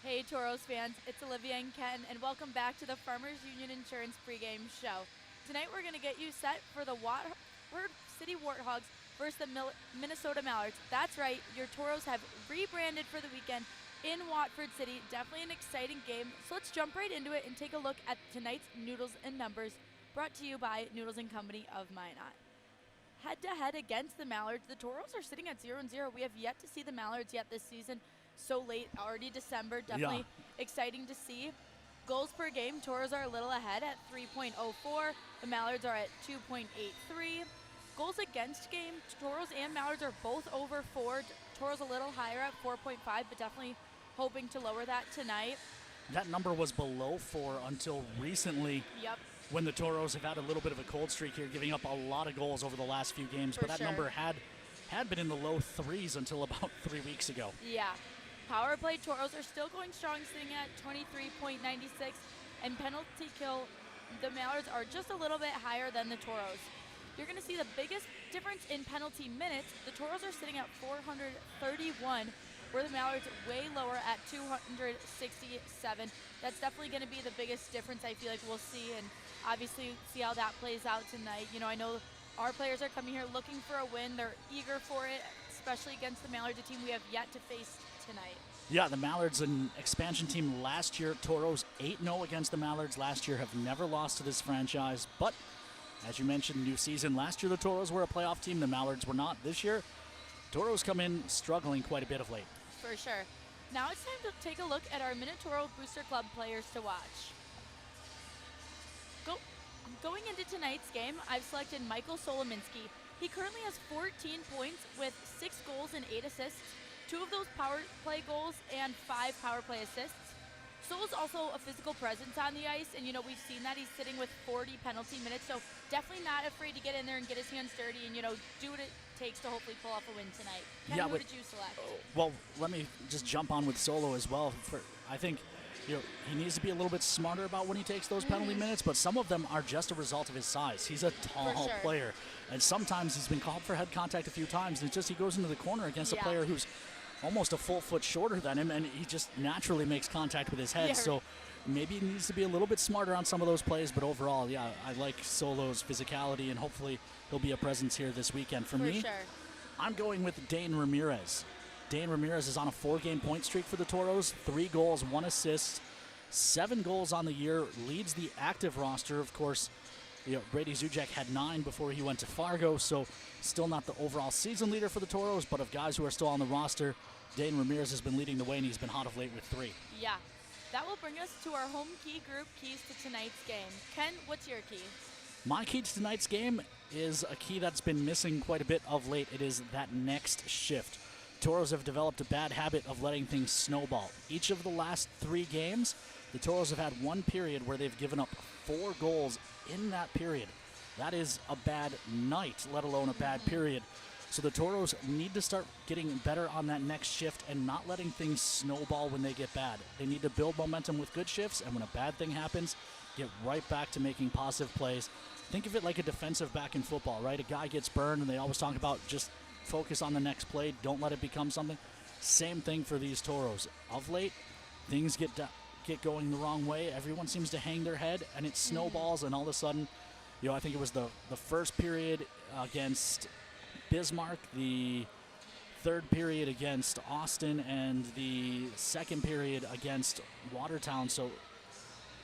Hey Toros fans, it's Olivia and Ken, and welcome back to the Farmers Union Insurance pregame show. Tonight we're going to get you set for the Watford City Warthogs versus the Minnesota Mallards. That's right, your Toros have rebranded for the weekend in Watford City. Definitely an exciting game, so let's jump right into it and take a look at tonight's Noodles and Numbers, brought to you by Noodles and Company of Minot. Head-to-head against the Mallards, the Toros are sitting at 0-0. We have yet to see the Mallards yet this season. So late, already December, definitely exciting to see. Goals per game, Toros are a little ahead at 3.04. The Mallards are at 2.83. Goals against game, Toros and Mallards are both over 4. Toros a little higher at 4.5, but definitely hoping to lower that tonight. That number was below 4 until recently. Yep. When the Toros have had a little bit of a cold streak here, giving up a lot of goals over the last few games. But that number had been in the low 3s until about 3 weeks ago. Yeah. Power play, Toros are still going strong, sitting at 23.96. And penalty kill, the Mallards are just a little bit higher than the Toros. You're going to see the biggest difference in penalty minutes. The Toros are sitting at 431, where the Mallards way lower at 267. That's definitely going to be the biggest difference I feel like we'll see, and obviously see how that plays out tonight. You know, I know our players are coming here looking for a win. They're eager for it, especially against the Mallards, a team we have yet to face tonight. Yeah, the Mallards, an expansion team last year. Toros 8-0 against the Mallards last year, have never lost to this franchise. But, as you mentioned, new season. Last year the Toros were a playoff team, the Mallards were not. This year, Toros come in struggling quite a bit of late. For sure. Now it's time to take a look at our Minotauros Booster Club players to watch. Going into tonight's game, I've selected Michael Solominski. He currently has 14 points with 6 goals and 8 assists, 2 of those power play goals and 5 power play assists. Solo's also a physical presence on the ice, and you know, we've seen that he's sitting with 40 penalty minutes, so definitely not afraid to get in there and get his hands dirty and, you know, do what it takes to hopefully pull off a win tonight. Ken, who did you select? Well, let me just jump on with Solo as well. I think, you know, he needs to be a little bit smarter about when he takes those penalty minutes, but some of them are just a result of his size. He's a tall player, and sometimes he's been called for head contact a few times, and it's just he goes into the corner against a player who's almost a full foot shorter than him, and he just naturally makes contact with his head. So maybe he needs to be a little bit smarter on some of those plays, but overall, yeah, I like Solo's physicality, and hopefully he'll be a presence here this weekend. For me, I'm going with Dane Ramirez. Dane Ramirez is on a 4-game point streak for the Toros, 3 goals, 1 assist, 7 goals on the year, leads the active roster. Of course, you know, Brady Zuzek had 9 before he went to Fargo, so still not the overall season leader for the Toros, but of guys who are still on the roster, Dane Ramirez has been leading the way, and he's been hot of late with 3. Yeah, that will bring us to our home key group keys to tonight's game. Ken, what's your key? My key to tonight's game is a key that's been missing quite a bit of late. It is that next shift. Toros have developed a bad habit of letting things snowball. Each of the last 3 games, the Toros have had one period where they've given up 4 goals in that period. That is a bad night, let alone a bad period. So the Toros need to start getting better on that next shift and not letting things snowball when they get bad. They need to build momentum with good shifts, and when a bad thing happens, get right back to making positive plays. Think of it like a defensive back in football, right? A guy gets burned, and they always talk about just focus on the next play, don't let it become something. Same thing for these Toros. Of late, things get going the wrong way. Everyone seems to hang their head, and it snowballs, and all of a sudden, you know, I think it was the first period against Bismarck, the third period against Austin, and the second period against Watertown. So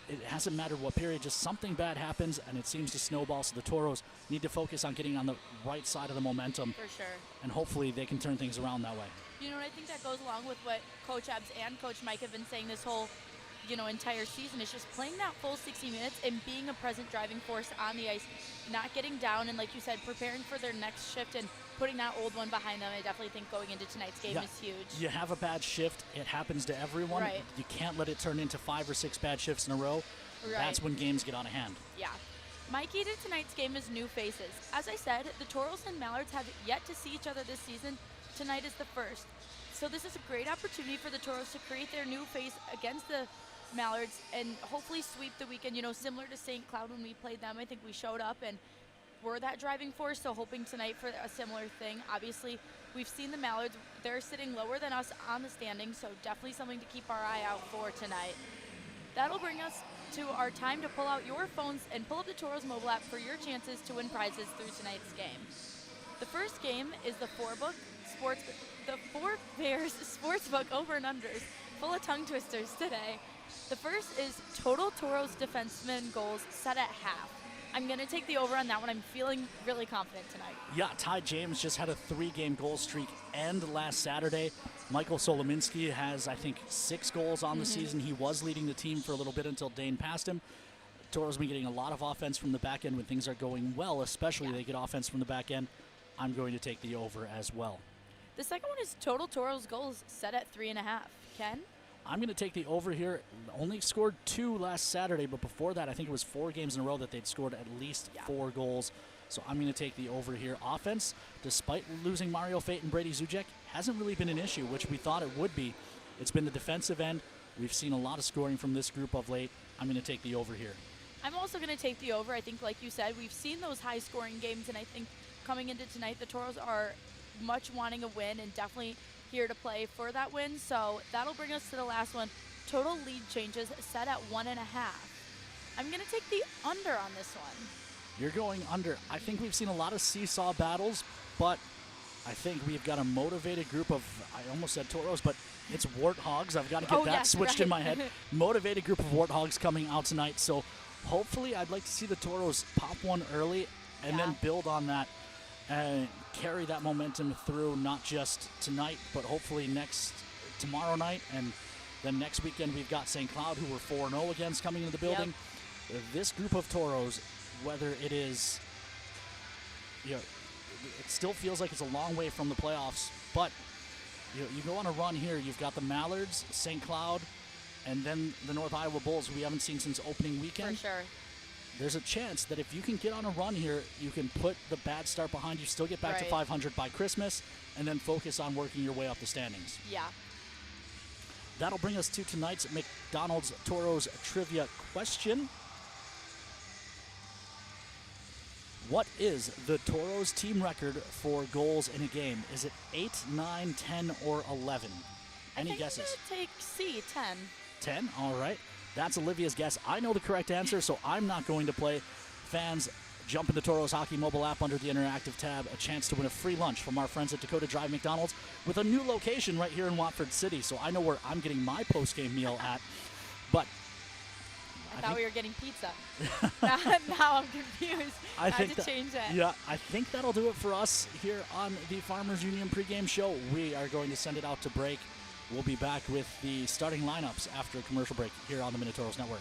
it hasn't mattered what period, just something bad happens, and it seems to snowball. So the Toros need to focus on getting on the right side of the momentum. For sure. And hopefully they can turn things around that way. You know, and I think that goes along with what Coach Ebbs and Coach Mike have been saying this whole, you know, entire season, is just playing that full 60 minutes and being a present driving force on the ice, not getting down, and like you said, preparing for their next shift and putting that old one behind them. I definitely think going into tonight's game is huge. You have a bad shift, it happens to everyone. Right. You can't let it turn into 5 or 6 bad shifts in a row. Right. That's when games get out of hand. Yeah. My key to tonight's game is new faces. As I said, the Toros and Mallards have yet to see each other this season. Tonight is the first. So this is a great opportunity for the Toros to create their new face against the Mallards and hopefully sweep the weekend, you know, similar to St. Cloud when we played them. I think we showed up and were that driving force, so hoping tonight for a similar thing. Obviously, we've seen the Mallards. They're sitting lower than us on the standings, so definitely something to keep our eye out for tonight. That'll bring us to our time to pull out your phones and pull up the Toros mobile app for your chances to win prizes through tonight's game. The first game is the Four Bears Sportsbook over and unders, full of tongue twisters today. The first is total Toros defenseman goals set at half. I'm going to take the over on that one. I'm feeling really confident tonight. Yeah, Ty James just had a 3-game goal streak end last Saturday. Michael Solominski has, I think, 6 goals on the season. He was leading the team for a little bit until Dane passed him. Toro's been getting a lot of offense from the back end when things are going well, especially they get offense from the back end. I'm going to take the over as well. The second one is total Toros goals set at 3.5. Ken? I'm going to take the over here. Only scored 2 last Saturday, but before that, I think it was 4 games in a row that they'd scored at least 4 goals. So I'm going to take the over here. Offense, despite losing Mario Fate and Brady Zucek, hasn't really been an issue, which we thought it would be. It's been the defensive end. We've seen a lot of scoring from this group of late. I'm going to take the over here. I'm also going to take the over. I think, like you said, we've seen those high-scoring games, and I think coming into tonight, the Toros are much wanting a win and definitely here to play for that win. So that'll bring us to the last one. Total lead changes set at 1.5. I'm going to take the under on this one. You're going under. I think we've seen a lot of seesaw battles, but I think we've got a motivated group of, I almost said Toros, but it's Warthogs. I've got to get that switched in my head. Motivated group of Warthogs coming out tonight. So hopefully I'd like to see the Toros pop one early and then build on that and carry that momentum through, not just tonight, but hopefully tomorrow night. And then next weekend we've got St. Cloud, who we're 4-0 against, coming into the building. This group of Toros, whether it is, it still feels like it's a long way from the playoffs, but you go on a run here. You've got the Mallards, St. Cloud, and then the North Iowa Bulls, who we haven't seen since opening weekend. For sure. There's a chance that if you can get on a run here, you can put the bad start behind you, still get back to 500 by Christmas, and then focus on working your way up the standings. Yeah. That'll bring us to tonight's McDonald's Toros trivia question. What is the Toros team record for goals in a game? Is it 8, 9, 10, or 11? Any guesses? I'm going to take C, 10. 10? All right. That's Olivia's guess. I know the correct answer, so I'm not going to play. Fans, jump in the Toros Hockey mobile app under the interactive tab. A chance to win a free lunch from our friends at Dakota Drive McDonald's with a new location right here in Watford City. So I know where I'm getting my post-game meal at. But I thought we were getting pizza. now I'm confused. I have to change that. Yeah, I think that'll do it for us here on the Farmers Union pregame show. We are going to send it out to break. We'll be back with the starting lineups after a commercial break here on the Minotauros Network.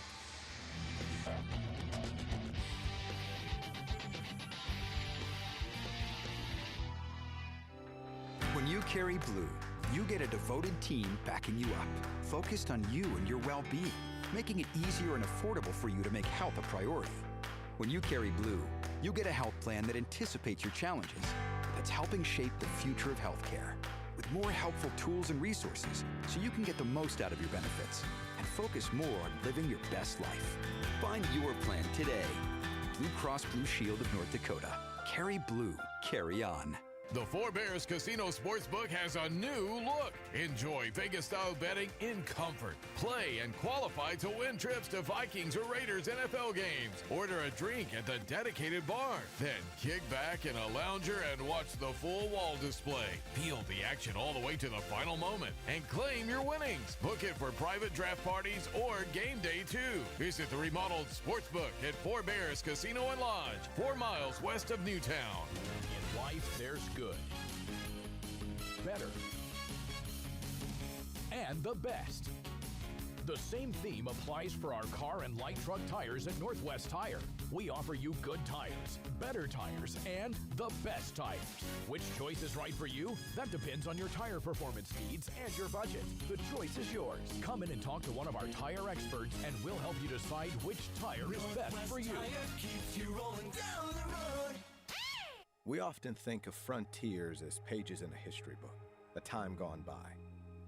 When you carry blue, you get a devoted team backing you up, focused on you and your well-being, making it easier and affordable for you to make health a priority. When you carry blue, you get a health plan that anticipates your challenges, that's helping shape the future of healthcare, with more helpful tools and resources so you can get the most out of your benefits and focus more on living your best life. Find your plan today. Blue Cross Blue Shield of North Dakota. Carry blue. Carry on. The Four Bears Casino Sportsbook has a new look. Enjoy Vegas-style betting in comfort. Play and qualify to win trips to Vikings or Raiders NFL games. Order a drink at the dedicated bar. Then kick back in a lounger and watch the full wall display. Feel the action all the way to the final moment and claim your winnings. Book it for private draft parties or game day too. Visit the remodeled Sportsbook at Four Bears Casino and Lodge, 4 miles west of Newtown. In life, there's good, better, and the best. The same theme applies for our car and light truck tires at Northwest Tire. We offer you good tires, better tires, and the best tires. Which choice is right for you? That depends on your tire performance needs and your budget. The choice is yours. Come in and talk to one of our tire experts, and we'll help you decide which tire is best for you. We often think of frontiers as pages in a history book, a time gone by.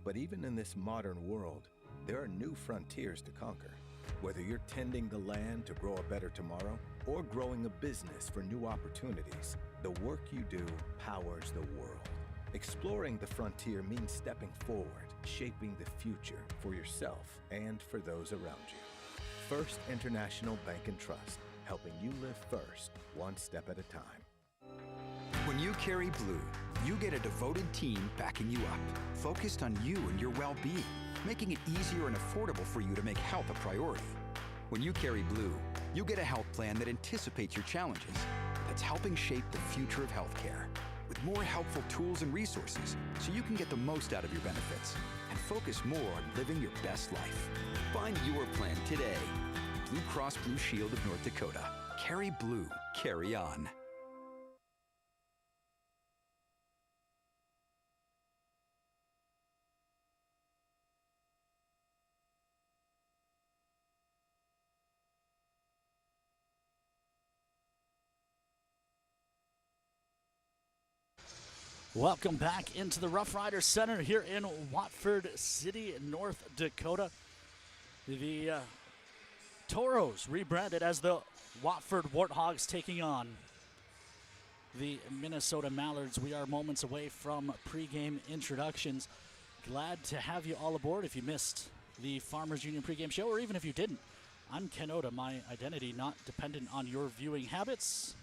But even in this modern world, there are new frontiers to conquer. Whether you're tending the land to grow a better tomorrow or growing a business for new opportunities, the work you do powers the world. Exploring the frontier means stepping forward, shaping the future for yourself and for those around you. First International Bank and Trust, helping you live first, one step at a time. When you carry blue, you get a devoted team backing you up, focused on you and your well-being, making it easier and affordable for you to make health a priority. When you carry blue, you get a health plan that anticipates your challenges, that's helping shape the future of healthcare, with more helpful tools and resources so you can get the most out of your benefits and focus more on living your best life. Find your plan today. Blue Cross Blue Shield of North Dakota. Carry blue. Carry on. Welcome back into the Rough Riders Center here in Watford City, North Dakota. The Toros rebranded as the Watford Warthogs taking on the Minnesota Mallards. We are moments away from pregame introductions. Glad to have you all aboard. If you missed the Farmers Union pregame show, or even if you didn't, I'm Ken Oda, my identity not dependent on your viewing habits.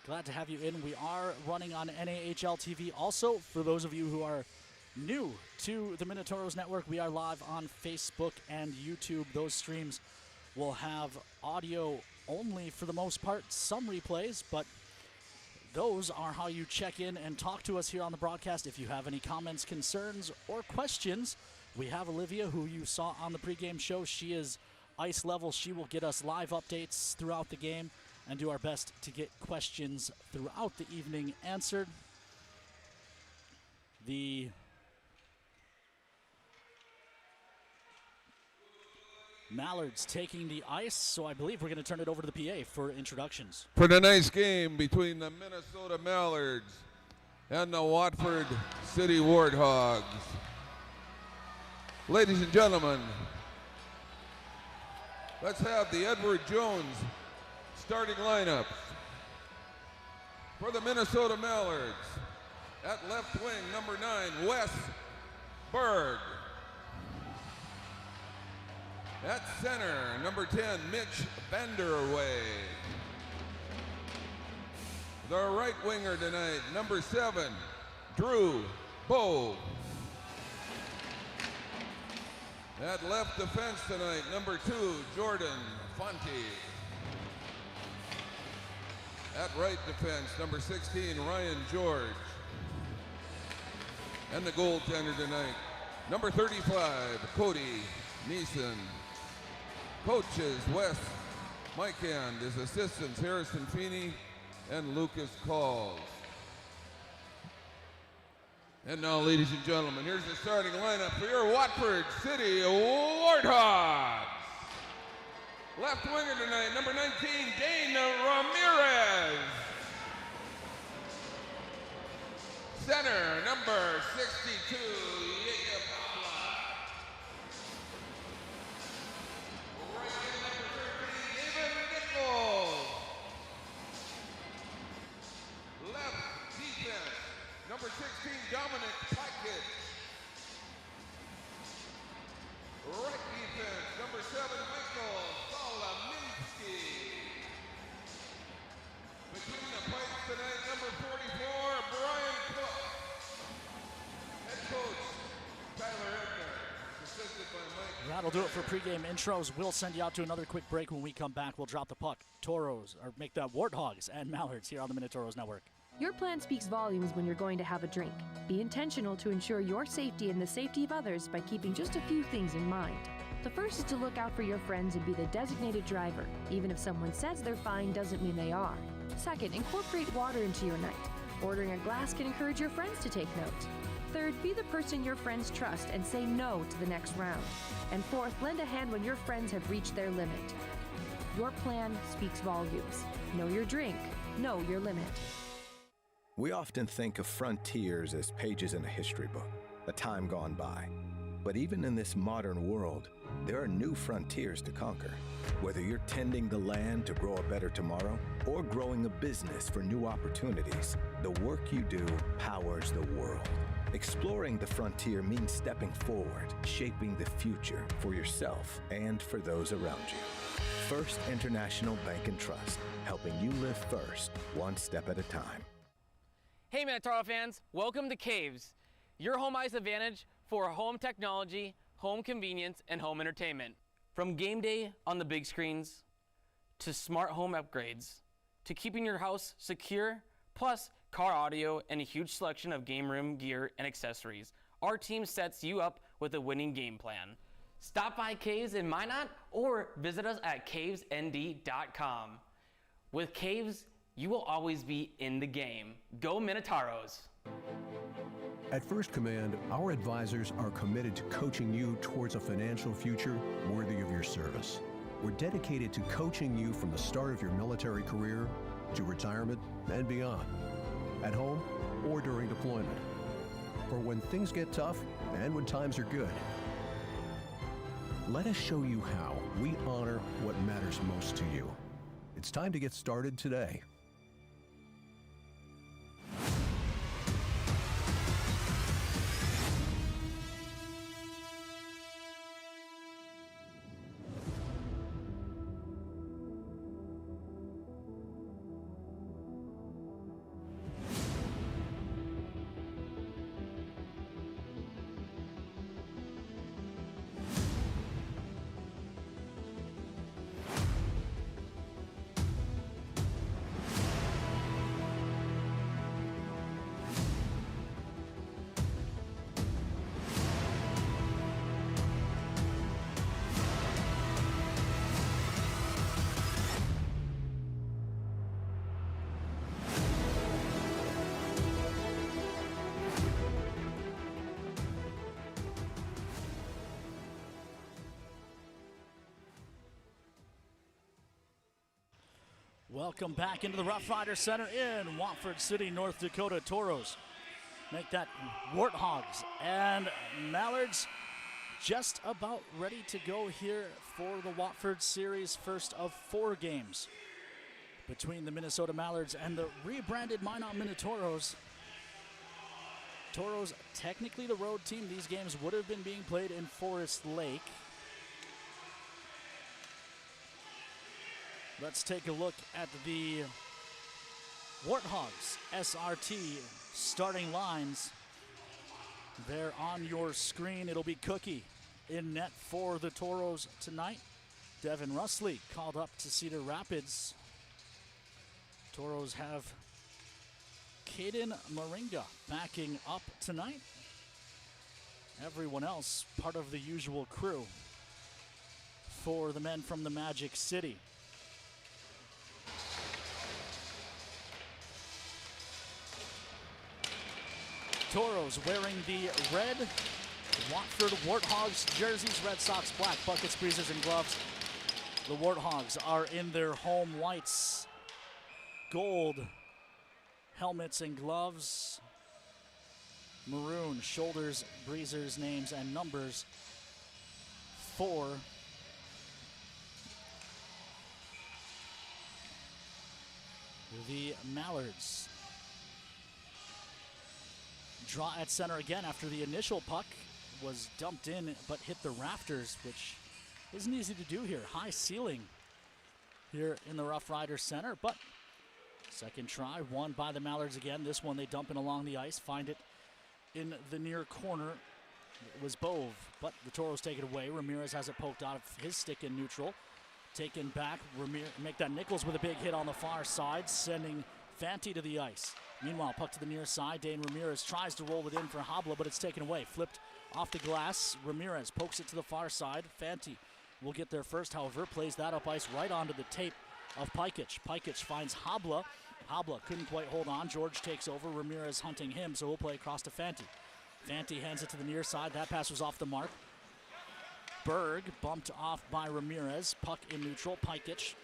Glad to have you in. We are running on NAHL TV. Also, for those of you who are new to the Minotauros Network, we are live on Facebook and YouTube. Those streams will have audio only for the most part, some replays, but those are how you check in and talk to us here on the broadcast. If you have any comments, concerns, or questions, we have Olivia, who you saw on the pregame show. She is ice level. She will get us live updates throughout the game and do our best to get questions throughout the evening answered. The Mallards taking the ice, so I believe we're going to turn it over to the PA for introductions. For tonight's game between the Minnesota Mallards and the Watford City Warthogs. Ladies and gentlemen, let's have the Edward Jones starting lineup. For the Minnesota Mallards, at left wing, number 9, Wes Berg. At center, number 10, Mitch Vanderway. The right winger tonight, number 7, Drew Bowe. At left defense tonight, number 2, Jordan Fonte. At right defense, number 16, Ryan George. And the goaltender tonight, number 35, Cody Neeson. Coaches, Wes Mykand. His assistants, Harrison Feeney and Lucas Calls. And now, ladies and gentlemen, here's the starting lineup for your Watford City Warthogs. Left winger tonight, number 19, Dana Ramirez. Center, number 62, Jacob Pavla. Right wing, number 13, David Nichols. Left defense, number 16, Dominic Packett. Right defense, number 7, Michael Solominski. Between the pipes tonight, number 44, Brian Cook. Head coach, Tyler Ebner. Assisted by Mike. That'll do it for pregame intros. We'll send you out to another quick break. When we come back, we'll drop the puck. Toros, or make that Warthogs and Mallards here on the Minotauros Network. Your plan speaks volumes when you're going to have a drink. Be intentional to ensure your safety and the safety of others by keeping just a few things in mind. The first is to look out for your friends and be the designated driver. Even if someone says they're fine doesn't mean they are. Second, incorporate water into your night. Ordering a glass can encourage your friends to take note. Third, be the person your friends trust and say no to the next round. And fourth, lend a hand when your friends have reached their limit. Your plan speaks volumes. Know your drink. Know your limit. We often think of frontiers as pages in a history book, a time gone by. But even in this modern world, there are new frontiers to conquer. Whether you're tending the land to grow a better tomorrow or growing a business for new opportunities, the work you do powers the world. Exploring the frontier means stepping forward, shaping the future for yourself and for those around you. First International Bank and Trust, helping you live first, one step at a time. Hey Minotauros fans, welcome to Caves, your home ice advantage for home technology, home convenience, and home entertainment. From game day on the big screens, to smart home upgrades, to keeping your house secure, plus car audio and a huge selection of game room gear and accessories, our team sets you up with a winning game plan. Stop by Caves in Minot or visit us at cavesnd.com. With Caves, you will always be in the game. Go Minotauros! At First Command, our advisors are committed to coaching you towards a financial future worthy of your service. We're dedicated to coaching you from the start of your military career to retirement and beyond, at home or during deployment, for when things get tough and when times are good. Let us show you how we honor what matters most to you. It's time to get started today. Welcome back into the Rough Rider Center in Watford City, North Dakota. Toros make that Warthogs and Mallards just about ready to go here for the Watford Series, first of 4 games between the Minnesota Mallards and the rebranded Minot Minotauros. Toros, technically the road team. These games would have been being played in Forest Lake. Let's take a look at the Warthogs SRT starting lines. There on your screen, it'll be Cookie in net for the Toros tonight. Devin Russley called up to Cedar Rapids. Toros have Caden Moringa backing up tonight. Everyone else part of the usual crew for the men from the Magic City. Toros wearing the red Watford Warthogs jerseys, Red Sox black buckets, breezers, and gloves. The Warthogs are in their home whites, gold helmets and gloves, maroon shoulders, breezers, names, and numbers for the Mallards. Draw at center again after the initial puck was dumped in but hit the rafters, which isn't easy to do here. High ceiling here in the Rough Rider Center, but second try, won by the Mallards again. This one they dump in along the ice, find it in the near corner. It was Bove, but the Toros take it away. Ramirez has it poked out of his stick in neutral. Taken back, make that Nichols with a big hit on the far side, sending Fanti to the ice. Meanwhile, puck to the near side. Dane Ramirez tries to roll it in for Habla, but it's taken away. Flipped off the glass. Ramirez pokes it to the far side. Fanti will get there first, however, plays that up ice right onto the tape of Pikic. Pikic finds Habla. Habla couldn't quite hold on. George takes over. Ramirez hunting him, so he'll play across to Fanti. Fanti hands it to the near side. That pass was off the mark. Berg bumped off by Ramirez. Puck in neutral. Pikic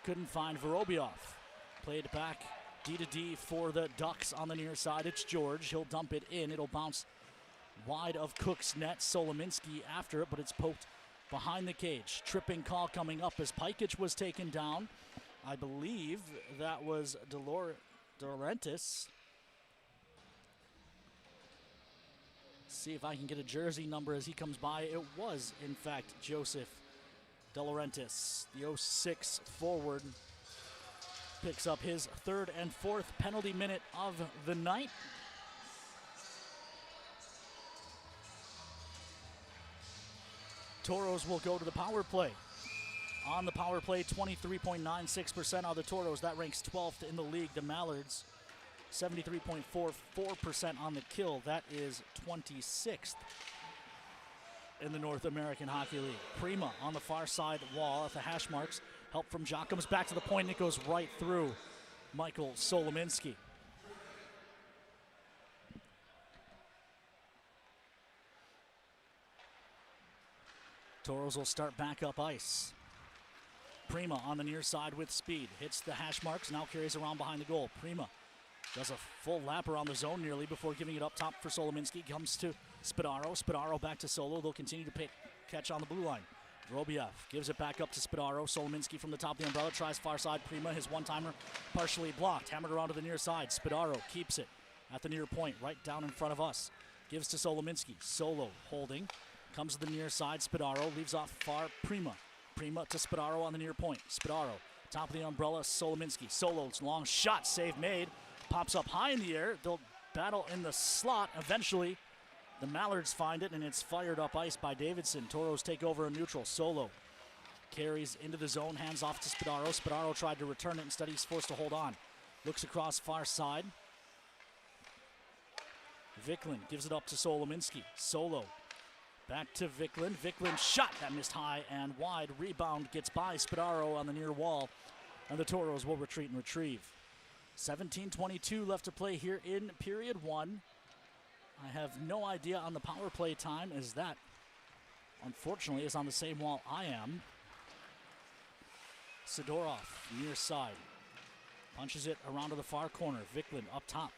couldn't find Vorobyov. Played back D-to-D for the Ducks on the near side. It's George. He'll dump it in. It'll bounce wide of Cook's net. Solominski after it, but it's poked behind the cage. Tripping call coming up as Pikic was taken down. I believe that was De Laurentiis. See if I can get a jersey number as he comes by. It was, in fact, Joseph De Laurentiis, the 06 forward. Picks up his third and fourth penalty minute of the night. Toros will go to the power play. On the power play, 23.96% are the Toros. That ranks 12th in the league. The Mallards, 73.44% on the kill. That is 26th in the North American Hockey League. Prima on the far side wall at the hash marks. Help from Jock comes back to the point, and it goes right through Michael Solominski. Toros will start back up ice. Prima on the near side with speed. Hits the hash marks, now carries around behind the goal. Prima does a full lap around the zone nearly before giving it up top for Solominski. Comes to Spadaro. Spadaro back to Solo. They'll continue to catch on the blue line. Robiev gives it back up to Spadaro. Solominski from the top of the umbrella tries far side. Prima, his one-timer partially blocked. Hammered around to the near side. Spadaro keeps it at the near point, right down in front of us. Gives to Solominski. Solo holding. Comes to the near side. Spadaro leaves off far. Prima. Prima to Spadaro on the near point. Spadaro, top of the umbrella. Solominski. Solo's long shot. Save made. Pops up high in the air. They'll battle in the slot. Eventually, the Mallards find it, and it's fired up ice by Davidson. Toros take over a neutral. Solo carries into the zone. Hands off to Spadaro. Spadaro tried to return it. Instead, he's forced to hold on. Looks across far side. Viklin gives it up to Solominski. Solo back to Viklin. Viklin shot that missed high and wide. Rebound gets by Spadaro on the near wall, and the Toros will retreat and retrieve. 17:22 left to play here in period one. I have no idea on the power play time, as that, unfortunately, is on the same wall I am. Sidorov, near side. Punches it around to the far corner. Viklin up top.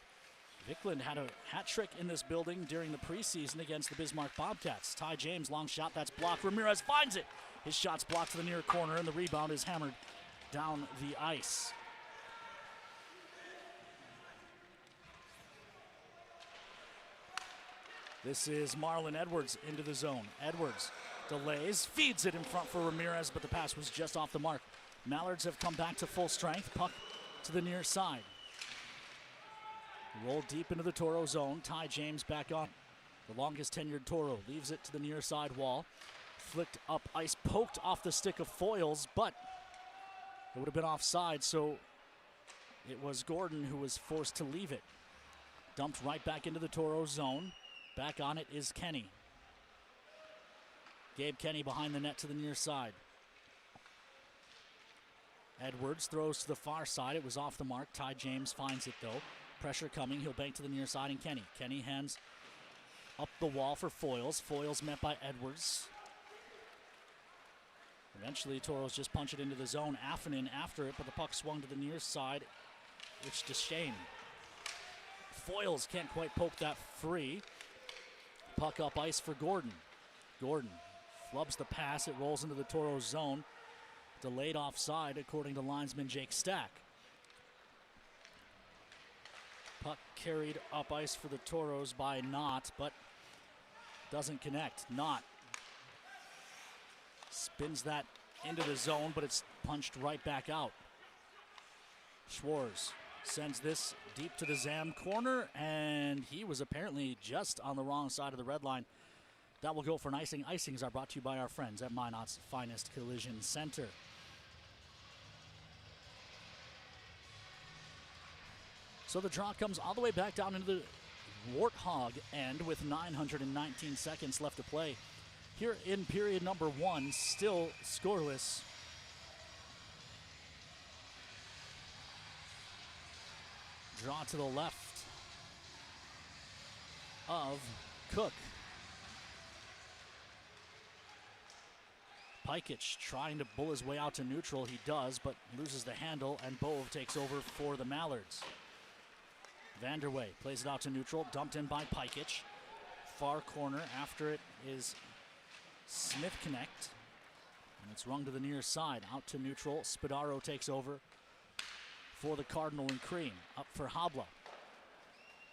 Viklin had a hat trick in this building during the preseason against the Bismarck Bobcats. Ty James, long shot, that's blocked. Ramirez finds it. His shot's blocked to the near corner, and the rebound is hammered down the ice. This is Marlon Edwards into the zone. Edwards delays, feeds it in front for Ramirez, but the pass was just off the mark. Mallards have come back to full strength. Puck to the near side. Roll deep into the Toro zone. Ty James back on. The longest tenured Toro leaves it to the near side wall. Flicked up ice, poked off the stick of Foils, but it would have been offside, so it was Gordon who was forced to leave it. Dumped right back into the Toro zone. Back on it is Kenny. Gabe Kenny behind the net to the near side. Edwards throws to the far side. It was off the mark. Ty James finds it though. Pressure coming. He'll bank to the near side and Kenny. Kenny hands up the wall for Foils. Foils met by Edwards. Eventually, Toros just punch it into the zone. Affanen after it, but the puck swung to the near side. It's Duchesne. Foils can't quite poke that free. Puck up ice for Gordon. Gordon flubs the pass. It rolls into the Toros zone. Delayed offside, according to linesman Jake Stack. Puck carried up ice for the Toros by Knott, but doesn't connect. Knott spins that into the zone, but it's punched right back out. Schwarz sends this deep to the Zam corner, and he was apparently just on the wrong side of the red line. That will go for an icing. Icings are brought to you by our friends at Minot's Finest Collision Center. So the draw comes all the way back down into the Warthog end with 919 seconds left to play. Here in period number one, still scoreless. Draw to the left of Cook. Pikic trying to bull his way out to neutral. He does, but loses the handle, and Bove takes over for the Mallards. Vanderway plays it out to neutral, dumped in by Pikic. Far corner after it is Smith Connect. And it's rung to the near side, out to neutral. Spadaro takes over for the Cardinal and Cream. Up for Habla.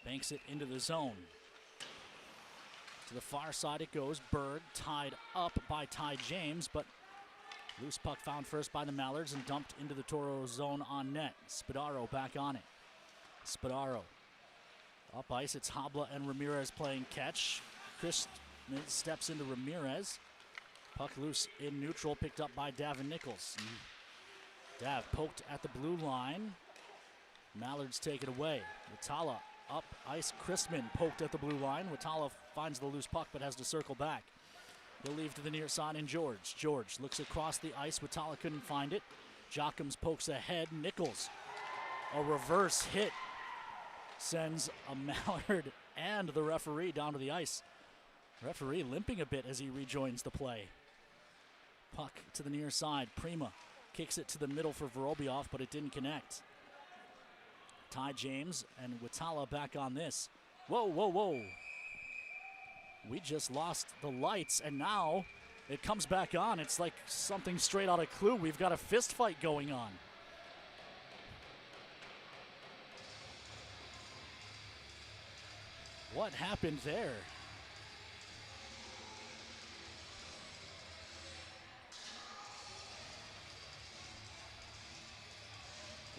Banks it into the zone. To the far side it goes. Berg tied up by Ty James, but loose puck found first by the Mallards and dumped into the Toro zone on net. Spadaro back on it. Spadaro up ice. It's Habla and Ramirez playing catch. Chris steps into Ramirez. Puck loose in neutral, picked up by Davin Nichols. Dav poked at the blue line. Mallards take it away. Watala up ice. Chrisman poked at the blue line. Watala finds the loose puck but has to circle back. He'll leave to the near side in George. George looks across the ice. Watala couldn't find it. Jockums pokes ahead. Nichols. A reverse hit sends a Mallard and the referee down to the ice. Referee limping a bit as he rejoins the play. Puck to the near side. Prima kicks it to the middle for Vorobyov, but it didn't connect. Ty James and Watala back on this. Whoa, whoa, whoa. We just lost the lights, and now it comes back on. It's like something straight out of Clue. We've got a fist fight going on. What happened there?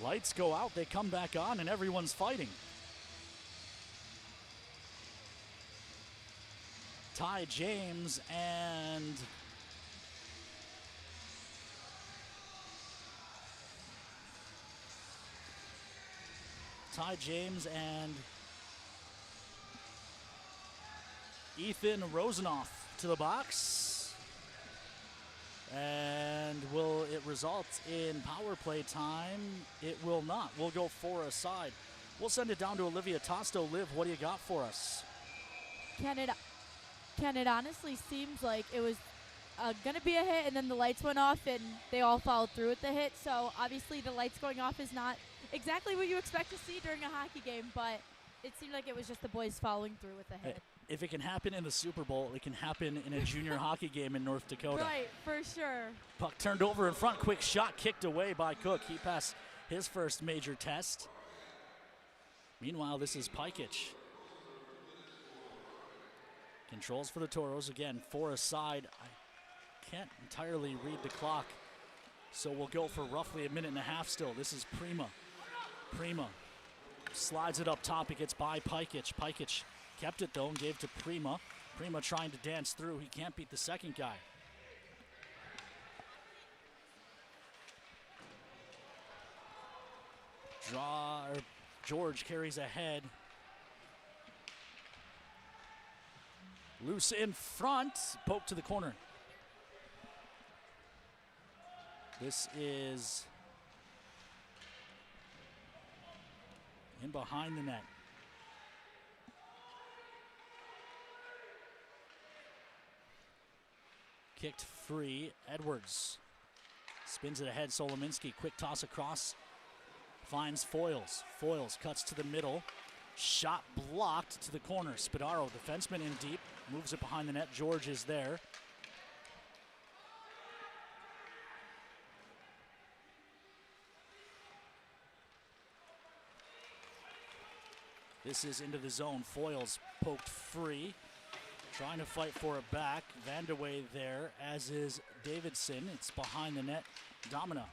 Lights go out, they come back on, and everyone's fighting. Ty James and Ethan Rosenoff to the box. And will it result in power play time? It will not. We'll go for a side. We'll send it down to Olivia Tosto. Liv, what do you got for us? Ken, it honestly seems like it was going to be a hit, and then the lights went off, and they all followed through with the hit. So obviously the lights going off is not exactly what you expect to see during a hockey game, but it seemed like it was just the boys following through with the hit. If it can happen in the Super Bowl, it can happen in a junior hockey game in North Dakota. Right, for sure. Puck turned over in front. Quick shot kicked away by Cook. He passed his first major test. Meanwhile, this is Pikic. Controls for the Toros. Again, for a side. I can't entirely read the clock, so we'll go for roughly a minute and a half still. This is Prima. Prima slides it up top. It gets by Pikic. Pikic kept it, though, and gave to Prima. Prima trying to dance through. He can't beat the second guy. George carries ahead. Loose in front. Poke to the corner. This is in behind the net. Kicked free. Edwards spins it ahead. Solominski, quick toss across. Finds Foyles. Foyles cuts to the middle. Shot blocked to the corner. Spadaro, defenseman in deep, moves it behind the net. George is there. This is into the zone. Foyles poked free. Trying to fight for it back. Vandewey there, as is Davidson. It's behind the net. Domina.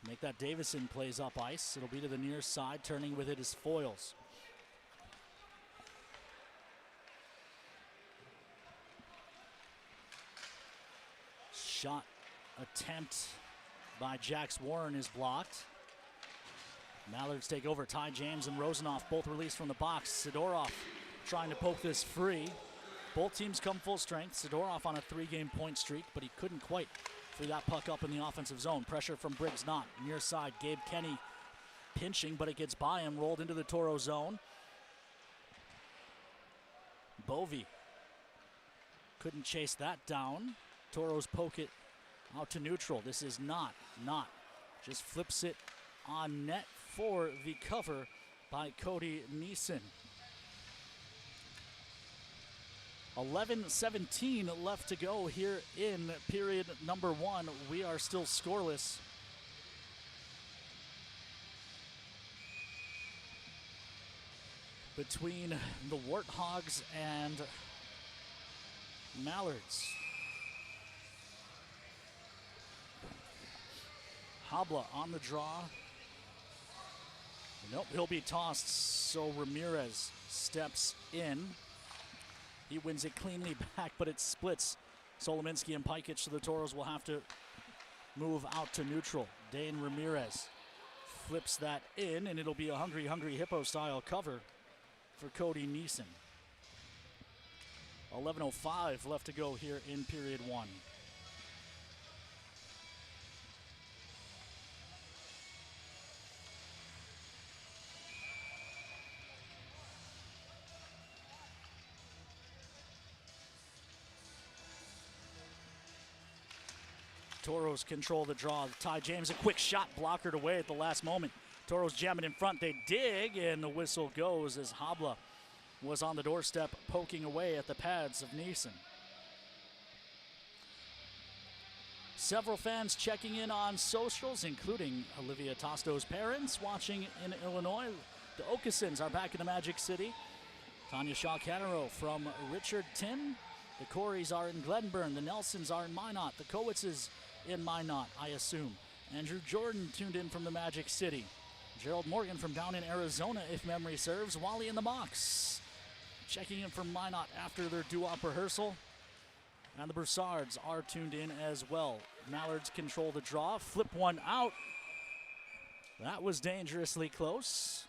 Make that Davison plays up ice. It'll be to the near side. Turning with it is Foyles. Shot attempt by Jax Warren is blocked. Mallards take over. Ty James and Rosenoff both released from the box. Sidorov trying to poke this free. Both teams come full strength. Sidorov on a 3-game point streak, but he couldn't quite free that puck up in the offensive zone. Pressure from Briggs not. Near side, Gabe Kenny pinching, but it gets by him. Rolled into the Toro zone. Bovey couldn't chase that down. Toros poke it out to neutral. This is not. Just flips it on net for the cover by Cody Neeson. 11:17 left to go here in period number 1. We are still scoreless. Between the Warthogs and Mallards. Habla on the draw. Nope, he'll be tossed, so Ramirez steps in. He wins it cleanly back, but it splits Solominski and Pikic, so the Toros will have to move out to neutral. Dane Ramirez flips that in, and it'll be a Hungry Hungry Hippo style cover for Cody Neeson. 11:05 left to go here in period 1. Toros control the draw. Ty James, a quick shot blockered away at the last moment. Toros jamming in front. They dig, and the whistle goes as Habla was on the doorstep poking away at the pads of Neeson. Several fans checking in on socials, including Olivia Tosto's parents watching in Illinois. The Okasons are back in the Magic City. Tanya Shaw-Canero from Richardton. The Coreys are in Glenburn. The Nelsons are in Minot. The Cowitzes in Minot, I assume. Andrew Jordan tuned in from the Magic City. Gerald Morgan from down in Arizona, if memory serves. Wally in the Mox checking in from Minot after their doo-wop rehearsal. And the Broussards are tuned in as well. Mallards control the draw, flip one out. That was dangerously close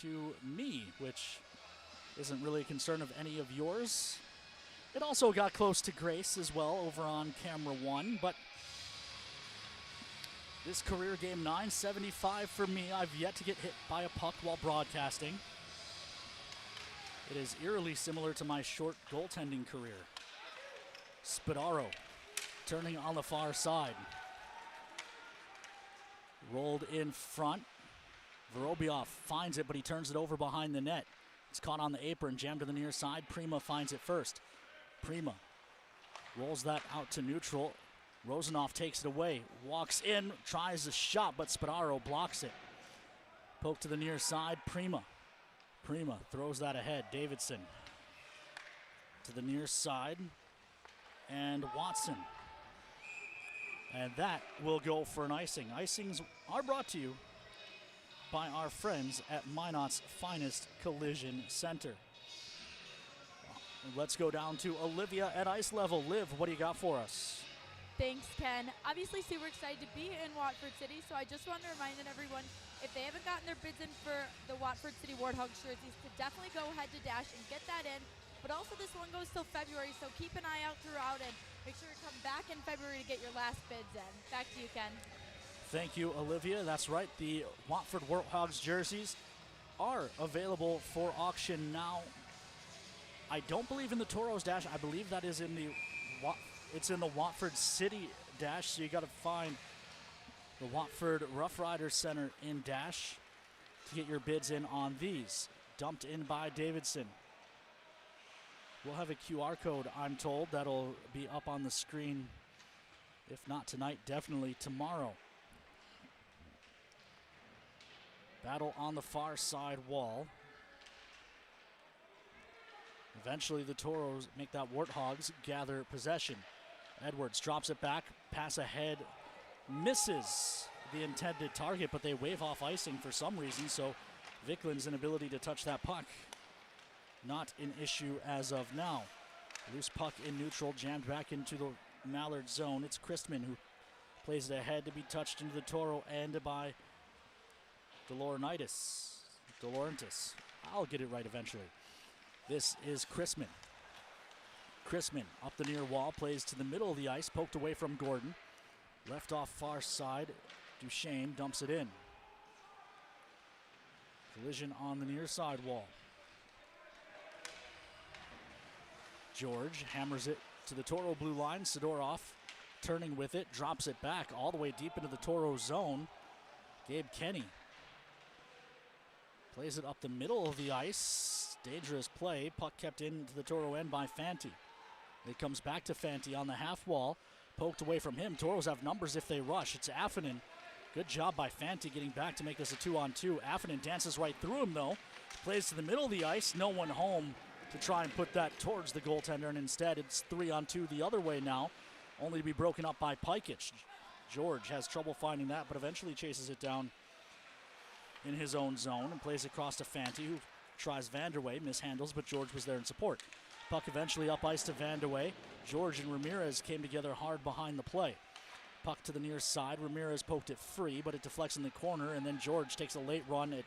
to me, which isn't really a concern of any of yours. It also got close to Grace as well over on camera 1, but this career game 975 for me. I've yet to get hit by a puck while broadcasting. It is eerily similar to my short goaltending career. Spadaro turning on the far side. Rolled in front. Vorobiev finds it, but he turns it over behind the net. It's caught on the apron, jammed to the near side. Prima finds it first. Prima rolls that out to neutral. Rosenoff takes it away, walks in, tries a shot, but Spadaro blocks it. Poke to the near side, Prima throws that ahead. Davidson to the near side, and Watson. And that will go for an icing. Icings are brought to you by our friends at Minot's Finest Collision Center. Let's go down to Olivia at ice level. Liv, what do you got for us? Thanks, Ken. Obviously super excited to be in Watford City, so I just want to remind everyone, if they haven't gotten their bids in for the Watford City Warthogs jerseys, to definitely go ahead to Dash and get that in. But also this one goes till February, so keep an eye out throughout and make sure to come back in February to get your last bids in. Back to you, Ken. Thank you, Olivia. That's right. The Watford Warthogs jerseys are available for auction now. I don't believe in the Toros Dash. I believe that is in the it's in the Watford City Dash, so you got to find the Watford Rough Riders Center in Dash to get your bids in on these. Dumped in by Davidson. We'll have a QR code, I'm told, that'll be up on the screen. If not tonight, definitely tomorrow. Battle on the far side wall. Eventually the Toros make that Warthogs gather possession. Edwards drops it back, pass ahead, misses the intended target, but they wave off icing for some reason, so Viklin's inability to touch that puck, not an issue as of now. Loose puck in neutral, jammed back into the Mallard zone. It's Christman who plays it ahead to be touched into the Toro end by DeLaurentis. I'll get it right eventually. This is Christman. Christman up the near wall, plays to the middle of the ice, poked away from Gordon. Left off far side, Duchesne dumps it in. Collision on the near side wall. George hammers it to the Toro blue line. Sidorov turning with it, drops it back all the way deep into the Toro zone. Gabe Kenny plays it up the middle of the ice. Dangerous play. Puck kept into the Toro end by Fanti. It comes back to Fanti on the half wall. Poked away from him. Toros have numbers if they rush. It's Affinen. Good job by Fanti getting back to make this a 2-on-2. Affinen dances right through him though. Plays to the middle of the ice. No one home to try and put that towards the goaltender, and instead it's 3-on-2 the other way now, only to be broken up by Pikic. George has trouble finding that, but eventually chases it down in his own zone and plays across to Fanti, who tries Vanderway, mishandles, but George was there in support. Puck eventually up ice to Vanderway. George and Ramirez came together hard behind the play. Puck to the near side. Ramirez poked it free, but it deflects in the corner, and then George takes a late run at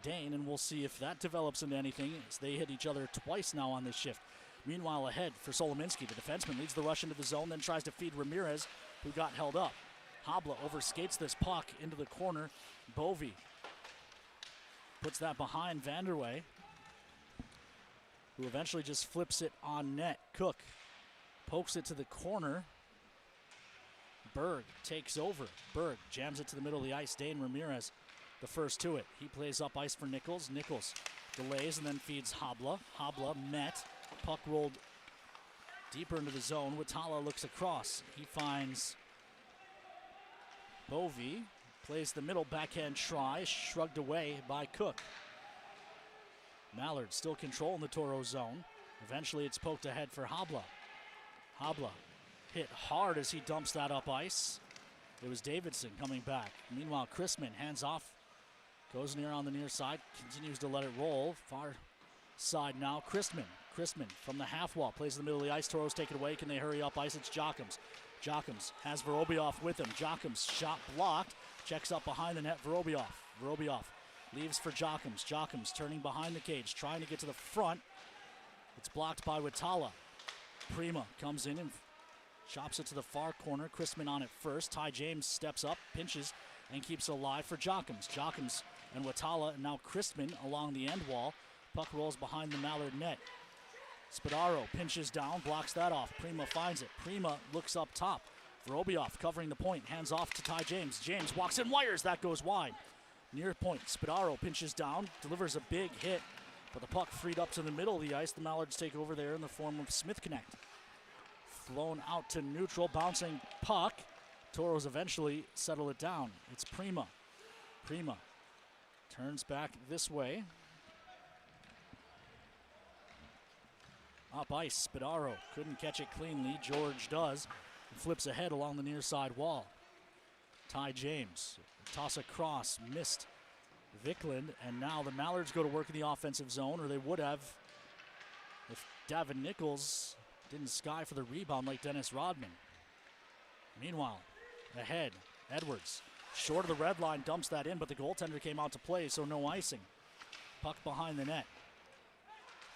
Dane, and we'll see if that develops into anything, as they hit each other twice now on this shift. Meanwhile, ahead for Solominski. The defenseman leads the rush into the zone, then tries to feed Ramirez, who got held up. Habla overskates this puck into the corner. Bovey puts that behind Vanderway, who eventually just flips it on net. Cook pokes it to the corner. Berg takes over. Berg jams it to the middle of the ice. Dane Ramirez, the first to it. He plays up ice for Nichols. Nichols delays and then feeds Habla. Habla met. Puck rolled deeper into the zone. Watala looks across. He finds Bovey. Plays the middle backhand try. Shrugged away by Cook. Mallard still controlling the Toro zone. Eventually it's poked ahead for Habla. Habla hit hard as he dumps that up ice. It was Davidson coming back. Meanwhile, Chrisman hands off. Goes near on the near side. Continues to let it roll. Far side now. Chrisman from the half wall. Plays in the middle of the ice. Toros take it away. Can they hurry up ice? It's Jockums. Jockums has Vorobioff with him. Jockums shot blocked. Checks up behind the net. Vorobioff leaves for Jockums. Jockums turning behind the cage. Trying to get to the front. It's blocked by Watala. Prima comes in and chops it to the far corner. Chrisman on it first. Ty James steps up, pinches, and keeps it alive for Jockums. Jockums and Watala, and now Chrisman along the end wall. Puck rolls behind the Mallard net. Spadaro pinches down, blocks that off. Prima finds it. Prima looks up top. Vorobioff covering the point, hands off to Ty James. James walks in, wires, that goes wide. Near point, Spadaro pinches down, delivers a big hit, but the puck freed up to the middle of the ice. The Mallards take over there in the form of Smith Connect. Flown out to neutral, bouncing puck. Toros eventually settle it down. It's Prima. Prima turns back this way. Up ice, Spadaro couldn't catch it cleanly. George does. Flips ahead along the near side wall. Ty James, toss across, missed Vickland, and now the Mallards go to work in the offensive zone, or they would have if Davin Nichols didn't sky for the rebound like Dennis Rodman. Meanwhile, ahead, Edwards, short of the red line, dumps that in, but the goaltender came out to play, so no icing. Puck behind the net.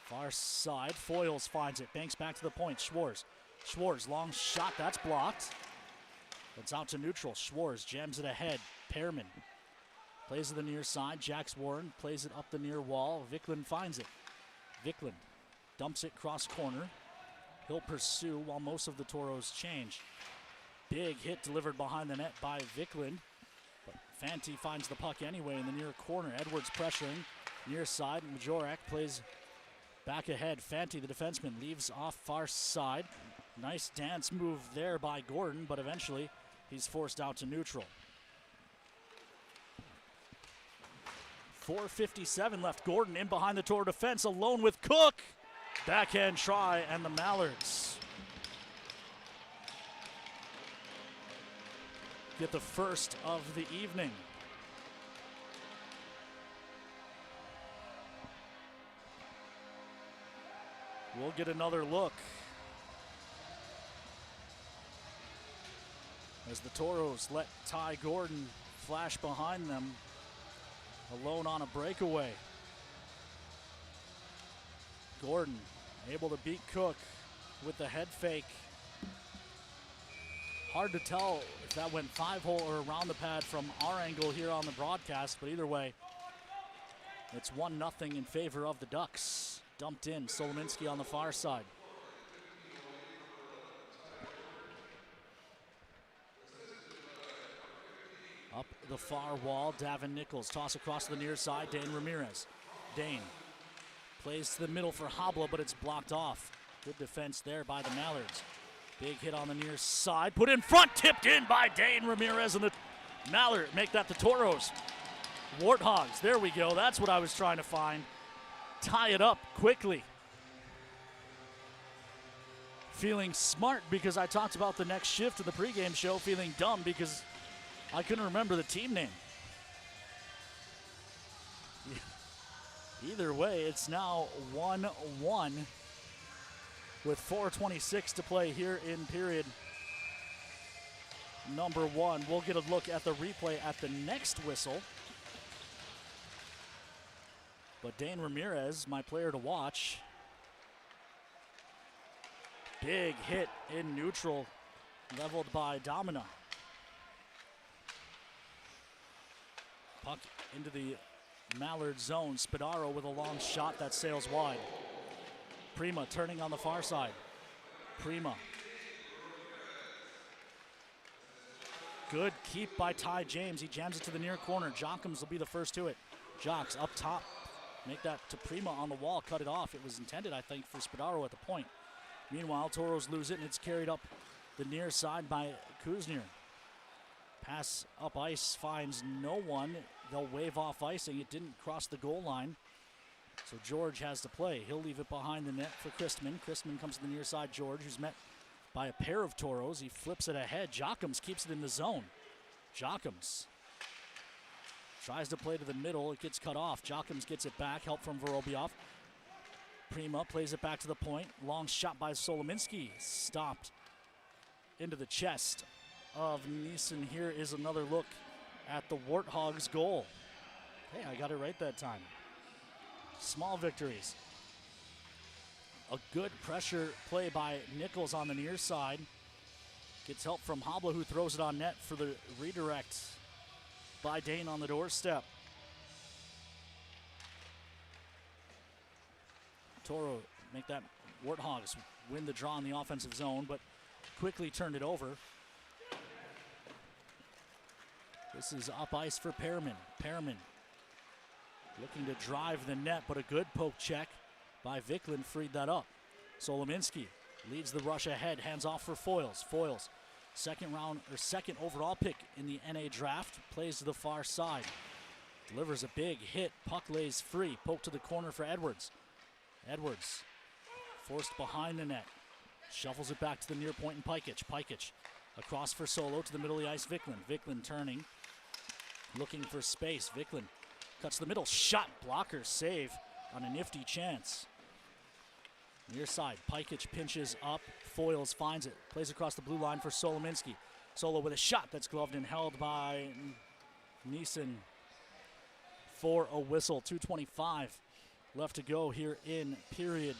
Far side, Foyles finds it, banks back to the point, Schwarz, long shot, that's blocked. It's out to neutral, Schwarz jams it ahead, Pearman plays to the near side, Jax Warren plays it up the near wall, Vickland finds it. Vickland dumps it cross corner. He'll pursue while most of the Toros change. Big hit delivered behind the net by Vickland, but Fanti finds the puck anyway in the near corner. Edwards pressuring, near side, Majorek plays back ahead. Fanti, the defenseman, leaves off far side. Nice dance move there by Gordon, but eventually he's forced out to neutral. 4:57 left. Gordon in behind the Toro defense, alone with Cook. Backhand try, and the Mallards get the first of the evening. We'll get another look as the Toros let Ty Gordon flash behind them, alone on a breakaway. Gordon able to beat Cook with the head fake. Hard to tell if that went 5-hole or around the pad from our angle here on the broadcast, but either way, it's 1-0 in favor of the Ducks. Dumped in, Solominski on the far side. Up the far wall, Davin Nichols. Toss across the near side, Dane Ramirez. Dane Plays to the middle for Habla, but it's blocked off. Good defense there by the Mallards. Big hit on the near side. Put in front, tipped in by Dane Ramirez, and the Mallard make that the Toros. Warthogs, there we go. That's what I was trying to find. Tie it up quickly. Feeling smart because I talked about the next shift of the pregame show. Feeling dumb because I couldn't remember the team name. Either way, it's now 1-1 with 4:26 to play here in period number 1. We'll get a look at the replay at the next whistle. But Dane Ramirez, my player to watch. Big hit in neutral, leveled by Domina. Puck into the Mallard zone. Spadaro with a long shot that sails wide. Prima turning on the far side. Prima. Good keep by Ty James. He jams it to the near corner. Jockums will be the first to it. Jocks up top. Make that to Prima on the wall. Cut it off. It was intended, I think, for Spadaro at the point. Meanwhile, Toros lose it, and it's carried up the near side by Kuznier. Pass up ice finds no one. They'll wave off icing. It didn't cross the goal line. So George has to play. He'll leave it behind the net for Christman. Christman comes to the near side. George, who's met by a pair of Toros. He flips it ahead. Jockums keeps it in the zone. Jockums tries to play to the middle. It gets cut off. Jockums gets it back. Help from Vorobyov. Prima plays it back to the point. Long shot by Solominski. Stopped into the chest of Neeson. Here is another look at the Warthogs goal. Hey, I got it right that time. Small victories. A good pressure play by Nichols on the near side. Gets help from Habla, who throws it on net for the redirect by Dane on the doorstep. Toro make that Warthogs win the draw in the offensive zone, but quickly turned it over. This is up ice for Perriman. Perriman looking to drive the net, but a good poke check by Vicklin freed that up. Solominski leads the rush ahead, hands off for Foyles. Foyles, second overall pick in the NA draft, plays to the far side. Delivers a big hit, puck lays free, poke to the corner for Edwards. Edwards forced behind the net, shuffles it back to the near point in Pikic. Pikic across for Solo to the middle of the ice. Vicklin. Vicklin turning, looking for space. Vicklin cuts the middle, shot, blocker, save on a nifty chance. Near side, Pikic pinches up, Foyles finds it, plays across the blue line for Solominski. Solo with a shot that's gloved and held by Neeson for a whistle. 2:25 left to go here in period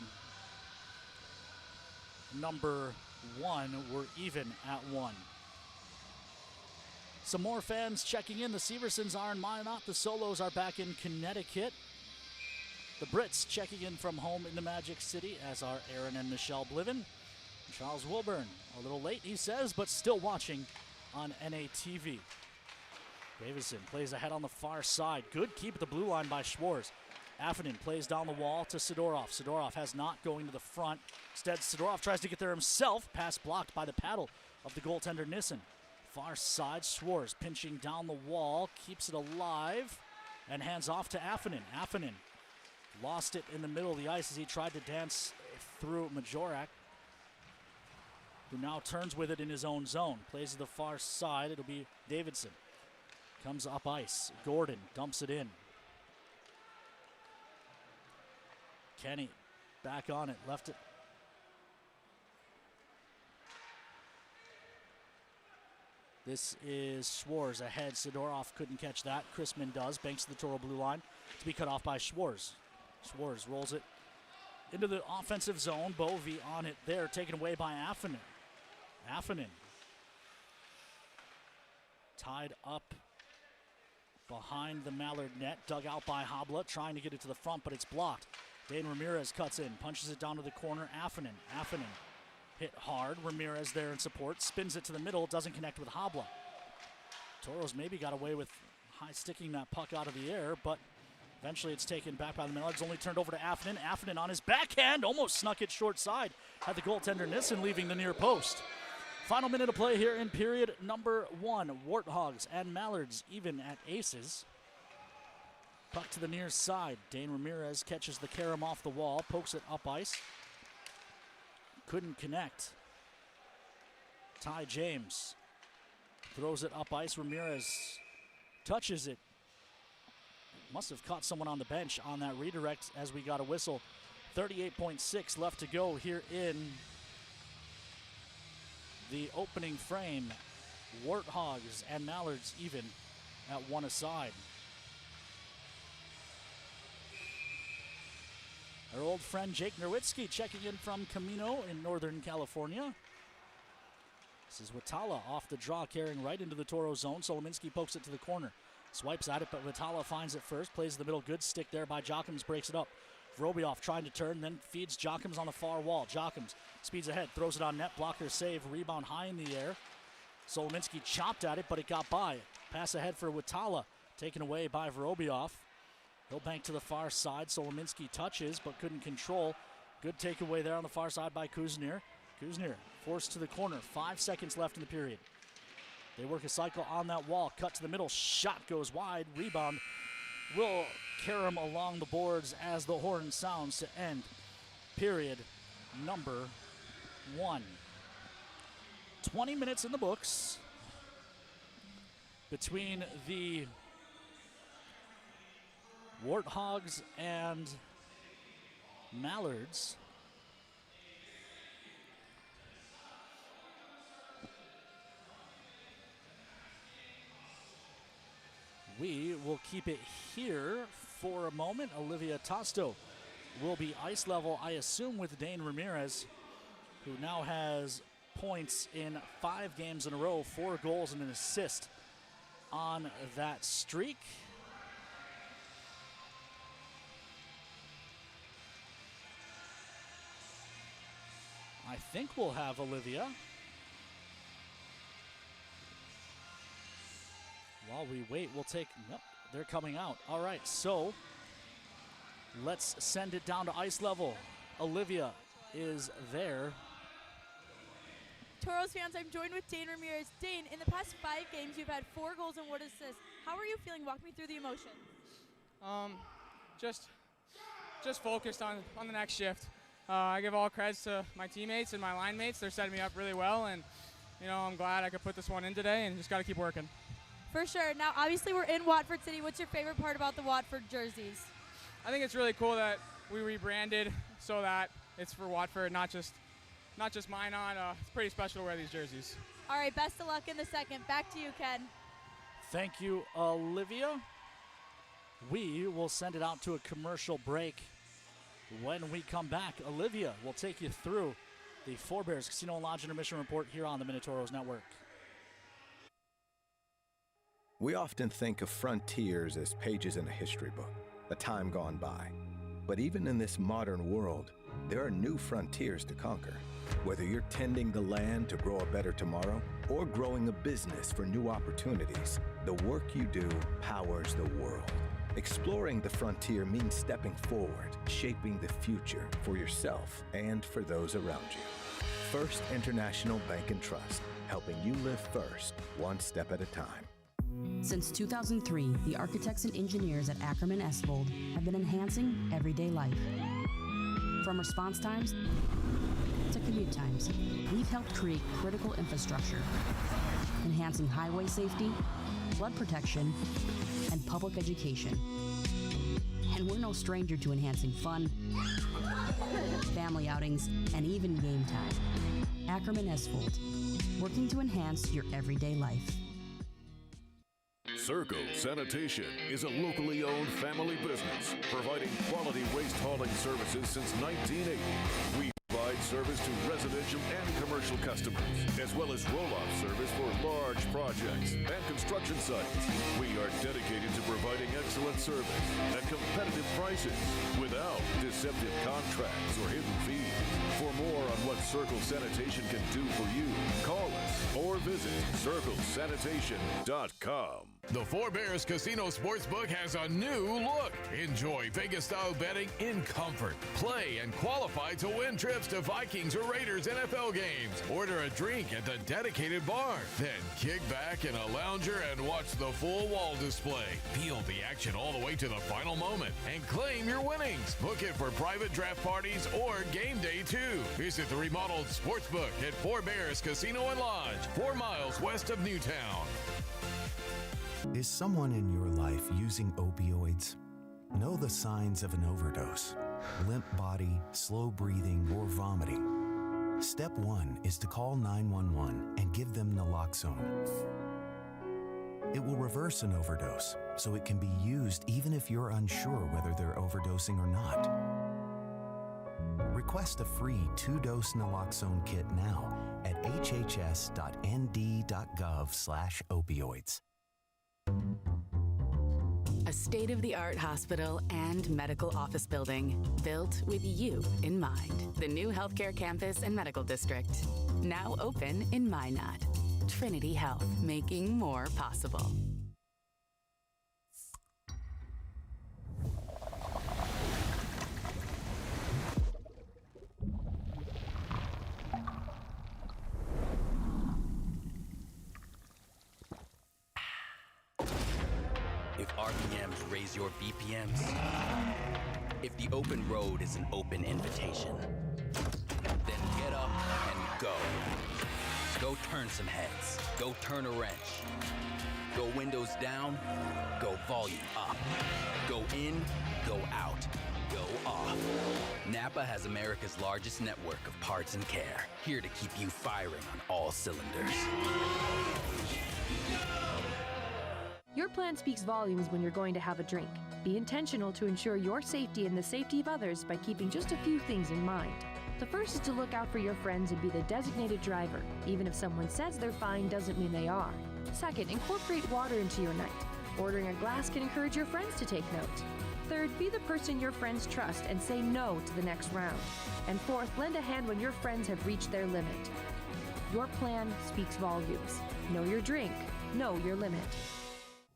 number 1. We're even at 1. Some more fans checking in. The Seversons are in Minot. The Solos are back in Connecticut. The Brits checking in from home in the Magic City, as are Aaron and Michelle Bliven. Charles Wilburn, a little late, he says, but still watching on NATV. Davison plays ahead on the far side. Good keep at the blue line by Schwarz. Affonen plays down the wall to Sidorov. Sidorov has not going to the front. Instead, Sidorov tries to get there himself. Pass blocked by the paddle of the goaltender Nissen. Far side, Schwarz pinching down the wall, keeps it alive, and hands off to Affonen. Affonen lost it in the middle of the ice as he tried to dance through Majorak, who now turns with it in his own zone. Plays to the far side. It'll be Davidson. Comes up ice. Gordon dumps it in. Kenny back on it. Left it. This is Schwarz ahead. Sidorov couldn't catch that. Chrisman does. Banks to the Toro blue line to be cut off by Schwarz. Schwarz rolls it into the offensive zone. Bovey on it there, taken away by Affonen. Affonen tied up behind the Mallard net, dug out by Habla, trying to get it to the front, but it's blocked. Dane Ramirez cuts in, punches it down to the corner. Affonen hit hard. Ramirez there in support, spins it to the middle, doesn't connect with Habla. Toros maybe got away with high sticking that puck out of the air, but Eventually it's taken back by the Mallards, only turned over to Affonen. Affonen on his backhand, almost snuck it short side. Had the goaltender Nissen leaving the near post. Final minute of play here in period number 1. Warthogs and Mallards even at aces. Puck to the near side. Dane Ramirez catches the carom off the wall, pokes it up ice. Couldn't connect. Ty James throws it up ice. Ramirez touches it. Must have caught someone on the bench on that redirect as we got a whistle. 38.6 left to go here in the opening frame. Warthogs and Mallards even at 1 aside. Our old friend Jake Nerwitzki checking in from Camino in Northern California. This is Watala off the draw, carrying right into the Toro zone. Solominski pokes it to the corner. Swipes at it, but Watala finds it first. Plays the middle. Good stick there by Jochums. Breaks it up. Vorobiev trying to turn, then feeds Jochums on the far wall. Jochums speeds ahead. Throws it on net. Blocker save. Rebound high in the air. Solominski chopped at it, but it got by. Pass ahead for Watala. Taken away by Vorobiev. He'll bank to the far side. Solominski touches, but couldn't control. Good takeaway there on the far side by Kuzner. Kuzner forced to the corner. 5 seconds left in the period. They work a cycle on that wall. Cut to the middle. Shot goes wide. Rebound will carry him along the boards as the horn sounds to end period number 1. 20 minutes in the books between the Warthogs and Mallards. We will keep it here for a moment. Olivia Tosto will be ice level, I assume, with Dane Ramirez, who now has points in 5 games in a row, 4 goals and an assist on that streak. I think we'll have Olivia. While we wait, we'll take, nope, they're coming out. All right, so let's send it down to ice level. Olivia is there. Toros fans, I'm joined with Dane Ramirez. Dane, in the past 5 games, you've had 4 goals and 1 assist. How are you feeling? Walk me through the emotion. Just focused on the next shift. I give all credits to my teammates and my line mates. They're setting me up really well, and I'm glad I could put this one in today, and just got to keep working. For sure. Now, obviously, we're in Watford City. What's your favorite part about the Watford jerseys? I think it's really cool that we rebranded so that it's for Watford, not just mine on. It's pretty special to wear these jerseys. All right, best of luck in the second. Back to you, Ken. Thank you, Olivia. We will send it out to a commercial break. When we come back, Olivia will take you through the Forebears Casino and Lodge Intermission Report here on the Minotauros Network. We often think of frontiers as pages in a history book, a time gone by. But even in this modern world, there are new frontiers to conquer. Whether you're tending the land to grow a better tomorrow or growing a business for new opportunities, the work you do powers the world. Exploring the frontier means stepping forward, shaping the future for yourself and for those around you. First International Bank and Trust, helping you live first, one step at a time. Since 2003, the architects and engineers at Ackerman Esvold have been enhancing everyday life. From response times to commute times, we've helped create critical infrastructure, enhancing highway safety, flood protection, and public education. And we're no stranger to enhancing fun, family outings, and even game time. Ackerman Esvold, working to enhance your everyday life. Circle Sanitation is a locally owned family business providing quality waste hauling services since 1980. We provide service to residential and commercial customers, as well as roll-off service for large projects and construction sites. We are dedicated to providing excellent service at competitive prices without deceptive contracts or hidden fees. For more on what Circle Sanitation can do for you, call us or visit circlesanitation.com. The Four Bears Casino Sportsbook has a new look. Enjoy Vegas-style betting in comfort. Play and qualify to win trips to Vikings or Raiders NFL games. Order a drink at the dedicated bar. Then kick back in a lounger and watch the full wall display. Feel the action all the way to the final moment and claim your winnings. Book it for private draft parties or game day too. Visit the remodeled Sportsbook at Four Bears Casino and Lodge, 4 miles west of Newtown. Is someone in your life using opioids? Know the signs of an overdose: limp body, slow breathing, or vomiting. Step 1 is to call 911 and give them naloxone. It will reverse an overdose, so it can be used even if you're unsure whether they're overdosing or not. Request a free 2-dose naloxone kit now at hhs.nd.gov/opioids. A state-of-the-art hospital and medical office building built with you in mind. The new healthcare campus and medical district, now open in Minot. Trinity Health, making more possible. If RPMs raise your BPMs, if the open road is an open invitation, then get up and go. Go turn some heads. Go turn a wrench. Go windows down. Go volume up. Go in. Go out. Go off. Napa has America's largest network of parts and care, here to keep you firing on all cylinders. Your plan speaks volumes when you're going to have a drink. Be intentional to ensure your safety and the safety of others by keeping just a few things in mind. The first is to look out for your friends and be the designated driver. Even if someone says they're fine doesn't mean they are. Second, incorporate water into your night. Ordering a glass can encourage your friends to take note. Third, be the person your friends trust and say no to the next round. And fourth, lend a hand when your friends have reached their limit. Your plan speaks volumes. Know your drink. Know your limit.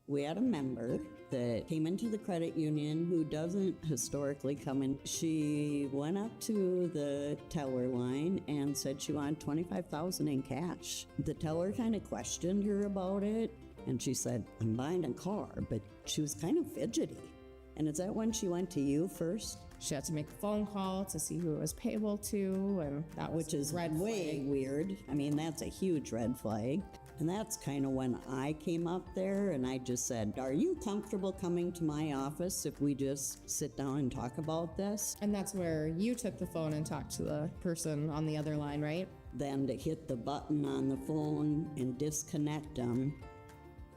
We had a member that came into the credit union who doesn't historically come in. She went up to the teller line and said she wanted $25,000 in cash. The teller kind of questioned her about it, and she said, "I'm buying a car," but she was kind of fidgety. And is that when she went to you first? She had to make a phone call to see who it was payable to, and that was which is red way flag. Weird. I mean, that's a huge red flag. And that's kind of when I came up there and I just said, "Are you comfortable coming to my office if we just sit down and talk about this?" And that's where you took the phone and talked to the person on the other line, right? Then to hit the button on the phone and disconnect them,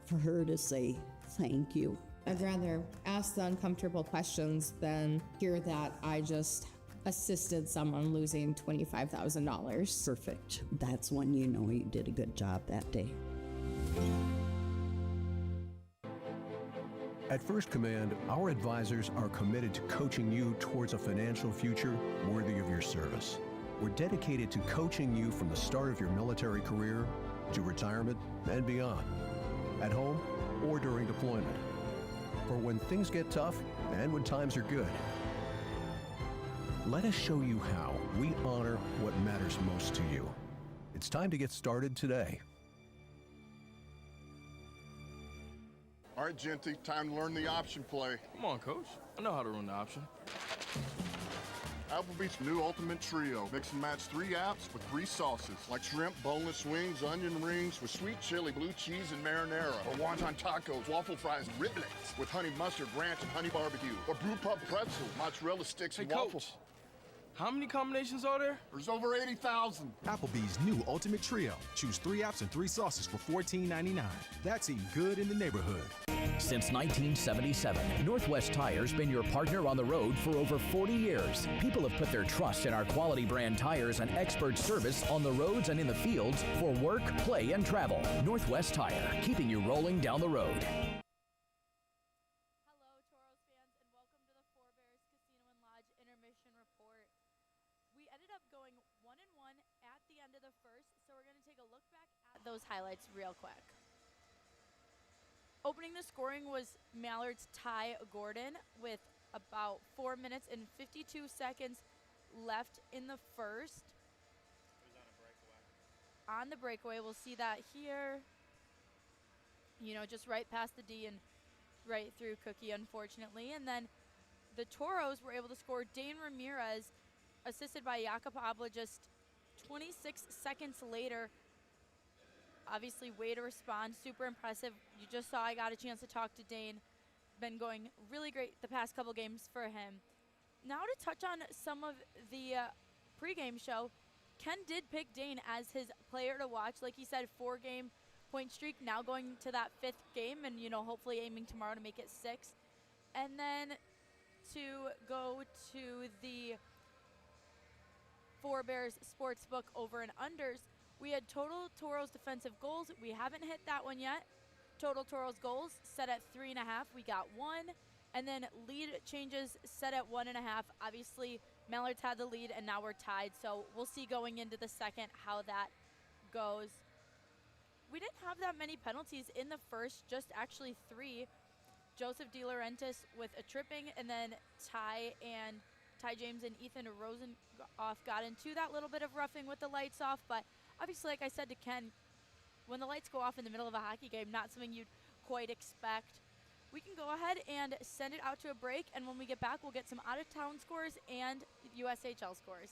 for her to say, "Thank you." I'd rather ask the uncomfortable questions than hear that I just assisted someone losing $25,000. Perfect. That's when you know you did a good job that day. At First Command, our advisors are committed to coaching you towards a financial future worthy of your service. We're dedicated to coaching you from the start of your military career to retirement and beyond, at home or during deployment. For when things get tough and when times are good. Let us show you how we honor what matters most to you. It's time to get started today. All right, Genty, time to learn the option play. Come on, Coach. I know how to run the option. Applebee's new Ultimate Trio. Mix and match 3 apps with 3 sauces, like shrimp, boneless wings, onion rings with sweet chili, blue cheese, and marinara. Or wonton tacos, waffle fries, and riblets with honey mustard, ranch, and honey barbecue. Or brew pub pretzel, mozzarella sticks, and waffles. Coach, how many combinations are there? There's over 80,000. Applebee's new Ultimate Trio. Choose 3 apps and 3 sauces for $14.99. That's eating good in the neighborhood. Since 1977, Northwest Tire's been your partner on the road for over 40 years. People have put their trust in our quality brand tires and expert service on the roads and in the fields for work, play, and travel. Northwest Tire, keeping you rolling down the road. We ended up going 1-1 at the end of the first, so we're going to take a look back at those highlights real quick. Opening the scoring was Mallards' Ty Gordon with about 4 minutes and 52 seconds left in the first. On the breakaway, we'll see that here. You know, just right past the D and right through Cookie, unfortunately. And then the Toros were able to score. Dane Ramirez, assisted by Jakob Abla, just 26 seconds later. Obviously, way to respond. Super impressive. You just saw I got a chance to talk to Dane. Been going really great the past couple games for him. Now to touch on some of the pregame show, Ken did pick Dane as his player to watch. Like he said, 4-game point streak, now going to that 5th game, and, you know, hopefully aiming tomorrow to make it 6. And then to go to the Four Bears Sportsbook over and unders, we had total Toros defensive goals. We haven't hit that one yet. Total Toros goals set at 3.5. We got 1. And then lead changes set at 1.5. Obviously, Mallards had the lead, and now we're tied. So we'll see going into the second how that goes. We didn't have that many penalties in the first, just actually 3. Joseph De Laurentiis with a tripping, and then Ty James and Ethan Rosenoff got into that little bit of roughing with the lights off. But obviously, like I said to Ken, when the lights go off in the middle of a hockey game, not something you'd quite expect. We can go ahead and send it out to a break, and when we get back, we'll get some out-of-town scores and USHL scores.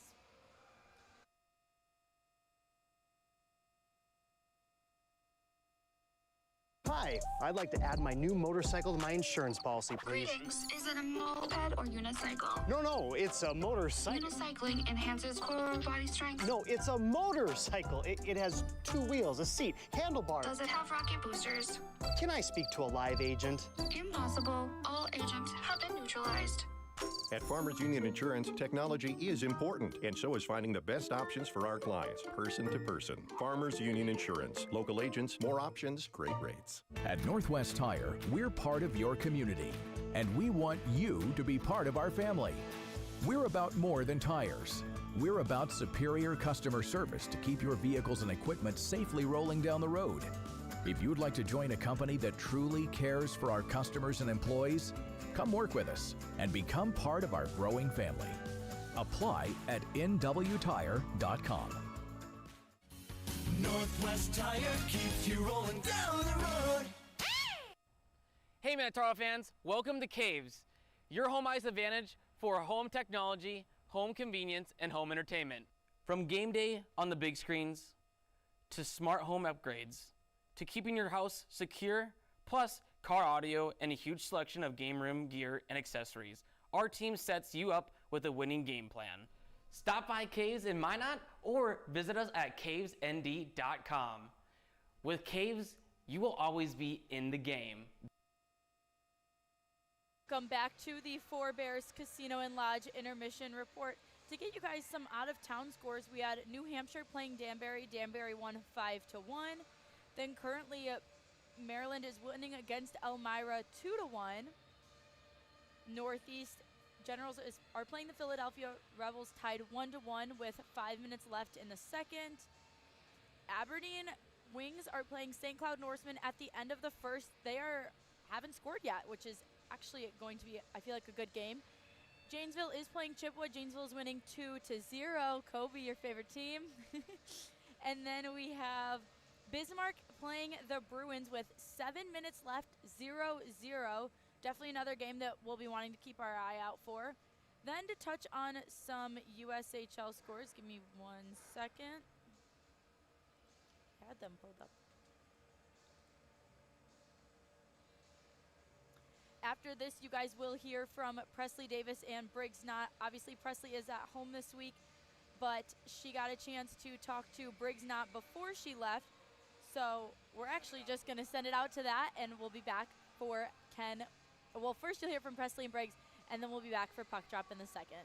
Hi, I'd like to add my new motorcycle to my insurance policy, please. Greetings. Is it a moped or unicycle? No, it's a motorcycle. Unicycling enhances core body strength. No, it's a motorcycle. It has 2 wheels, a seat, handlebars. Does it have rocket boosters? Can I speak to a live agent? Impossible. All agents have been neutralized. At Farmers Union Insurance, technology is important, and so is finding the best options for our clients, person to person. Farmers Union Insurance. Local agents, more options, great rates. At Northwest Tire, we're part of your community, and we want you to be part of our family. We're about more than tires. We're about superior customer service to keep your vehicles and equipment safely rolling down the road. If you'd like to join a company that truly cares for our customers and employees, come work with us and become part of our growing family. Apply at nwtire.com. Northwest Tire keeps you rolling down the road. Hey Minotauros fans, welcome to Caves, your home ice advantage for home technology, home convenience, and home entertainment. From game day on the big screens, to smart home upgrades, to keeping your house secure, plus car audio and a huge selection of game room gear and accessories, our team sets you up with a winning game plan. Stop by Caves in Minot or visit us at cavesnd.com. With Caves, you will always be in the game. Welcome back to the Four Bears Casino and Lodge intermission report. To get you guys some out-of-town scores, we had New Hampshire playing Danbury. Danbury won 5-1. Then currently Maryland is winning against Elmira 2-1. Northeast Generals are playing the Philadelphia Rebels, tied 1-1 with 5 minutes left in the second. Aberdeen Wings are playing St. Cloud Norsemen at the end of the first. They haven't scored yet, which is actually going to be, I feel like, a good game. Janesville is playing Chipwood. Janesville is winning 2-0. Kobe, your favorite team. And then we have Bismarck playing the Bruins with 7 minutes left, 0-0. Definitely another game that we'll be wanting to keep our eye out for. Then to touch on some USHL scores, give me 1 second. Had them pulled up. After this, you guys will hear from Presley Davis and Briggs Knott. Obviously, Presley is at home this week, but she got a chance to talk to Briggs Knott before she left. So we're actually just going to send it out to that, and we'll be back for Ken. Well, first you'll hear from Presley and Briggs, and then we'll be back for Puck Drop in the second.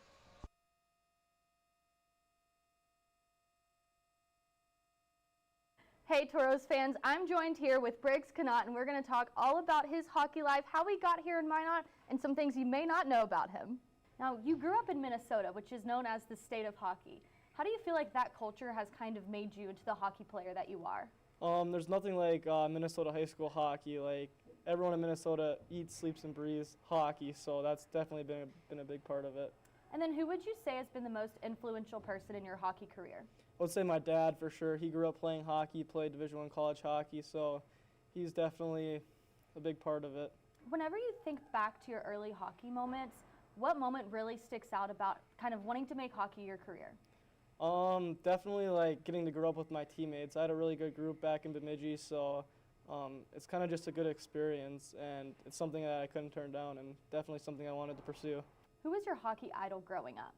Hey Toros fans, I'm joined here with Briggs Knott, and we're going to talk all about his hockey life, how he got here in Minot, and some things you may not know about him. Now, you grew up in Minnesota, which is known as the state of hockey. How do you feel like that culture has kind of made you into the hockey player that you are? There's nothing like Minnesota high school hockey. Like, everyone in Minnesota eats, sleeps, and breathes hockey, so that's definitely been a big part of it. And then who would you say has been the most influential person in your hockey career? I would say my dad for sure. He grew up playing hockey, played Division I college hockey, so he's definitely a big part of it. Whenever you think back to your early hockey moments, what moment really sticks out about kind of wanting to make hockey your career? Definitely like getting to grow up with my teammates. I had a really good group back in Bemidji, so it's kind of just a good experience, and it's something that I couldn't turn down, and definitely something I wanted to pursue. Who was your hockey idol growing up?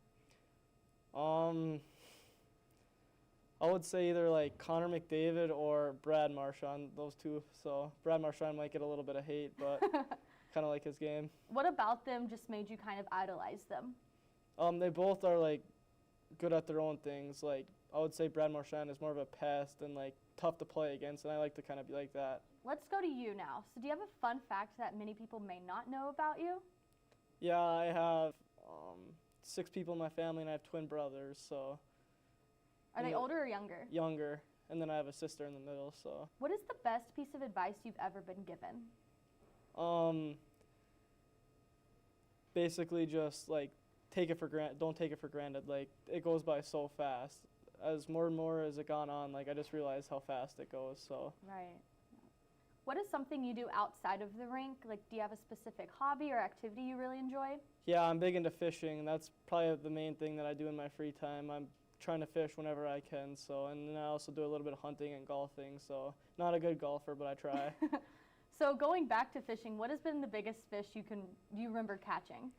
I would say either like Connor McDavid or Brad Marchand, those two. So Brad Marchand might get a little bit of hate, but kind of like his game. What about them just made you kind of idolize them? They both are like good at their own things. Like, I would say Brad Marchand is more of a pest and like tough to play against, and I like to kind of be like that. Let's go to you now. So do you have a fun fact that many people may not know about you? Yeah, I have 6 people in my family, and I have twin brothers, so. Are they older or younger? Younger, and then I have a sister in the middle, so. What is the best piece of advice you've ever been given? Basically just like don't take it for granted. Like, it goes by so fast. As more and more as it gone on, like, I just realized how fast it goes, so. Right. What is something you do outside of the rink? Like, do you have a specific hobby or activity you really enjoy? Yeah, I'm big into fishing, and that's probably the main thing that I do in my free time. I'm trying to fish whenever I can, so, and then I also do a little bit of hunting and golfing, so not a good golfer, but I try. So going back to fishing, what has been the biggest fish you remember catching?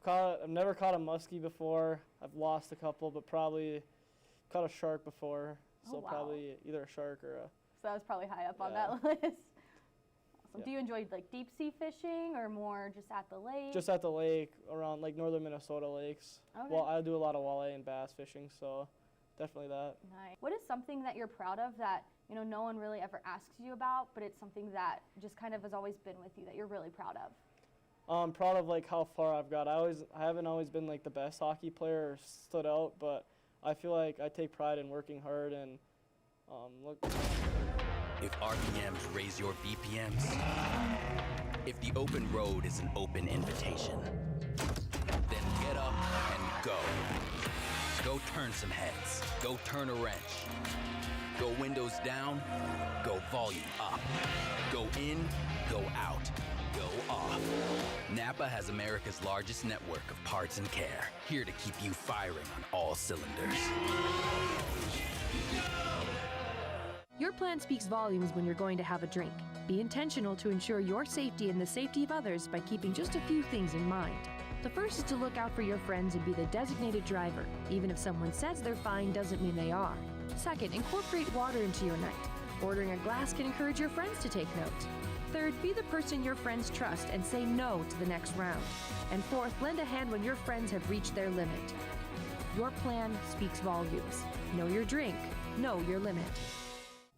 I've never caught a muskie before. I've lost a couple, but probably caught a shark before. So wow. Probably either a shark or a. So that was probably high up on that list. Awesome. Yeah. Do you enjoy like deep sea fishing or more just at the lake? Just at the lake, around like northern Minnesota lakes. Okay. Well, I do a lot of walleye and bass fishing, so definitely that. Nice. What is something that you're proud of that no one really ever asks you about, but it's something that just kind of has always been with you that you're really proud of? I'm proud of like how far I've got. I haven't always been like the best hockey player or stood out, but I feel like I take pride in working hard and look. If RPMs raise your BPMs, if the open road is an open invitation, then get up and go. Go turn some heads. Go turn a wrench. Go windows down. Go volume up. Go in. Go out. Go off. Napa has America's largest network of parts and care, here to keep you firing on all cylinders. Your plan speaks volumes when you're going to have a drink. Be intentional to ensure your safety and the safety of others by keeping just a few things in mind. The first is to look out for your friends and be the designated driver. Even if someone says they're fine doesn't mean they are. Second, incorporate water into your night. Ordering a glass can encourage your friends to take note. Third, be the person your friends trust and say no to the next round. And fourth, lend a hand when your friends have reached their limit. Your plan speaks volumes. Know your drink. Know your limit.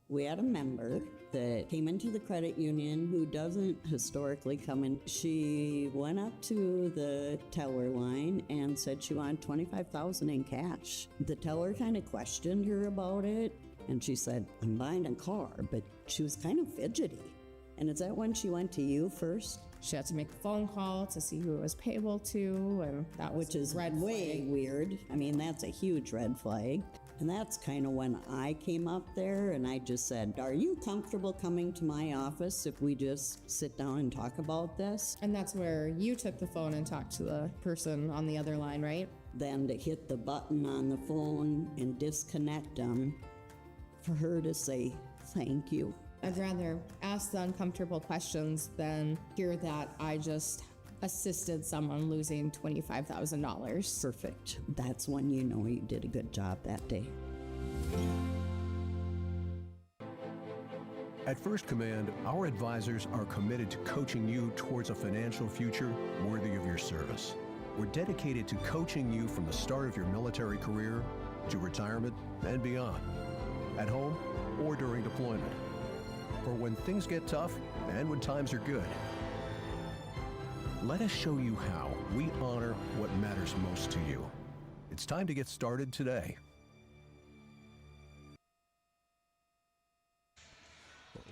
We had a member that came into the credit union who doesn't historically come in. She went up to the teller line and said she wanted $25,000 in cash. The teller kind of questioned her about it, and she said, "I'm buying a car," but she was kind of fidgety. And is that when she went to you first? She had to make a phone call to see who it was payable to, and that was which is red way flag. Weird. I mean, that's a huge red flag. And that's kind of when I came up there and I just said, "Are you comfortable coming to my office if we just sit down and talk about this?" And that's where you took the phone and talked to the person on the other line, right? Then to hit the button on the phone and disconnect them, for her to say, "Thank you." I'd rather ask the uncomfortable questions than hear that I just assisted someone losing $25,000. Perfect. That's when you know you did a good job that day. At First Command, our advisors are committed to coaching you towards a financial future worthy of your service. We're dedicated to coaching you from the start of your military career to retirement and beyond, at home or during deployment, for when things get tough and when times are good. Let us show you how we honor what matters most to you. It's time to get started today.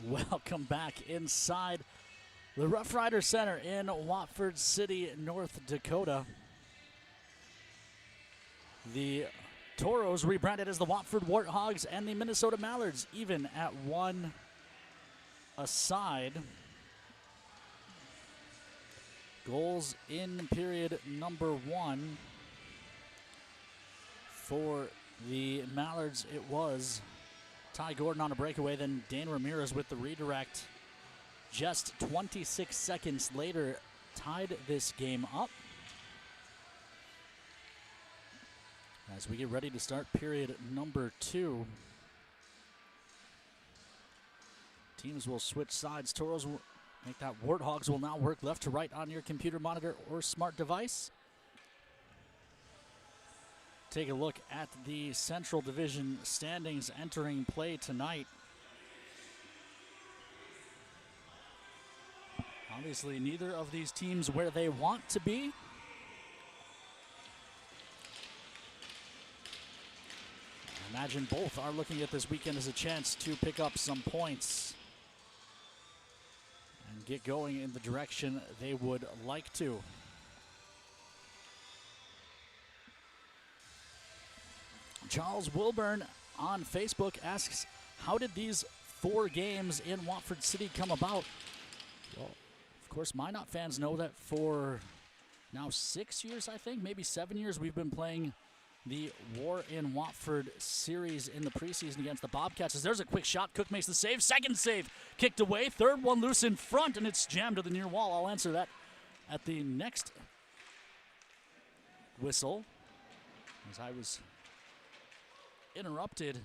Welcome back inside the Rough Rider Center in Watford City, North Dakota. The Toros rebranded as the Watford Warthogs and the Minnesota Mallards even at 1 aside. Goals in period number 1 for the Mallards. It was Ty Gordon on a breakaway, then Dane Ramirez with the redirect. Just 26 seconds later, tied this game up. As we get ready to start period number 2. Teams will switch sides. Toros will make that. Warthogs will now work left to right on your computer monitor or smart device. Take a look at the Central Division standings entering play tonight. Obviously, neither of these teams where they want to be. I imagine both are looking at this weekend as a chance to pick up some points and get going in the direction they would like to. Charles Wilburn on Facebook asks, how did these 4 games in Watford City come about? Well, of course, Minot fans know that for now 6 years, I think, maybe 7 years, we've been playing the War in Watford series in the preseason against the Bobcats. As there's a quick shot, Cook makes the save, second save, kicked away, third one loose in front, and it's jammed to the near wall. I'll answer that at the next whistle, as I was interrupted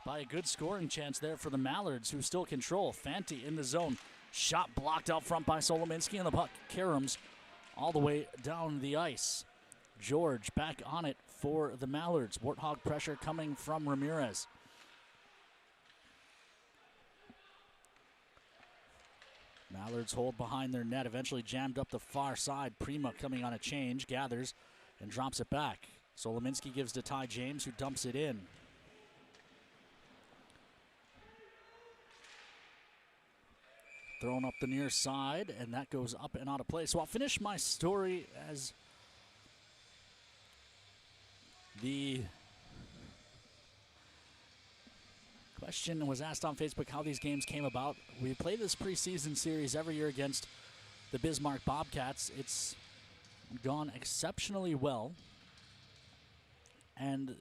by a good scoring chance there for the Mallards, who still control. Fanti in the zone. Shot blocked out front by Solominski, and the puck caroms all the way down the ice. George back on it for the Mallards. Warthog pressure coming from Ramirez. Mallards hold behind their net, eventually jammed up the far side. Prima coming on a change, gathers and drops it back. Solominski gives to Ty James, who dumps it in. Thrown up the near side, and that goes up and out of play. So I'll finish my story as the question was asked on Facebook how these games came about. We play this preseason series every year against the Bismarck Bobcats. It's gone exceptionally well. And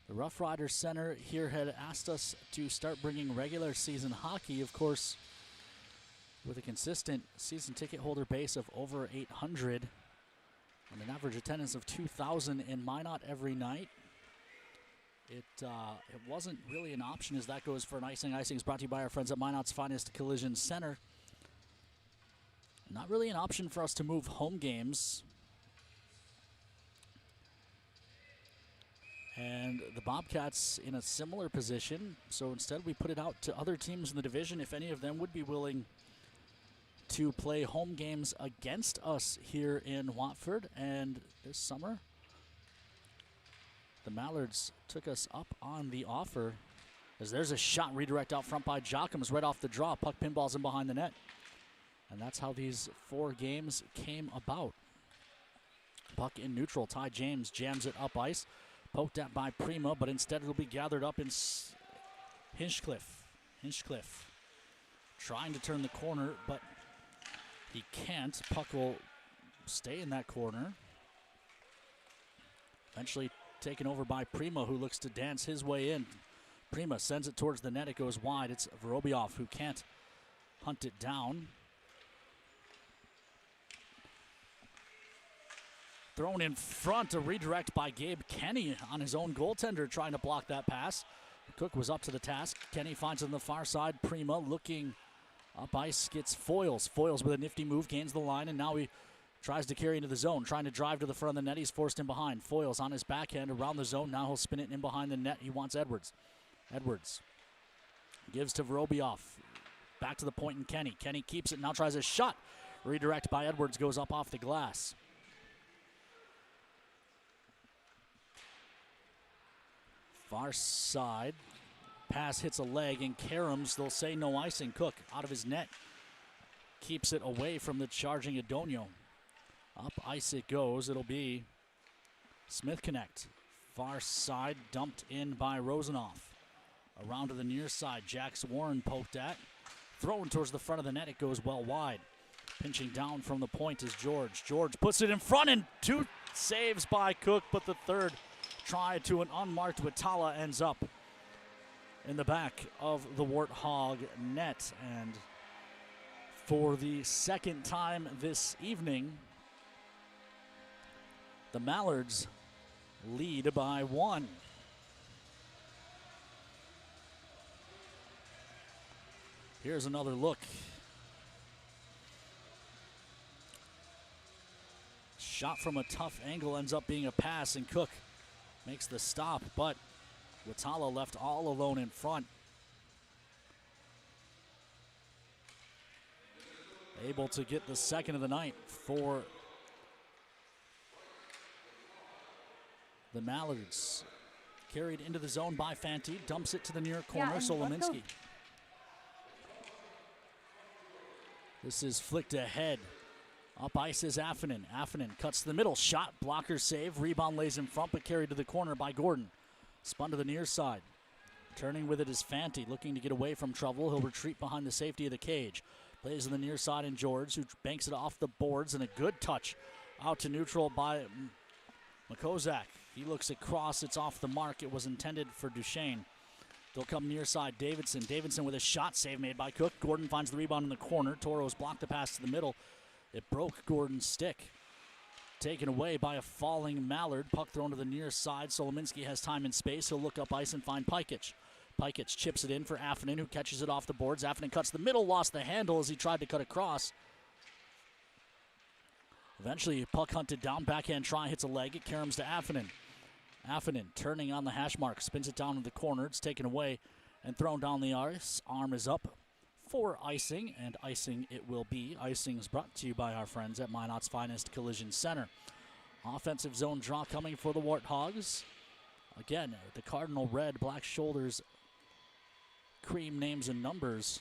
the Rough Rider Center here had asked us to start bringing regular season hockey, of course, with a consistent season ticket holder base of over 800 and an average attendance of 2,000 in Minot every night. It wasn't really an option as that goes for an icing. Icing is brought to you by our friends at Minot's Finest Collision Center. Not really an option for us to move home games. And the Bobcats in a similar position, so instead we put it out to other teams in the division if any of them would be willing to play home games against us here in Watford. And this summer, the Mallards took us up on the offer, as there's a shot redirect out front by Jockums right off the draw. Puck pinballs in behind the net. And that's how these 4 games came about. Puck in neutral. Ty James jams it up ice. Poked at by Prima, but instead it'll be gathered up in Hinchcliffe. Hinchcliffe trying to turn the corner, but he can't. Puck will stay in that corner. Eventually taken over by Prima, who looks to dance his way in. Prima sends it towards the net. It goes wide. It's Vorobiev who can't hunt it down. Thrown in front, a redirect by Gabe Kenny on his own goaltender trying to block that pass. Cook was up to the task. Kenny finds it on the far side. Prima looking up ice, gets Foils. Foils with a nifty move, gains the line, and now he tries to carry into the zone, trying to drive to the front of the net. He's forced in behind. Foils on his backhand around the zone. Now he'll spin it in behind the net. He wants Edwards. Edwards gives to Vorobiev. Back to the point and Kenny. Kenny keeps it, now tries a shot. Redirect by Edwards, goes up off the glass. Far side. pass hits a leg, and Karams, they'll say no icing. Cook out of his net. Keeps it away from the charging Adonio. Up ice it goes. It'll be Smith Connect. Far side dumped in by Rosenoff. Around to the near side. Jax Warren poked at. Thrown towards the front of the net. It goes well wide. Pinching down from the point is George. George puts it in front, and 2 saves by Cook, but the third try to an unmarked Watala ends up in the back of the Warthog net. And for the second time this evening, the Mallards lead by 1. Here's another look. Shot from a tough angle ends up being a pass, and Cook makes the stop, but Watala left all alone in front. Able to get the second of the night for the Mallards. Carried into the zone by Fanti, dumps it to the near corner, Solominski. This is flicked ahead. Up ice is Affanen. Affanen cuts to the middle. Shot, blocker save. Rebound lays in front, but carried to the corner by Gordon. Spun to the near side. Turning with it is Fanti, looking to get away from trouble. He'll retreat behind the safety of the cage. Plays on the near side in George, who banks it off the boards, and a good touch out to neutral by Makozak. He looks across. It's off the mark. It was intended for Duchesne. They'll come near side. Davidson. Davidson with a shot save made by Cook. Gordon finds the rebound in the corner. Toros blocked the pass to the middle. It broke Gordon's stick. Taken away by a falling Mallard. Puck thrown to the near side. Solominski has time and space. He'll look up ice and find Pikich. Pikich chips it in for Affanen, who catches it off the boards. Affanen cuts the middle, lost the handle as he tried to cut across. Eventually, puck hunted down. Backhand try, hits a leg. It caroms to Affanen. Affanen turning on the hash mark. Spins it down to the corner. It's taken away and thrown down the ice. Arm is up for icing, and icing it will be. Icing is brought to you by our friends at Minot's Finest Collision Center. Offensive zone draw coming for the Warthogs. Again, the Cardinal red, black shoulders, cream names and numbers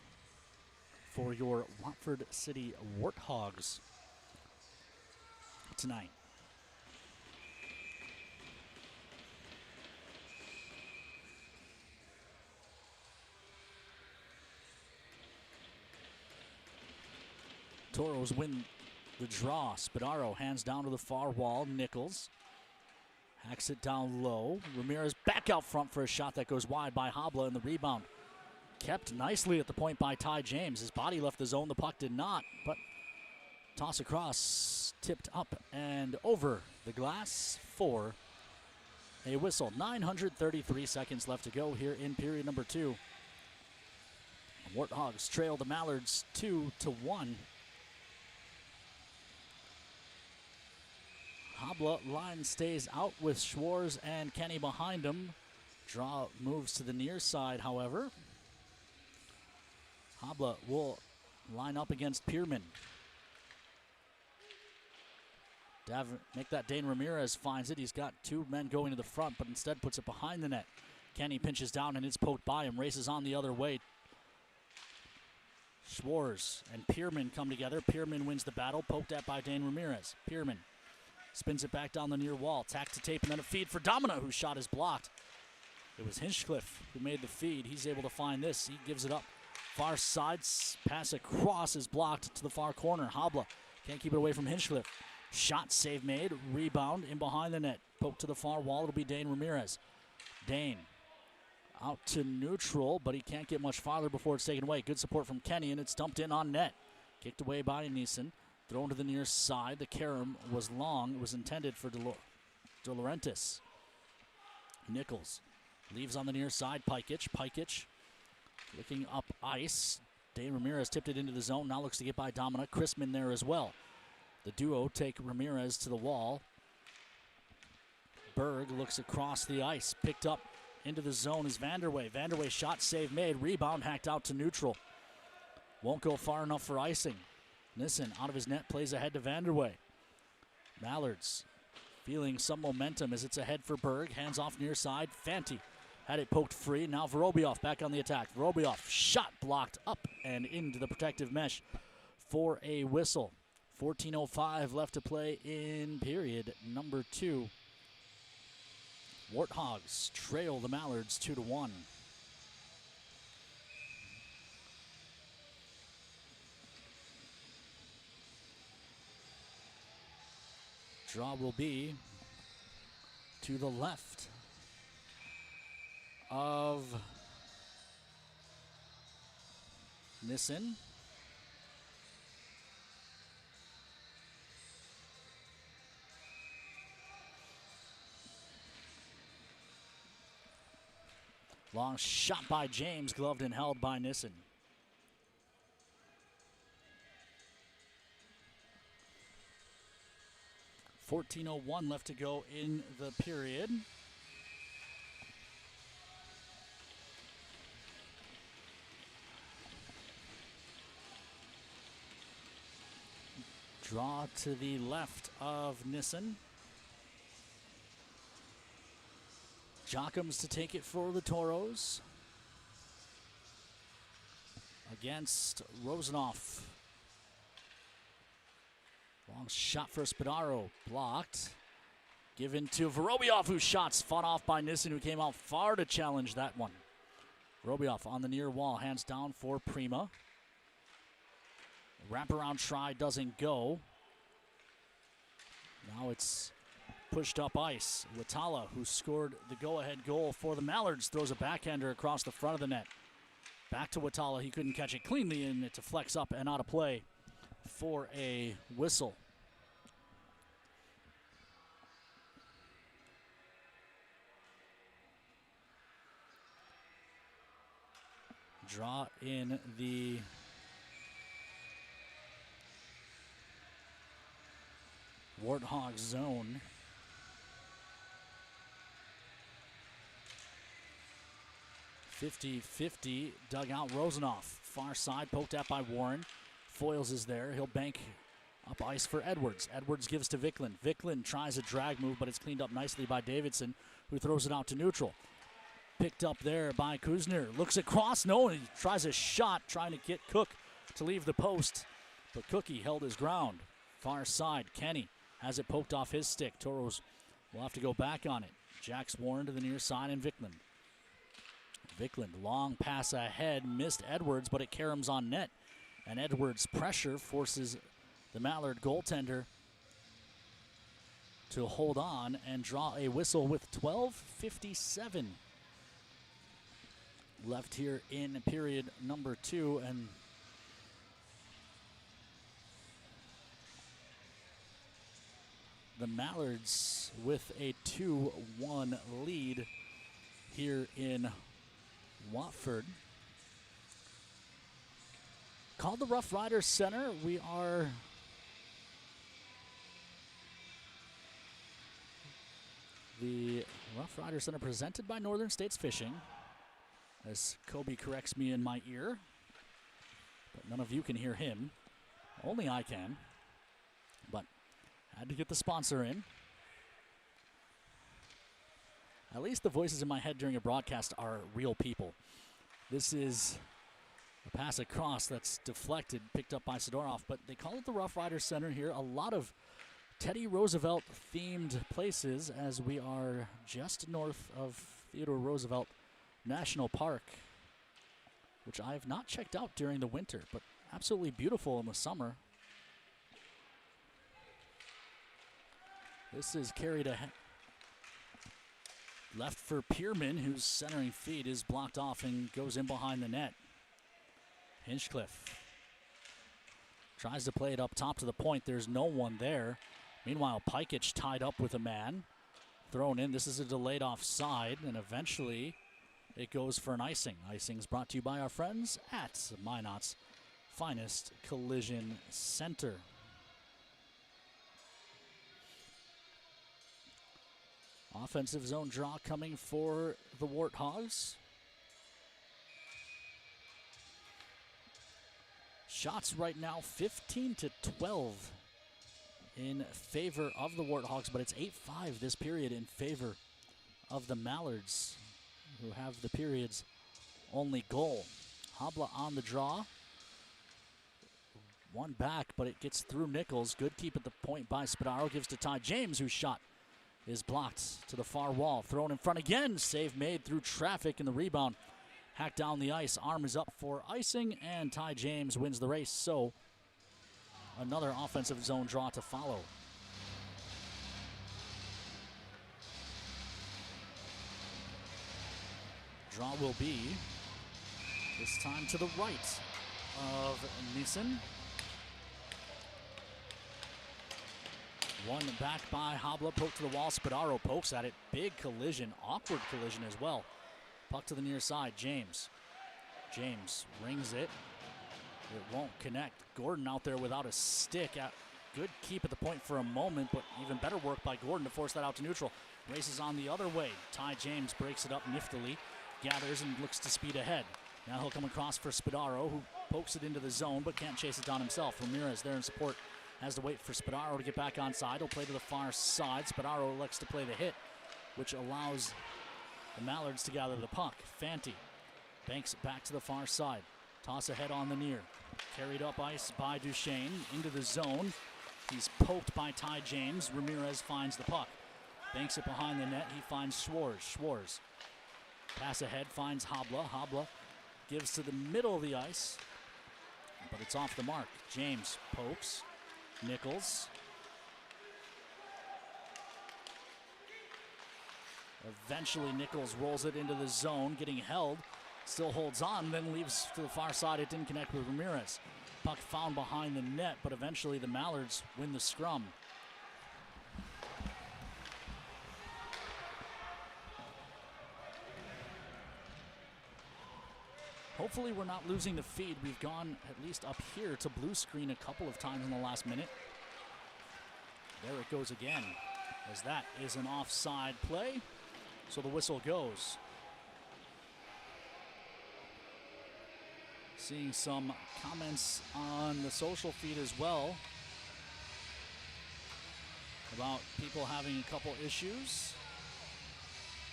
for your Watford City Warthogs tonight. Toros win the draw. Spadaro hands down to the far wall. Nichols hacks it down low. Ramirez back out front for a shot that goes wide by Habla, and the rebound kept nicely at the point by Ty James. His body left the zone. The puck did not, but toss across, tipped up and over the glass for a whistle. 933 seconds left to go here in period number 2. Warthogs trail the Mallards 2-1. Habla line stays out with Schwarz and Kenny behind him. Draw moves to the near side, however. Habla will line up against Pierman. Make that Dane Ramirez finds it. He's got 2 men going to the front, but instead puts it behind the net. Kenny pinches down and it's poked by him. Races on the other way. Schwarz and Pierman come together. Pierman wins the battle, poked at by Dane Ramirez. Pierman spins it back down the near wall. Tack to tape and then a feed for Domina, whose shot is blocked. It was Hinchcliffe who made the feed. He's able to find this. He gives it up. Far side pass across is blocked to the far corner. Habla can't keep it away from Hinchcliffe. Shot save made. Rebound in behind the net. Poke to the far wall. It'll be Dane Ramirez. Dane out to neutral, but he can't get much farther before it's taken away. Good support from Kenny, and it's dumped in on net. Kicked away by Neeson. Thrown to the near side. The carom was long. It was intended for De Laurentiis. Nichols leaves on the near side. Pikich looking up ice. Dane Ramirez tipped it into the zone. Now looks to get by Domina. Chrisman there as well. The duo take Ramirez to the wall. Berg looks across the ice. Picked up into the zone is Vanderway. Vanderway shot save made. Rebound hacked out to neutral. Won't go far enough for icing. Nissen out of his net, plays ahead to Vanderway. Mallards feeling some momentum as it's ahead for Berg. Hands off near side. Fanti Had it poked free. Now Vorobiev back on the attack. Vorobiev shot blocked up and into the protective mesh for a whistle. 14:05 left to play in period number 2. Warthogs trail the Mallards 2-1. Draw will be to the left of Nissen. Long shot by James, gloved and held by Nissen. .14:01 left to go in the period. Draw to the left of Nissen. Jockums to take it for the Toros. Against Rosenoff. Long shot for Spadaro, blocked. Given to Vorobiev, whose shots fought off by Nissen, who came out far to challenge that one. Vorobiev on the near wall, hands down for Prima. Wraparound try doesn't go. Now it's pushed up ice. Watala, who scored the go-ahead goal for the Mallards, throws a backhander across the front of the net. Back to Watala, he couldn't catch it cleanly, and it deflects up and out of play for a whistle. Draw in the Warthog zone. .50-50, dug out Rosenoff. Far side, poked at by Warren. Foyles is there. He'll bank up ice for Edwards. Edwards gives to Vicklin. Vicklin tries a drag move, but it's cleaned up nicely by Davidson, who throws it out to neutral. Picked up there by Kuzner. Looks across, no, and he tries a shot, trying to get Cook to leave the post. But Cookie held his ground. Far side, Kenny has it poked off his stick. Toros will have to go back on it. Jack's Warren to the near side, and Vicklin. Vicklin, long pass ahead, missed Edwards, but it caroms on net. And Edwards' pressure forces the Mallard goaltender to hold on and draw a whistle with 12:57 left here in period number 2. And the Mallards with a 2-1 lead here in Watford. Called the Rough Riders Center. We are the Rough Riders Center presented by Northern States Fishing, as Kobe corrects me in my ear, but none of you can hear him. Only I can, but had to get the sponsor in. At least the voices in my head during a broadcast are real people. This is a pass across that's deflected, picked up by Sidorov, but they call it the Rough Riders Center here. A lot of Teddy Roosevelt themed places, as we are just north of Theodore Roosevelt National Park, which I have not checked out during the winter, but absolutely beautiful in the summer. This is carried ahead. Left for Pierman, whose centering feed is blocked off and goes in behind the net. Hinchcliffe tries to play it up top to the point. There's no one there. Meanwhile, Pikich tied up with a man. Thrown in. This is a delayed offside, and eventually it goes for an icing. Icing's brought to you by our friends at Minot's Finest Collision Center. Offensive zone draw coming for the Warthogs. Shots right now 15-12 in favor of the Warthogs, but it's 8-5 this period in favor of the Mallards. who have the period's only goal. Habla on the draw. One back, but it gets through Nichols. Good keep at the point by Spadaro. Gives to Ty James, whose shot is blocked to the far wall. Thrown in front again. Save made through traffic, and the rebound hacked down the ice. Arm is up for icing, and Ty James wins the race. So another offensive zone draw to follow. Draw will be this time to the right of Neeson. One back by Habla, poke to the wall. Spadaro pokes at it. Big collision, awkward collision as well. Puck to the near side, James. James rings it. It won't connect. Gordon out there without a stick. Good keep at the point for a moment, but even better work by Gordon to force that out to neutral. Races on the other way. Ty James breaks it up niftily. Gathers and looks to speed ahead. Now he'll come across for Spadaro, who pokes it into the zone but can't chase it down himself. Ramirez there in support. Has to wait for Spadaro to get back onside. He'll play to the far side. Spadaro elects to play the hit, which allows the Mallards to gather the puck. Fanti banks it back to the far side. Toss ahead on the near. Carried up ice by Duchesne into the zone. He's poked by Ty James. Ramirez finds the puck. Banks it behind the net. He finds Schwarz. Schwarz. Pass ahead finds Habla. Habla gives to the middle of the ice, but it's off the mark. James pokes. Nichols. Eventually Nichols rolls it into the zone, getting held. Still holds on, then leaves to the far side. It didn't connect with Ramirez. Puck found behind the net, but eventually the Mallards win the scrum. Hopefully we're not losing the feed. We've gone at least up here to blue screen a couple of times in the last minute. There it goes again, as that is an offside play. So the whistle goes. Seeing some comments on the social feed as well about people having a couple issues.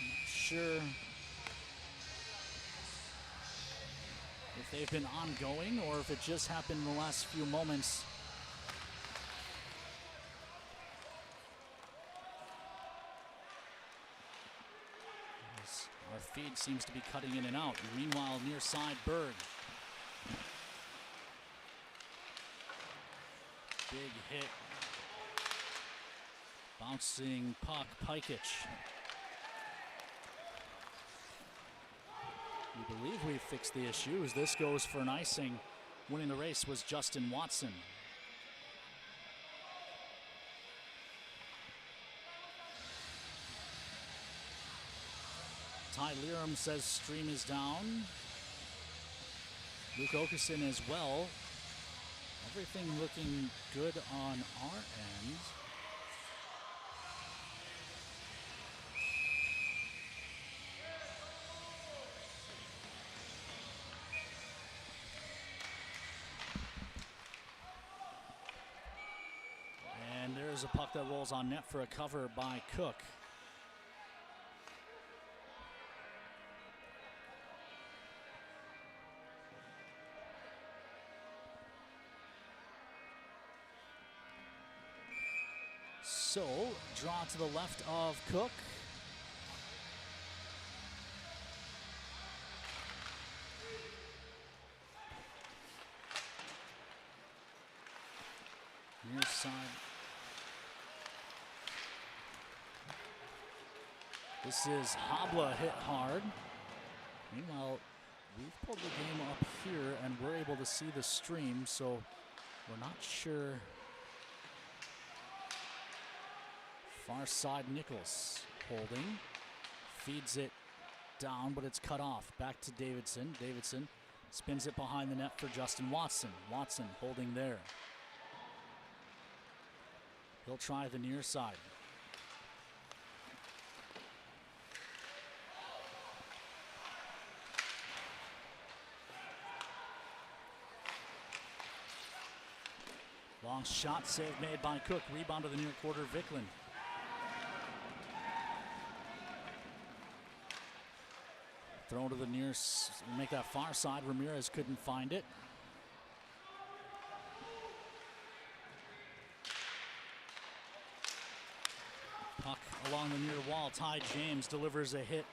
Not sure if they've been ongoing or if it just happened in the last few moments. As our feed seems to be cutting in and out. Meanwhile, near side, Berg. Big hit. Bouncing puck, Pikic. We believe we've fixed the issue as this goes for an icing. Winning the race was Justin Watson. Ty Liram says stream is down. Luke Okeson as well. Everything looking good on our end. And there's a puck that rolls on net for a cover by Cook. So, draw to the left of Cook. Near side. This is Habla hit hard. Meanwhile, we've pulled the game up here and we're able to see the stream, so we're not sure. Far side, Nichols holding. Feeds it down, but it's cut off. Back to Davidson. Davidson spins it behind the net for Justin Watson. Watson holding there. He'll try the near side. Long shot, save made by Cook. Rebound to the near quarter, Vicklin. Thrown to the near, make that far side. Ramirez couldn't find it. Puck along the near wall. Ty James delivers a hit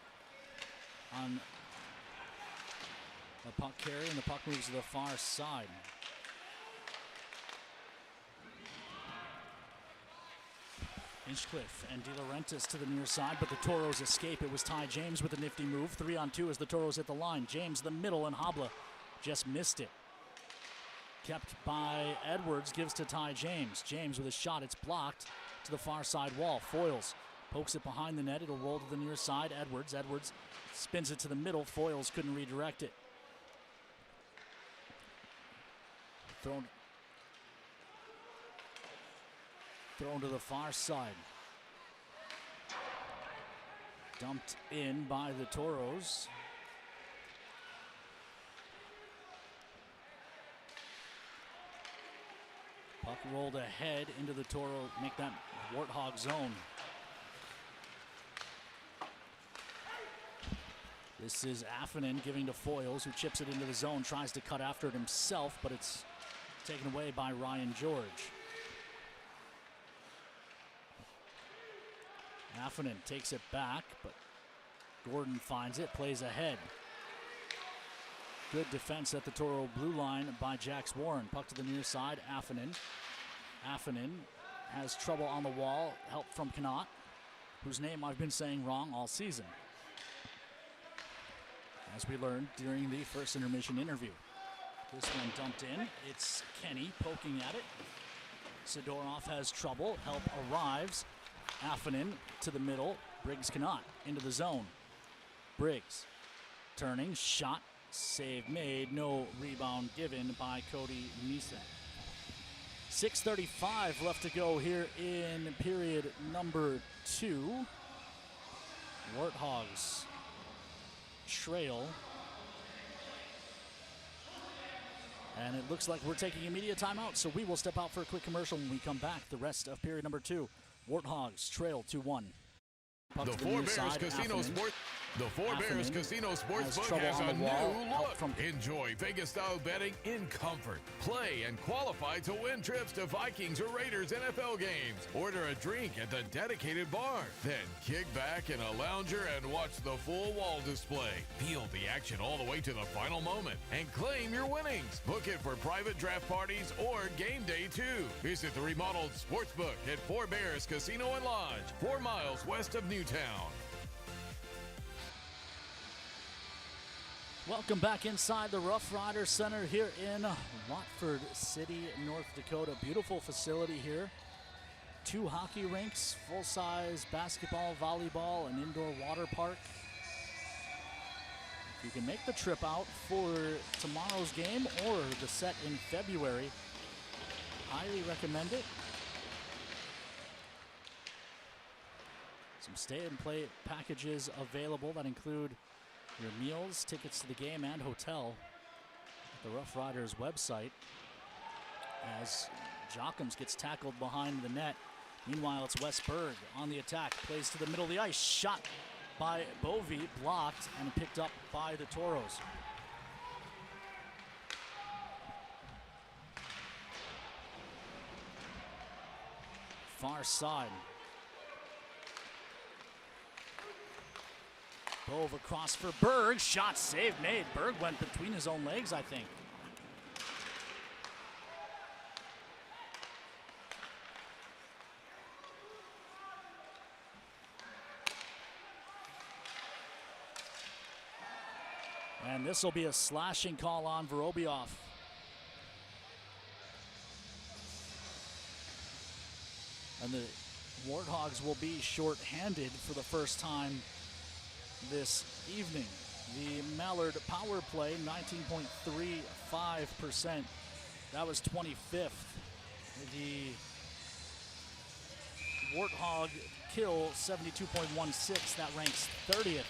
on the puck carrier, and the puck moves to the far side. Hinchcliffe and De Laurentiis to the near side, but the Toros escape. It was Ty James with a nifty move. 3-on-2 as the Toros hit the line. James the middle, and Habla just missed it. Kept by Edwards, gives to Ty James. James with a shot, it's blocked to the far side wall. Foyles pokes it behind the net. It'll roll to the near side. Edwards spins it to the middle. Foyles couldn't redirect it. Thrown to the far side. Dumped in by the Toros. Puck rolled ahead into the Toro, make that Warthog zone. This is Affonen giving to Foyles, who chips it into the zone, tries to cut after it himself, but it's taken away by Ryan George. Affonen takes it back, but Gordon finds it, plays ahead. Good defense at the Toro blue line by Jax Warren. Puck to the near side, Affonen. Affonen has trouble on the wall, help from Connaught, whose name I've been saying wrong all season, as we learned during the first intermission interview. This one dumped in. It's Kenny poking at it. Sidorov has trouble. Help arrives. Affonen to the middle. Briggs Connaught into the zone. Briggs turning. Shot. Save made. No rebound given by Cody Misa. 6:35 left to go here in period number 2. Warthogs trail. And it looks like we're taking a media timeout, so we will step out for a quick commercial when we come back. The rest of period number 2. Warthogs trail 2-1. The Four Bears Casino Sport. The Four Bears Casino Sportsbook has a new look. Enjoy Vegas-style betting in comfort. Play and qualify to win trips to Vikings or Raiders NFL games. Order a drink at the dedicated bar. Then kick back in a lounger and watch the full wall display. Feel the action all the way to the final moment and claim your winnings. Book it for private draft parties or game day too. Visit the remodeled Sportsbook at Four Bears Casino and Lodge, 4 miles west of Newtown. Welcome back inside the Rough Rider Center here in Watford City, North Dakota. Beautiful facility here. 2 hockey rinks, full-size basketball, volleyball, an indoor water park. If you can make the trip out for tomorrow's game or the set in February, highly recommend it. Some stay-and-play packages available that include your meals, tickets to the game, and hotel at the Rough Riders website. As Jockums gets tackled behind the net. Meanwhile, it's Wes Berg on the attack. Plays to the middle of the ice. Shot by Bovey, blocked and picked up by the Toros. Far side. Bove across for Berg. Shot save made. Berg went between his own legs, I think. And this will be a slashing call on Vorobiev. And the Warthogs will be short-handed for the first time this evening. The Mallard power play, 19.35%. That was 25th. The Warthog kill, 72.16. That ranks 30th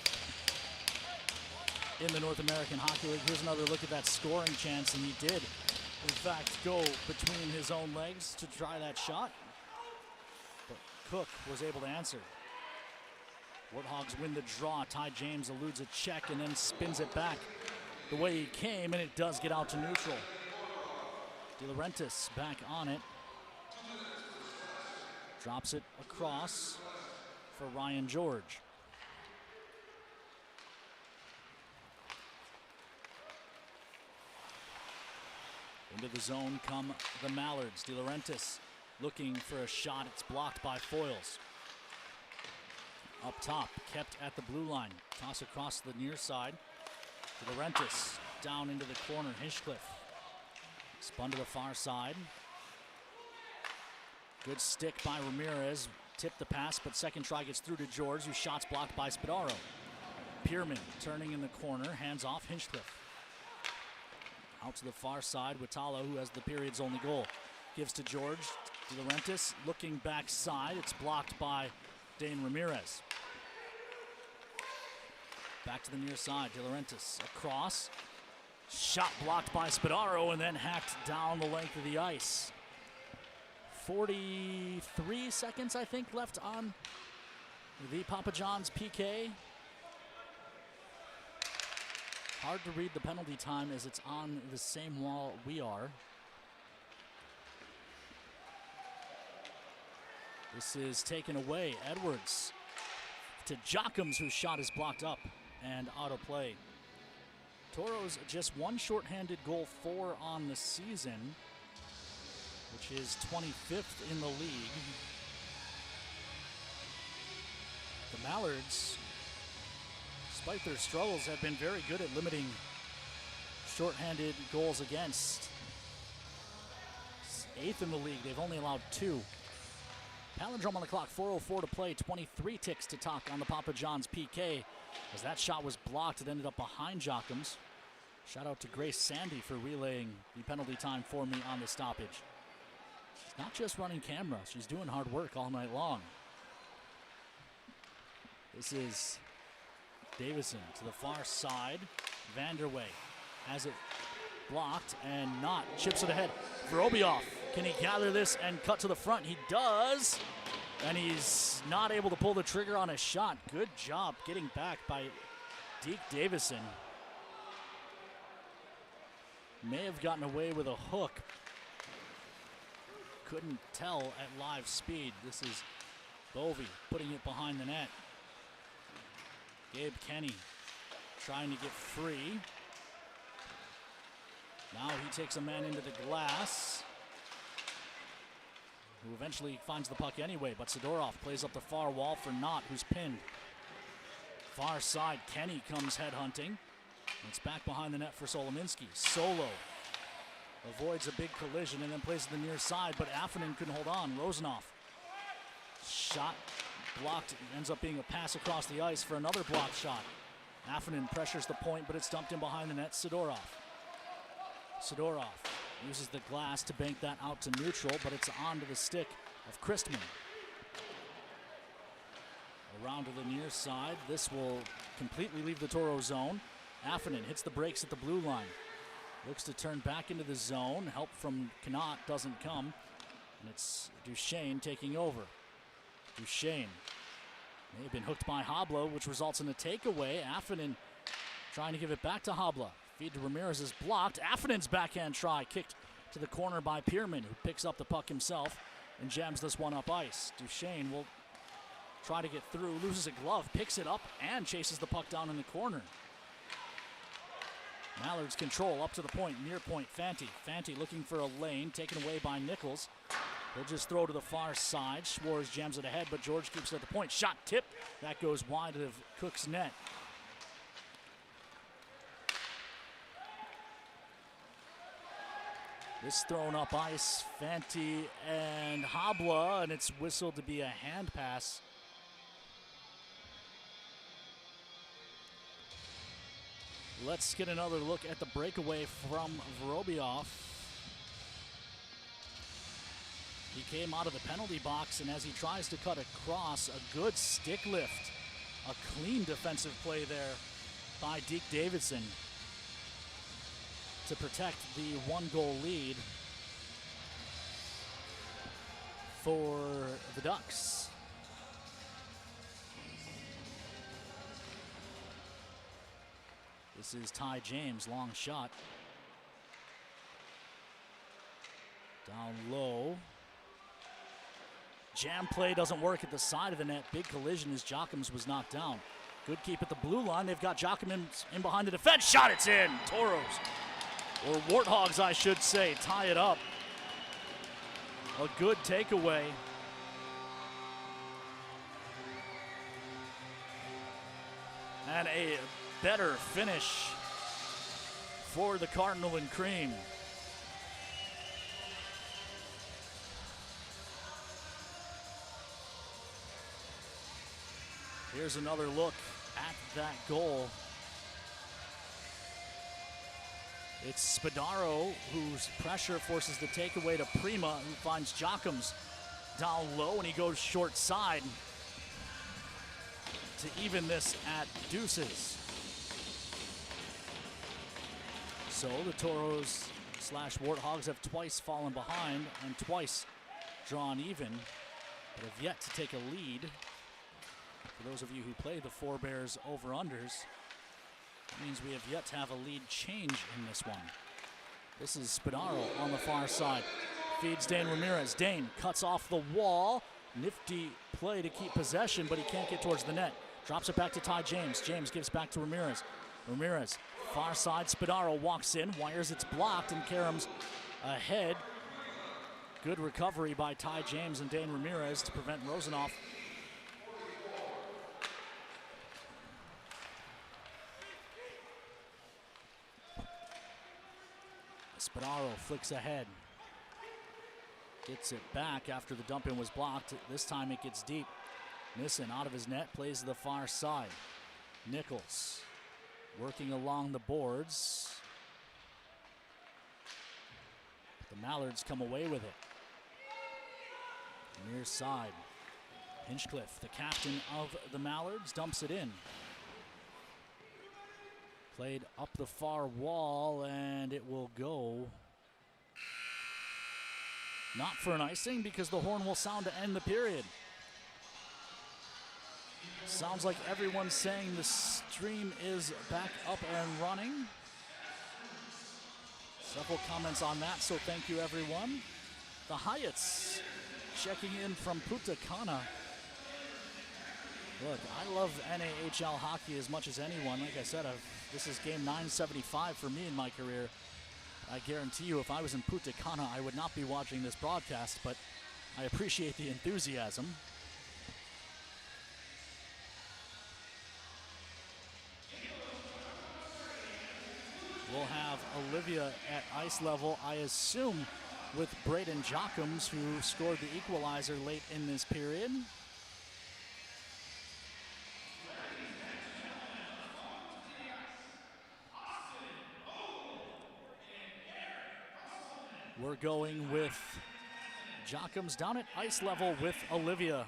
in the North American Hockey League. Here's another look at that scoring chance, and he did, in fact, go between his own legs to try that shot. But Cook was able to answer. Warthogs win the draw. Ty James eludes a check and then spins it back the way he came, and it does get out to neutral. De Laurentiis back on it. Drops it across for Ryan George. Into the zone come the Mallards. De Laurentiis looking for a shot. It's blocked by Foyles. Up top, kept at the blue line. Toss across the near side. De Laurentiis down into the corner. Hinchcliffe spun to the far side. Good stick by Ramirez. Tipped the pass, but second try gets through to George, whose shot's blocked by Spadaro. Pierman turning in the corner. Hands off Hinchcliffe. Out to the far side, Watala, who has the period's only goal. Gives to George. De Laurentiis looking backside. It's blocked by Dane Ramirez. Back to the near side. De Laurentiis across. Shot blocked by Spadaro and then hacked down the length of the ice. 43 seconds, I think, left on the Papa John's PK. Hard to read the penalty time as it's on the same wall we are. This is taken away. Edwards to Jockums, whose shot is blocked up and out of play. Toros just one shorthanded goal for on the season, which is 25th in the league. The Mallards, despite their struggles, have been very good at limiting shorthanded goals against. 8th in the league. They've only allowed 2. Palindrome on the clock, 4:04 to play, 23 ticks to talk on the Papa John's PK. As that shot was blocked, it ended up behind Jockums. Shout out to Grace Sandy for relaying the penalty time for me on the stoppage. She's not just running camera, she's doing hard work all night long. This is Davison to the far side. Vanderway has it blocked and not. Chips it ahead. Vorobioff, can he gather this and cut to the front? He does. And he's not able to pull the trigger on a shot. Good job getting back by Deke Davison. May have gotten away with a hook. Couldn't tell at live speed. This is Bovey putting it behind the net. Gabe Kenny trying to get free. Now he takes a man into the glass, who eventually finds the puck anyway, but Sidorov plays up the far wall for Knott, who's pinned. Far side, Kenny comes headhunting. It's back behind the net for Solominski. Solo avoids a big collision and then plays to the near side, but Affonen couldn't hold on. Rosenoff, shot blocked, ends up being a pass across the ice for another blocked shot. Affonen pressures the point, but it's dumped in behind the net. Sidorov uses the glass to bank that out to neutral, but it's onto the stick of Christman. Around to the near side. This will completely leave the Toro zone. Affonen hits the brakes at the blue line. Looks to turn back into the zone. Help from Knott doesn't come. And it's Duchesne taking over. Duchesne may have been hooked by Habla, which results in a takeaway. Affonen trying to give it back to Habla. Feed to Ramirez is blocked. Affonen's backhand try kicked to the corner by Pierman, who picks up the puck himself and jams this one up ice. Duchesne will try to get through, loses a glove, picks it up, and chases the puck down in the corner. Mallards control up to the point, near point, Fanti. Fanti looking for a lane, taken away by Nichols. He'll just throw to the far side. Schwartz jams it ahead, but George keeps it at the point. Shot tip. That goes wide of Cook's net. This thrown up ice, Fanti and Habla, and it's whistled to be a hand pass. Let's get another look at the breakaway from Vorobioff. He came out of the penalty box, and as he tries to cut across, a good stick lift. A clean defensive play there by Deke Davidson to protect the 1-goal lead for the Ducks. This is Ty James, long shot. Down low. Jam play doesn't work at the side of the net. Big collision as Jockums was knocked down. Good keep at the blue line. They've got Joachim in behind the defense. Shot, it's in. Toros, or Warthogs, I should say, tie it up. A good takeaway. And a better finish for the Cardinal and Cream. Here's another look at that goal. It's Spadaro whose pressure forces the takeaway to Prima, who finds Jockums down low, and he goes short side to even this at deuces. So the Toros / Warthogs have twice fallen behind and twice drawn even, but have yet to take a lead. For those of you who play the Forebears over-unders, it means we have yet to have a lead change in this one. This is Spadaro on the far side. Feeds Dane Ramirez. Dane cuts off the wall. Nifty play to keep possession, but he can't get towards the net. Drops it back to Ty James. James gives back to Ramirez. Ramirez, far side. Spadaro walks in. Wires, it's blocked, and Karam's ahead. Good recovery by Ty James and Dane Ramirez to prevent Rosenoff. Spadaro flicks ahead. Gets it back after the dump-in was blocked. This time it gets deep. Nissen out of his net, plays to the far side. Nichols working along the boards. The Mallards come away with it. Near side. Hinchcliffe, the captain of the Mallards, dumps it in. Played up the far wall, and it will go. Not for an icing, because the horn will sound to end the period. Sounds like everyone's saying the stream is back up and running. Several comments on that, so thank you everyone. The Hyatts checking in from Punta Cana. Look, I love NAHL hockey as much as anyone. Like I said, this is game 975 for me in my career. I guarantee you if I was in Punta Cana, I would not be watching this broadcast, but I appreciate the enthusiasm. We'll have Olivia at ice level, I assume, with Braden Jockums, who scored the equalizer late in this period. We're going with Jockums down at ice level with Olivia.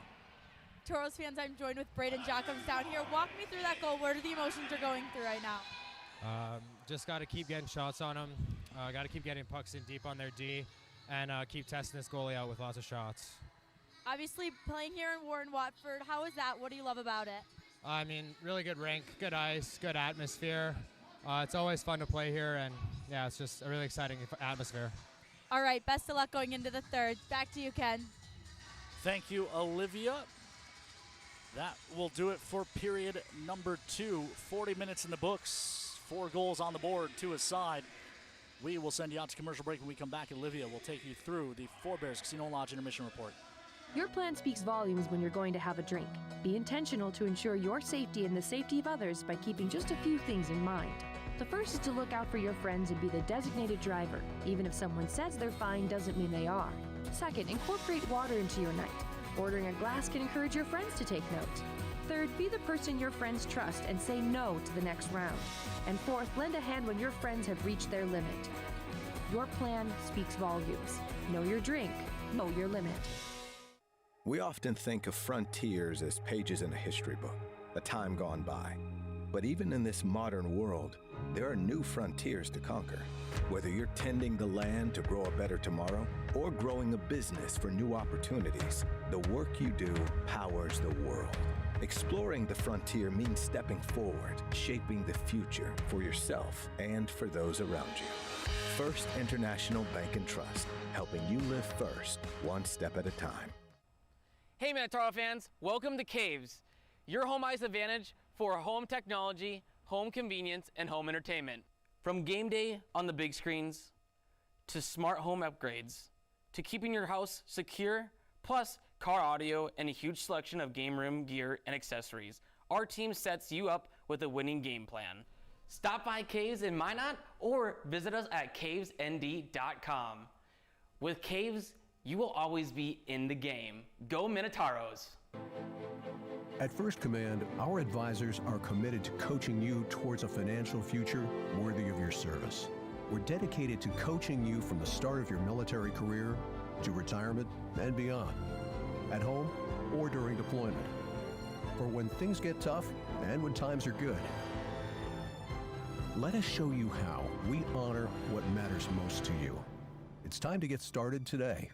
Toros fans, I'm joined with Braden Jockums down here. Walk me through that goal. Where do the emotions are going through right now? Just got to keep getting shots on them. Got to keep getting pucks in deep on their D, and keep testing this goalie out with lots of shots. Obviously, playing here in Warren Watford, how is that? What do you love about it? I mean, really good rink, good ice, good atmosphere. It's always fun to play here, and yeah, it's just a really exciting atmosphere. All right, best of luck going into the third. Back to you, Ken. Thank you, Olivia. That will do it for period number 2. 40 minutes in the books, 4 goals on the board, 2 aside. We will send you out to commercial break when we come back. Olivia will take you through the Forebears Casino Lodge intermission report. Your plan speaks volumes when you're going to have a drink. Be intentional to ensure your safety and the safety of others by keeping just a few things in mind. The first is to look out for your friends and be the designated driver. Even if someone says they're fine doesn't mean they are. Second, incorporate water into your night. Ordering a glass can encourage your friends to take note. Third, be the person your friends trust and say no to the next round. And fourth, lend a hand when your friends have reached their limit. Your plan speaks volumes. Know your drink, know your limit. We often think of frontiers as pages in a history book, a time gone by. But even in this modern world, there are new frontiers to conquer. Whether you're tending the land to grow a better tomorrow or growing a business for new opportunities, the work you do powers the world. Exploring the frontier means stepping forward, shaping the future for yourself and for those around you. First International Bank and Trust, helping you live first, one step at a time. Hey Minotauros fans, welcome to Caves, your home ice advantage for home technology, home convenience, and home entertainment. From game day on the big screens, to smart home upgrades, to keeping your house secure, plus car audio and a huge selection of game room gear and accessories, our team sets you up with a winning game plan. Stop by Caves in Minot or visit us at cavesnd.com. With Caves, you will always be in the game. Go Minotauros! At First Command, our advisors are committed to coaching you towards a financial future worthy of your service. We're dedicated to coaching you from the start of your military career to retirement and beyond, at home or during deployment, for when things get tough and when times are good. Let us show you how we honor what matters most to you. It's time to get started today.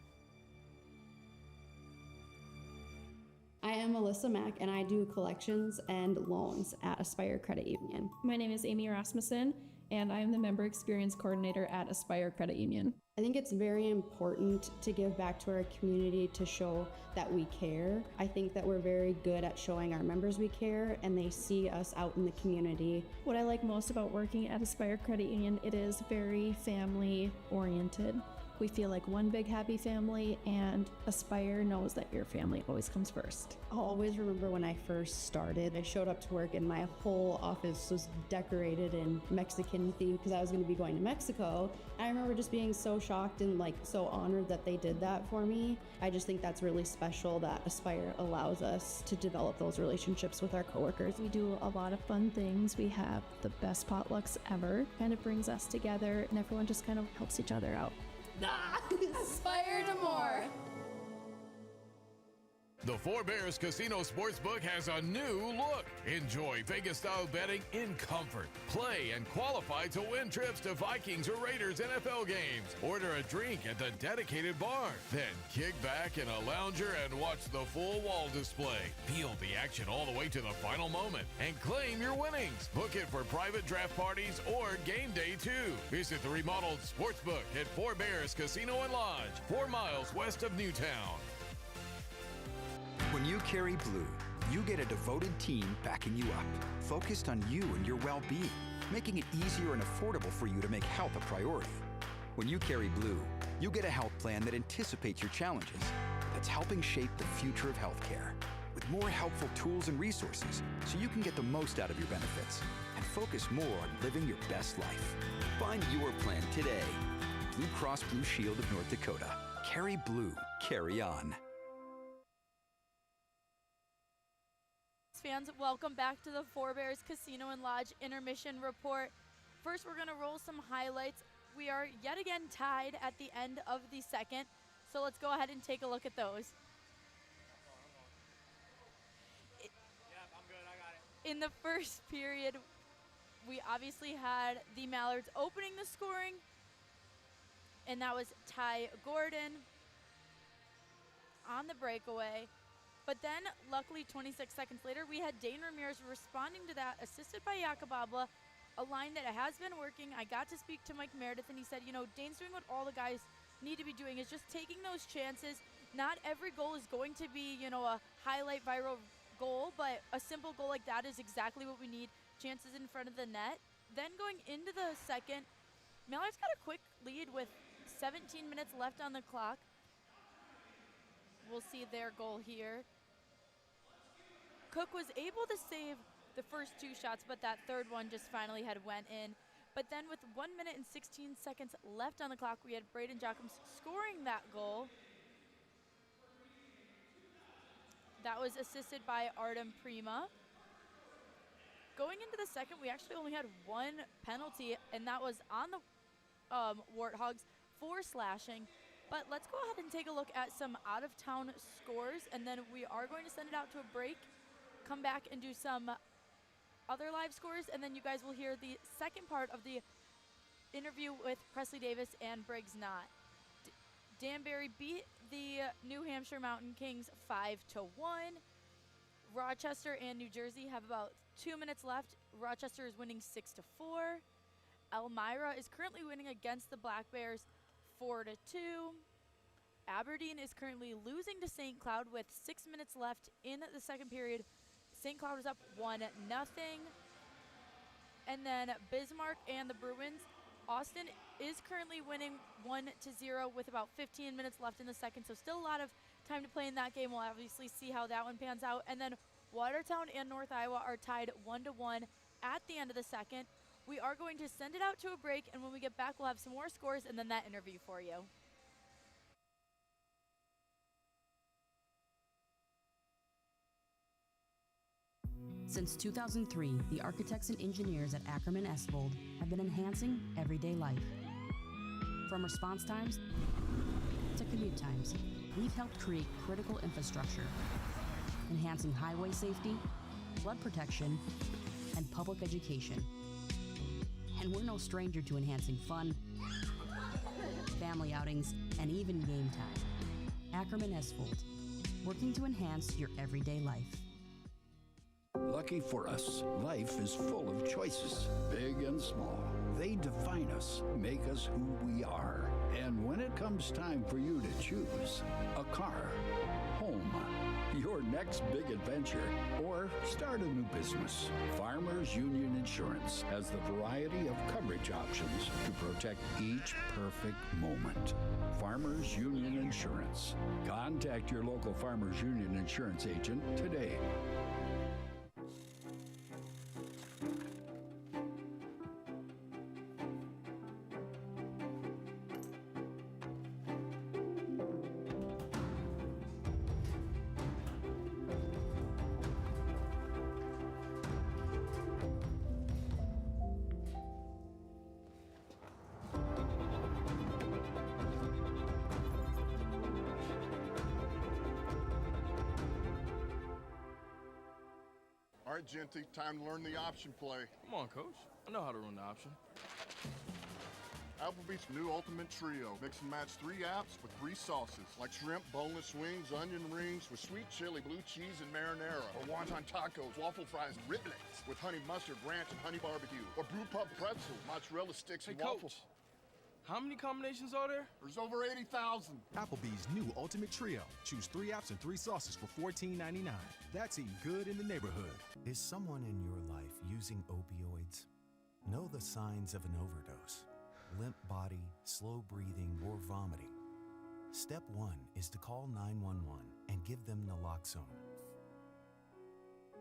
I am Melissa Mack, and I do collections and loans at Aspire Credit Union. My name is Amy Rasmussen, and I am the Member Experience Coordinator at Aspire Credit Union. I think it's very important to give back to our community to show that we care. I think that we're very good at showing our members we care, and they see us out in the community. What I like most about working at Aspire Credit Union, it is very family oriented. We feel like one big happy family, and Aspire knows that your family always comes first. I'll always remember when I first started. I showed up to work and my whole office was decorated in Mexican theme because I was going to be going to Mexico. I remember just being so shocked and so honored that they did that for me. I just think that's really special that Aspire allows us to develop those relationships with our coworkers. We do a lot of fun things. We have the best potlucks ever. Kind of brings us together, and everyone just kind of helps each other out. Aspire to more. The Four Bears Casino Sportsbook has a new look. Enjoy Vegas-style betting in comfort. Play and qualify to win trips to Vikings or Raiders NFL games. Order a drink at the dedicated bar. Then kick back in a lounger and watch the full wall display. Feel the action all the way to the final moment and claim your winnings. Book it for private draft parties or game day too. Visit the remodeled Sportsbook at Four Bears Casino and Lodge, 4 miles west of Newtown. When you carry blue, you get a devoted team backing you up, focused on you and your well-being, making it easier and affordable for you to make health a priority. When you carry blue, you get a health plan that anticipates your challenges, that's helping shape the future of healthcare, with more helpful tools and resources so you can get the most out of your benefits and focus more on living your best life. Find your plan today. Blue Cross Blue Shield of North Dakota. Carry blue. Carry on. Fans, welcome back to the Four Bears Casino and Lodge Intermission Report. First, we're going to roll some highlights. We are yet again tied at the end of the second, so let's go ahead and take a look at those. In the first period, we obviously had the Mallards opening the scoring, and that was Ty Gordon on the breakaway. But then, luckily, 26 seconds later, we had Dane Ramirez responding to that, assisted by Jakobabla, a line that has been working. I got to speak to Mike Meredith, and he said, Dane's doing what all the guys need to be doing, is just taking those chances. Not every goal is going to be, a highlight viral goal, but a simple goal like that is exactly what we need, chances in front of the net. Then going into the second, Mallards got a quick lead with 17 minutes left on the clock. We'll see their goal here. Cook was able to save the first 2 shots, but that third one just finally had went in. But then with 1 minute and 16 seconds left on the clock, we had Braden Jocums scoring that goal. That was assisted by Artem Prima. Going into the second, we actually only had 1 penalty, and that was on the Warthogs for slashing. But let's go ahead and take a look at some out-of-town scores, and then we are going to send it out to a break, come back and do some other live scores, and then you guys will hear the second part of the interview with Presley Davis and Briggs Knott. Danbury beat the New Hampshire Mountain Kings 5-1. Rochester and New Jersey have about 2 minutes left. Rochester is winning 6-4. Elmira is currently winning against the Black Bears 4-2. Aberdeen is currently losing to St. Cloud with 6 minutes left in the second period. St. Cloud is up 1-0. And then Bismarck and the Bruins. Austin is currently winning 1-0 with about 15 minutes left in the second, so still a lot of time to play in that game. We'll obviously see how that one pans out. And then Watertown and North Iowa are tied 1-1 at the end of the second. We are going to send it out to a break, and when we get back, we'll have some more scores and then that interview for you. Since 2003, the architects and engineers at Ackerman Esvold have been enhancing everyday life. From response times to commute times, we've helped create critical infrastructure, enhancing highway safety, flood protection, and public education. And we're no stranger to enhancing fun, family outings, and even game time. Ackerman Esvold, working to enhance your everyday life. Lucky for us, life is full of choices, big and small. They define us, make us who we are. And when it comes time for you to choose a car, home, your next big adventure, or start a new business, Farmers Union Insurance has the variety of coverage options to protect each perfect moment. Farmers Union Insurance. Contact your local Farmers Union Insurance agent today. All right, Genty, time to learn the option play. Come on, Coach. I know how to run the option. Applebee's new Ultimate Trio. Mix and match 3 apps with 3 sauces, like shrimp, boneless wings, onion rings with sweet chili, blue cheese, and marinara. Or wonton tacos, waffle fries, and riblets with honey mustard, ranch, and honey barbecue. Or brew pub pretzels, mozzarella sticks, and waffles. How many combinations are there? There's over 80,000. Applebee's new Ultimate Trio. Choose 3 apps and 3 sauces for $14.99. That's eating good in the neighborhood. Is someone in your life using opioids? Know the signs of an overdose. Limp body, slow breathing, or vomiting. Step 1 is to call 911 and give them naloxone.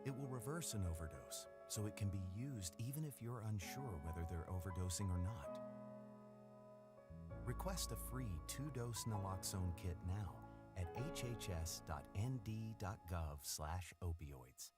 It will reverse an overdose, so it can be used even if you're unsure whether they're overdosing or not. Request a free 2-dose naloxone kit now at hhs.nd.gov/opioids.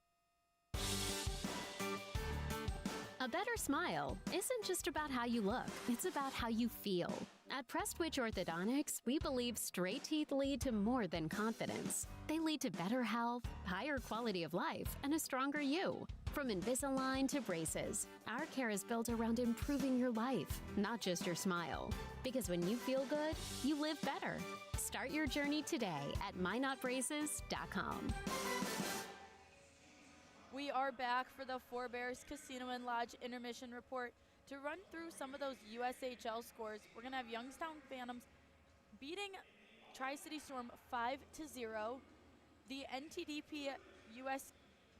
A better smile isn't just about how you look, it's about how you feel. At Prestwich Orthodontics, we believe straight teeth lead to more than confidence. They lead to better health, higher quality of life, and a stronger you. From Invisalign to braces, our care is built around improving your life, not just your smile. Because when you feel good, you live better. Start your journey today at minotbraces.com. We are back for the Four Bears Casino and Lodge intermission report. To run through some of those USHL scores, we're going to have Youngstown Phantoms beating Tri-City Storm 5-0. The NTDP US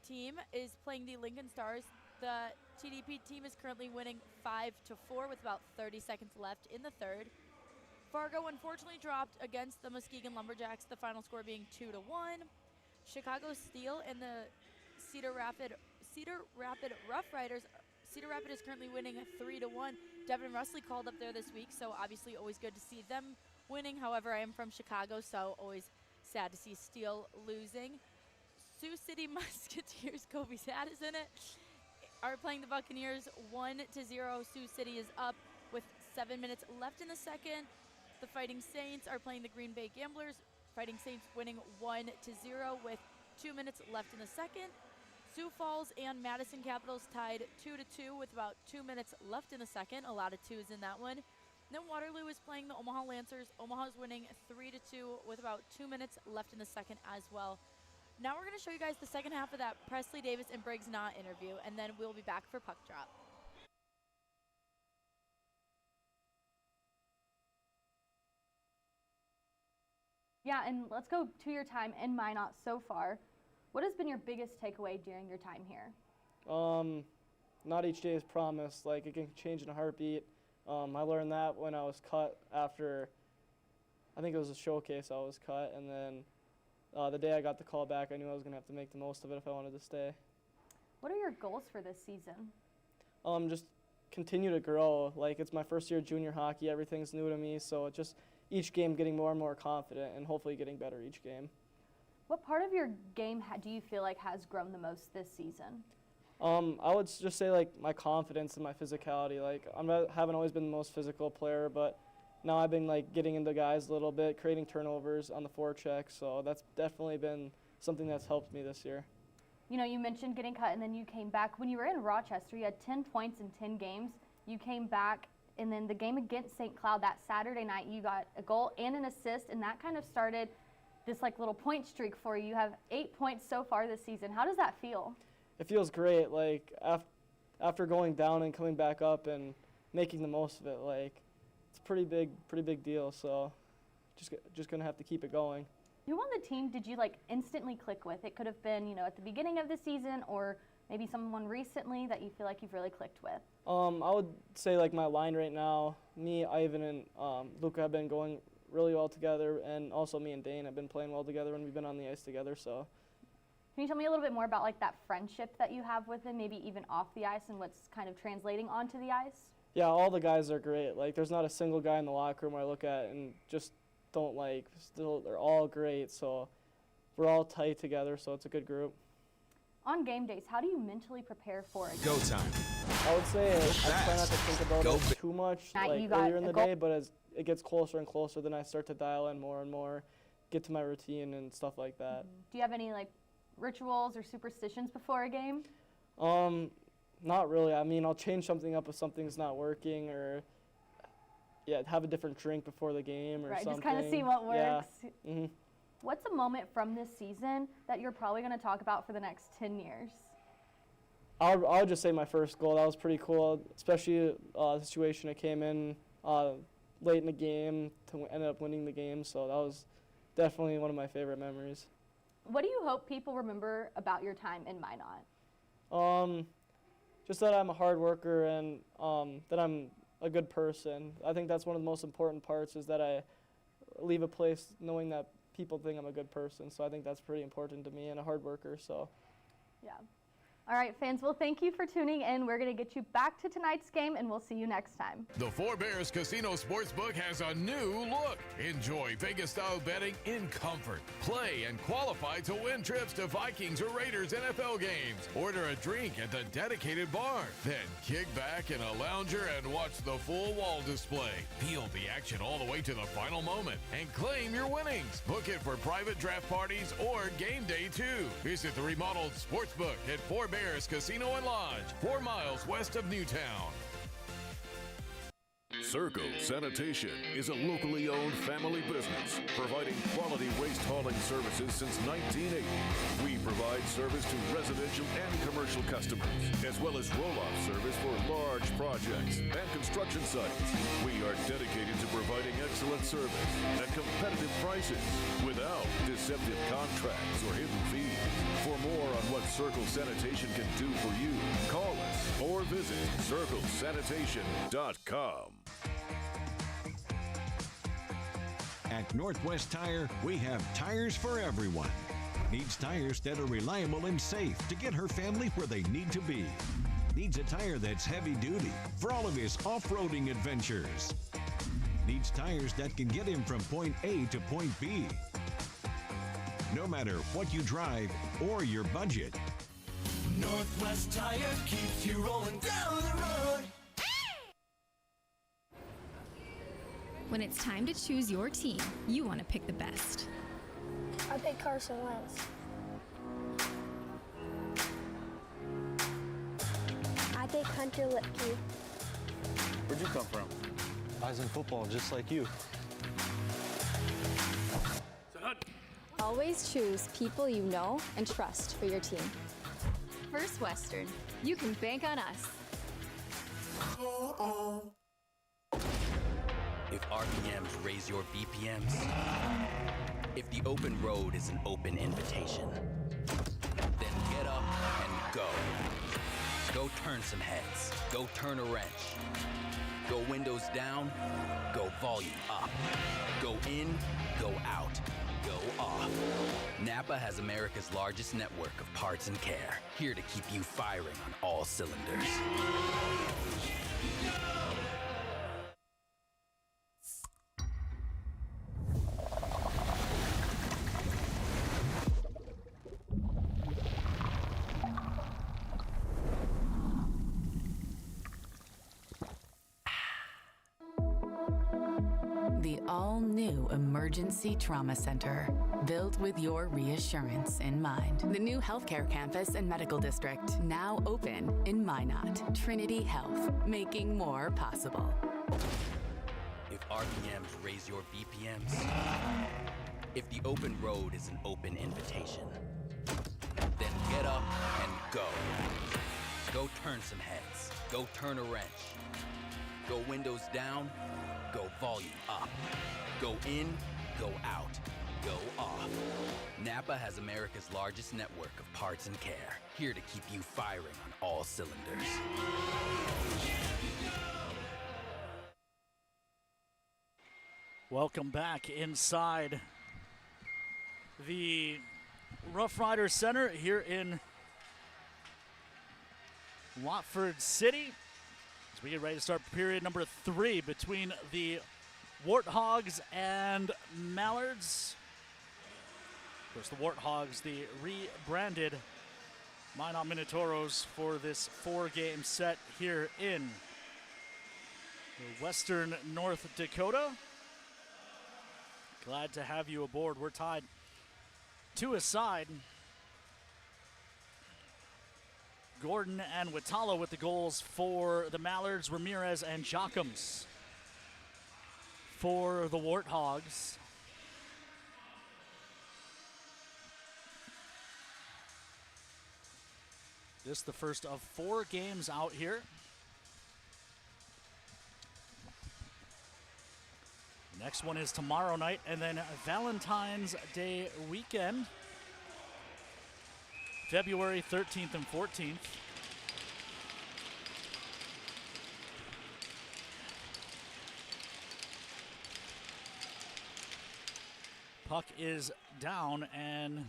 team is playing the Lincoln Stars. The TDP team is currently winning 5-4 with about 30 seconds left in the third. Fargo unfortunately dropped against the Muskegon Lumberjacks, the final score being 2-1. Chicago Steel and the Cedar Rapid Rough Riders. Cedar Rapid is currently winning 3-1. Devin Rusley called up there this week, so obviously always good to see them winning. However, I am from Chicago, so always sad to see Steel losing. Sioux City Musketeers, Kobe Sad is in it, are playing the Buccaneers 1-0. Sioux City is up with 7 minutes left in the second. The Fighting Saints are playing the Green Bay Gamblers. Fighting Saints winning 1-0 with 2 minutes left in the second. Sioux Falls and Madison Capitals tied 2-2 with about 2 minutes left in the second. A lot of twos in that one. Then Waterloo is playing the Omaha Lancers. Omaha's winning 3-2 with about 2 minutes left in the second as well. Now we're going to show you guys the second half of that Presley Davis and Briggs Knott interview, and then we'll be back for Puck Drop. Yeah, and let's go to your time in Minot so far. What has been your biggest takeaway during your time here? Not each day is promised. Like, it can change in a heartbeat. I learned that when I was cut after, I think it was a showcase I was cut, and then the day I got the call back, I knew I was going to have to make the most of it if I wanted to stay. What are your goals for this season? Just continue to grow. Like, it's my first year of junior hockey. Everything's new to me, so it's just each game getting more and more confident and hopefully getting better each game. What part of your game do you feel like has grown the most this season? I would just say, like, my confidence and my physicality. Like, haven't always been the most physical player, but now I've been, like, getting into guys a little bit, creating turnovers on the forecheck, so that's definitely been something that's helped me this year. You know, you mentioned getting cut and then you came back. When you were in Rochester, you had 10 points in 10 games. You came back, and then the game against St. Cloud that Saturday night, you got a goal and an assist, and that kind of started this, like, little point streak for you. You have 8 points so far this season. How does that feel? It feels great. Like, after going down and coming back up and making the most of it, like, it's a pretty big deal. So just gonna have to keep it going. Who on the team did you, like, instantly click with? It could have been, you know, at the beginning of the season, or maybe someone recently that you feel like you've really clicked with. I would say, like, my line right now, me, Ivan, and Luca have been going really well together, and also me and Dane have been playing well together when we've been on the ice together. So. Can you tell me a little bit more about, like, that friendship that you have with him, maybe even off the ice, and what's kind of translating onto the ice? Yeah, all the guys are great. Like, there's not a single guy in the locker room I look at and just don't like. Still, they're all great. So we're all tight together, so it's a good group. On game days, how do you mentally prepare for it? Go time. I would say I try not to think about it too much earlier in the day, but as it gets closer and closer, then I start to dial in more and more, get to my routine and stuff like that. Do you have any, like, rituals or superstitions before a game? Not really. I mean, I'll change something up if something's not working, or have a different drink before the game or something. Just kind of see what works. Yeah. Mm-hmm. What's a moment from this season that you're probably going to talk about for the next 10 years? I'll just say my first goal. That was pretty cool, especially the situation I came in late in the game to end up winning the game. So that was definitely one of my favorite memories. What do you hope people remember about your time in Minot? Just that I'm a hard worker and that I'm a good person. I think that's one of the most important parts, is that I leave a place knowing that people think I'm a good person. So I think that's pretty important to me, and a hard worker. So. Yeah. All right, fans, well, thank you for tuning in. We're going to get you back to tonight's game, and we'll see you next time. The Four Bears Casino Sportsbook has a new look. Enjoy Vegas-style betting in comfort. Play and qualify to win trips to Vikings or Raiders NFL games. Order a drink at the dedicated bar. Then kick back in a lounger and watch the full wall display. Feel the action all the way to the final moment and claim your winnings. Book it for private draft parties or game day too. Visit the remodeled Sportsbook at Four Bears Casino and Lodge, 4 miles west of Newtown. Circle Sanitation is a locally owned family business providing quality waste hauling services since 1980. We provide service to residential and commercial customers, as well as roll-off service for large projects and construction sites. We are dedicated to providing excellent service at competitive prices without deceptive contracts or hidden fees. For more on what Circle Sanitation can do for you, call us or visit circlesanitation.com. At Northwest Tire, we have tires for everyone. Needs tires that are reliable and safe to get her family where they need to be. Needs a tire that's heavy duty for all of his off-roading adventures. Needs tires that can get him from point A to point B. No matter what you drive or your budget. Northwest Tire keeps you rolling down the road. When it's time to choose your team, you want to pick the best. I pick Carson Wentz. I pick Hunter Lipke. Where'd you come from? I was in football, just like you. always choose people you know and trust for your team. First Western, you can bank on us. If RPMs raise your BPMs, if the open road is an open invitation, then get up and go. Go turn some heads. Go turn a wrench. Go windows down. Go volume up. Go in. Go out. Go off. Napa has America's largest network of parts and care, here to keep you firing on all cylinders. The all-new Emergency Trauma Center, built with your reassurance in mind. The new healthcare campus and medical district, now open in Minot. Trinity Health, making more possible. If RPMs raise your BPMs, if the open road is an open invitation, then get up and go. Go turn some heads. Go turn a wrench. Go windows down. Go volume up. Go in, go out, go off. Napa has America's largest network of parts and care, here to keep you firing on all cylinders. Welcome back inside the Rough Riders Center here in Watford City. As we get ready to start period number 3 between the Warthogs and Mallards. Of course, the Warthogs, the rebranded Minot Minotauros for this 4-game set here in Western North Dakota. Glad to have you aboard. We're tied 2-aside. Gordon and Watala with the goals for the Mallards, Ramirez and Jacquems for the Warthogs. This the first of 4 games out here. Next one is tomorrow night, and then Valentine's Day weekend, February 13th and 14th. Puck is down, and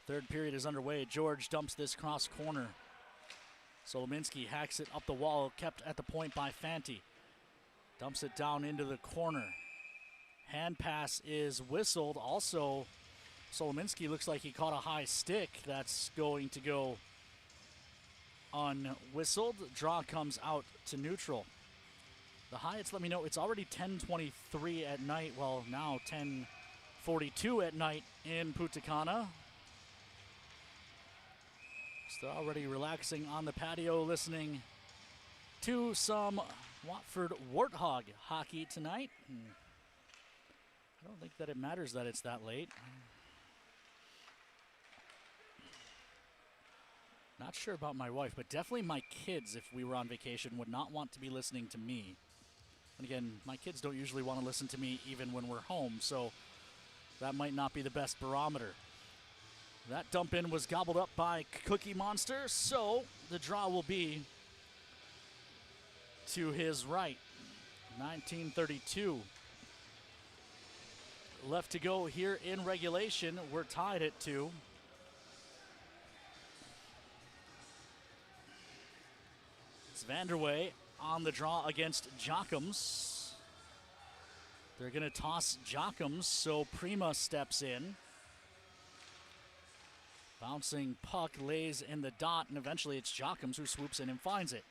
third period is underway. George dumps this cross corner. Solominski hacks it up the wall, kept at the point by Fanti. Dumps it down into the corner. Hand pass is whistled. Also, Solominski looks like he caught a high stick. That's going to go unwhistled. Draw comes out to neutral. The Hyatts let me know it's already 10:23 at night. Well, now 10:42 at night in Punta Cana. So they're already relaxing on the patio, listening to some Watford Warthog hockey tonight. I don't think that it matters that it's that late. Not sure about my wife, but definitely my kids, if we were on vacation, would not want to be listening to me. And again, my kids don't usually want to listen to me even when we're home, so that might not be the best barometer. That dump in was gobbled up by Cookie Monster, so the draw will be to his right. 19:32 left to go here in regulation. We're tied at 2. It's Vanderway on the draw against Jacquems. They're going to toss Jacquems, so Prima steps in. Bouncing puck lays in the dot, and eventually it's Jacquems who swoops in and finds it.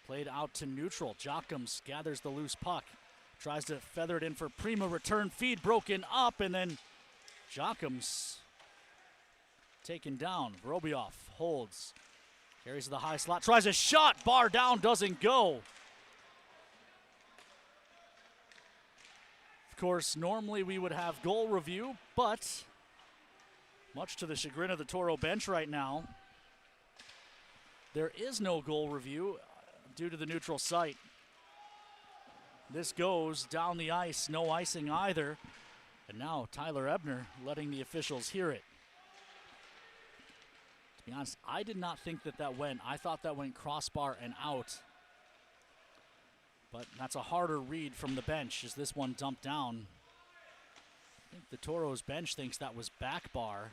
Played out to neutral. Jacquems gathers the loose puck. Tries to feather it in for Prima. Return feed broken up, and then Jacquems taken down. Vorobiev holds. Carries to the high slot. Tries a shot. Bar down. Doesn't go. course, normally we would have goal review, but much to the chagrin of the Toro bench right now, there is no goal review due to the neutral site. This goes down the ice, no icing either. And now Tyler Ebner letting the officials hear it. To be honest, I did not think that went. I thought that went crossbar and out. But that's a harder read from the bench as this one dumped down. I think the Toros bench thinks that was back bar.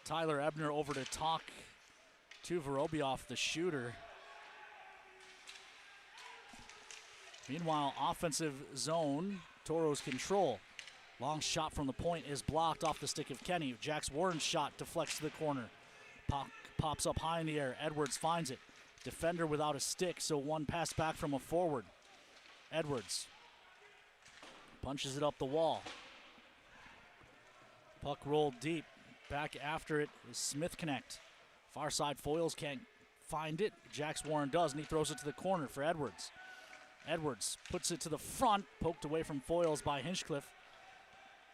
Tyler Ebner over to talk to Vorobioff, the shooter. Meanwhile, offensive zone, Toros control. Long shot from the point is blocked off the stick of Kenny. Jax Warren's shot deflects to the corner. Pops up high in the air. Edwards finds it. Defender without a stick, so one pass back from a forward. Edwards punches it up the wall. Puck rolled deep. Back after it is Smith Connect. Far side Foyles can't find it. Jax Warren does, and he throws it to the corner for Edwards. Edwards puts it to the front, poked away from Foyles by Hinchcliffe.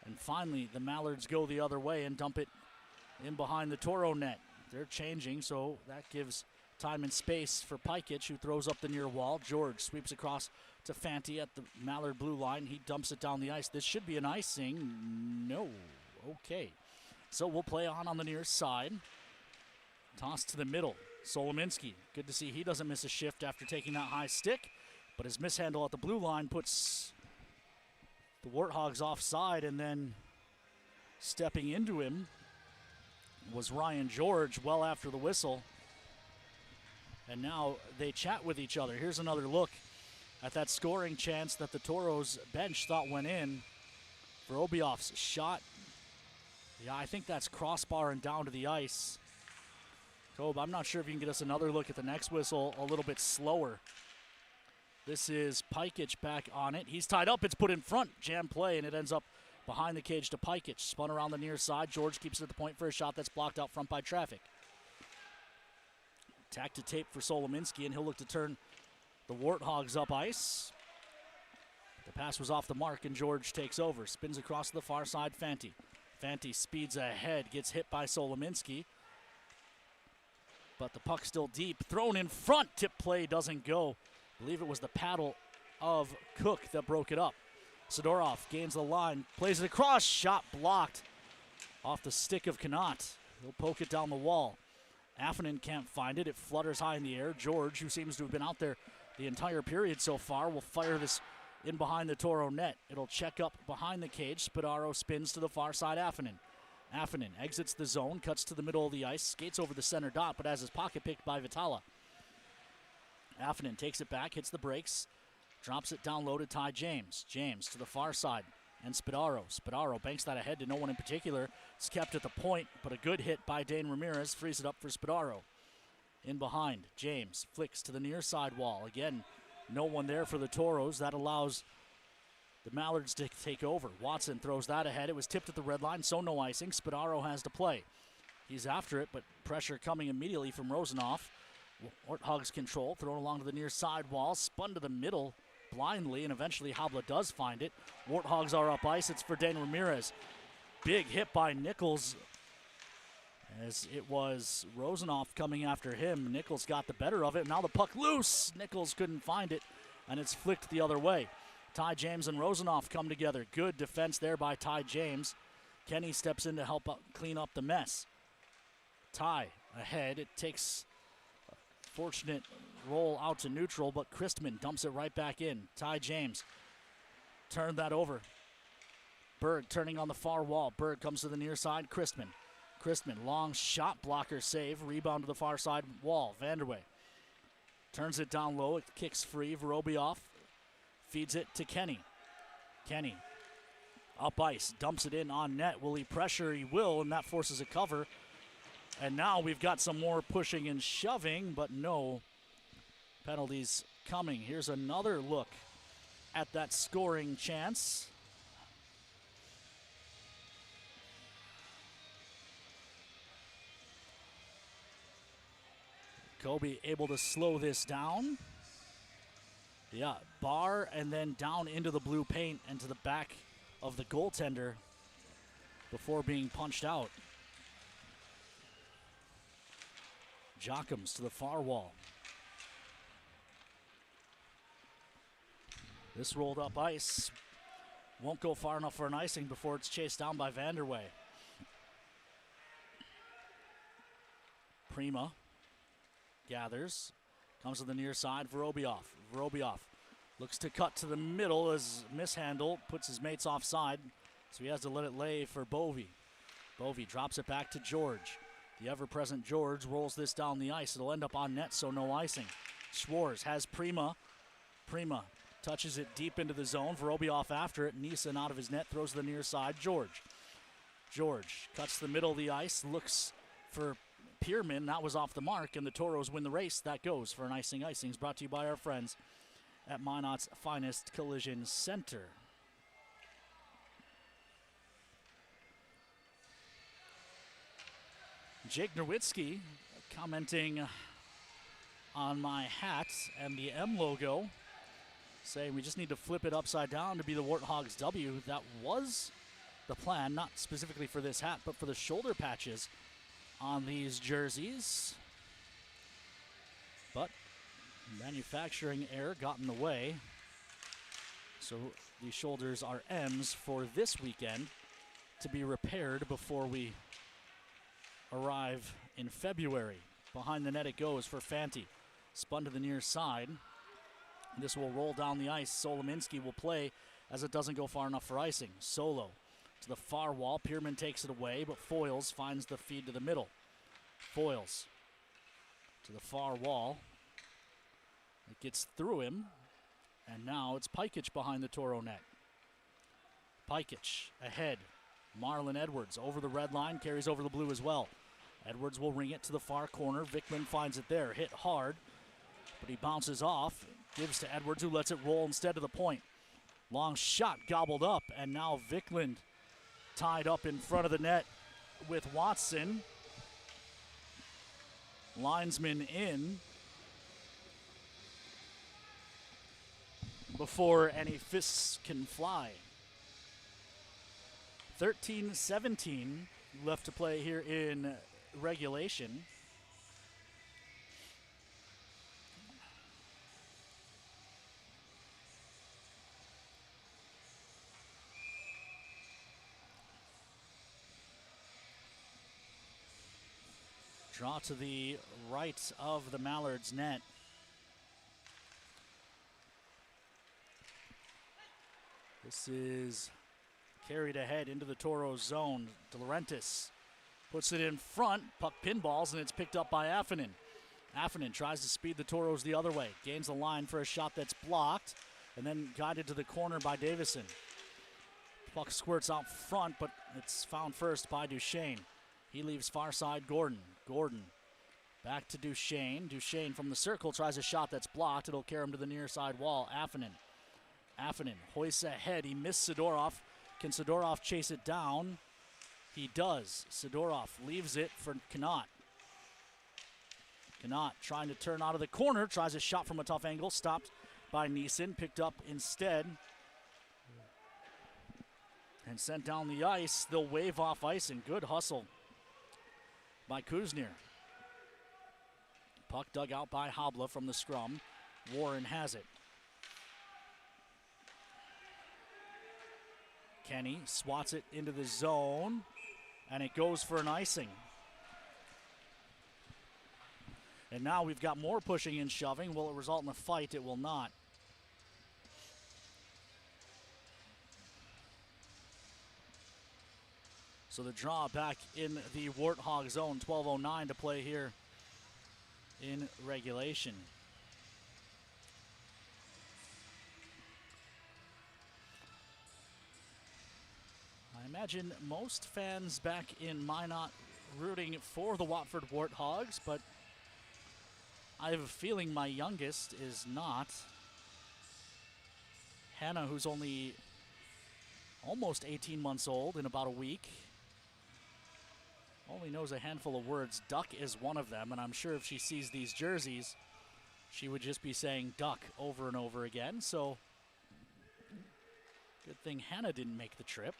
And finally, the Mallards go the other way and dump it in behind the Toro net. They're changing, so that gives time and space for Pikic, who throws up the near wall. George sweeps across to Fanti at the Mallard blue line. He dumps it down the ice. This should be an icing. No. Okay. So we'll play on the near side. Toss to the middle. Solominski. Good to see he doesn't miss a shift after taking that high stick. But his mishandle at the blue line puts the Warthogs offside, and then stepping into him was Ryan George well after the whistle. And now they chat with each other. Here's another look at that scoring chance that the Toros bench thought went in. Vorobioff's shot. Yeah, I think that's crossbar and down to the ice. Tobe, I'm not sure if you can get us another look at the next whistle a little bit slower. This is Pikic back on it. He's tied up. It's put in front. Jam play, and it ends up behind the cage to Pikic. Spun around the near side. George keeps it at the point for a shot that's blocked out front by traffic. Tack to tape for Solominski, and he'll look to turn the Warthogs up ice. The pass was off the mark, and George takes over. Spins across to the far side, Fanti. Fanti speeds ahead, gets hit by Solominski. But the puck still deep. Thrown in front. Tip play doesn't go. I believe it was the paddle of Cook that broke it up. Sidorov gains the line, plays it across. Shot blocked off the stick of Connaught. He'll poke it down the wall. Affonen can't find it. It flutters high in the air. George, who seems to have been out there the entire period so far, will fire this in behind the Toro net. It'll check up behind the cage. Spadaro spins to the far side. Affonen exits the zone, cuts to the middle of the ice, skates over the center dot, but has his pocket picked by Vitala. Affonen takes it back, hits the brakes, drops it down low to Ty James. James to the far side, and Spadaro. Spadaro banks that ahead to no one in particular. It's kept at the point, but a good hit by Dane Ramirez frees it up for Spadaro. In behind, James flicks to the near side wall. Again, no one there for the Toros. That allows the Mallards to take over. Watson throws that ahead. It was tipped at the red line, so no icing. Spadaro has to play. He's after it, but pressure coming immediately from Rosenoff. Warthogs control, thrown along to the near side wall, spun to the middle blindly, and eventually Habla does find it. Warthogs are up ice. It's for Dane Ramirez. Big hit by Nichols, as it was Rosenoff coming after him. Nichols got the better of it. Now the puck loose. Nichols couldn't find it, and it's flicked the other way. Ty James and Rosenoff come together. Good defense there by Ty James. Kenny steps in to help clean up the mess. Ty ahead. It takes a fortunate roll out to neutral, but Christman dumps it right back in. Ty James turned that over. Berg turning on the far wall. Berg comes to the near side. Christman, long shot blocker save. Rebound to the far side wall. Vanderway turns it down low. It kicks free. Vorobioff feeds it to Kenny. Kenny up ice. Dumps it in on net. Will he pressure? He will, and that forces a cover. And now we've got some more pushing and shoving, but no penalties coming. Here's another look at that scoring chance. Kobe able to slow this down. Yeah, bar and then down into the blue paint and to the back of the goaltender before being punched out. Jockums to the far wall. This rolled up ice won't go far enough for an icing before it's chased down by Vanderway. Prima gathers, comes to the near side, Vorobiev looks to cut to the middle as mishandle, puts his mates offside, so he has to let it lay for Bovey. Bovey drops it back to George. The ever-present George rolls this down the ice. It'll end up on net, so no icing. Schwarz has Prima. Prima touches it deep into the zone. Vorobiev after it. Neeson out of his net, throws to the near side. George cuts the middle of the ice, looks for Pierman. That was off the mark, and the Toros win the race. That goes for an icing. Icing's brought to you by our friends at Minot's Finest Collision Center. Jake Nowitzki commenting on my hat and the M logo, saying we just need to flip it upside down to be the Warthogs W. That was the plan, not specifically for this hat, but for the shoulder patches on these jerseys. But manufacturing error got in the way. So the shoulders are M's for this weekend to be repaired before we arrive in February. Behind the net it goes for Fanti. Spun to the near side. This will roll down the ice. Solominski will play as it doesn't go far enough for icing. Solo to the far wall. Pierman takes it away, but Foyles finds the feed to the middle. Foyles to the far wall. It gets through him, and now it's Pikic behind the Toro net. Pikic ahead. Marlon Edwards over the red line, carries over the blue as well. Edwards will ring it to the far corner. Vickman finds it there, hit hard, but he bounces off. Gives to Edwards, who lets it roll instead to the point. Long shot gobbled up, and now Vickland tied up in front of the net with Watson. Linesman in before any fists can fly. 13-17 left to play here in regulation. Draw to the right of the Mallards net. This is carried ahead into the Toros zone. De Laurentiis puts it in front. Puck pinballs, and it's picked up by Affonen. Affonen tries to speed the Toros the other way. Gains the line for a shot that's blocked, and then guided to the corner by Davison. Puck squirts out front, but it's found first by Duchesne. He leaves far side Gordon. Gordon back to Duchesne. Duchesne from the circle tries a shot that's blocked. It'll carry him to the near side wall. Affonen hoists ahead. He missed Sidorov. Can Sidorov chase it down? He does. Sidorov leaves it for Knott. Knott trying to turn out of the corner. Tries a shot from a tough angle. Stopped by Neeson. Picked up instead. And sent down the ice. They'll wave off ice, and good hustle by Kuznier. Puck dug out by Habla from the scrum. Warren has it. Kenny swats it into the zone, and it goes for an icing. And now we've got more pushing and shoving. Will it result in a fight? It will not. So the draw back in the Warthog zone. 12:09 to play here in regulation. I imagine most fans back in Minot rooting for the Watford Warthogs, but I have a feeling my youngest is not. Hannah, who's only almost 18 months old in about a week, only knows a handful of words. Duck is one of them, and I'm sure if she sees these jerseys, she would just be saying duck over and over again. So good thing Hannah didn't make the trip.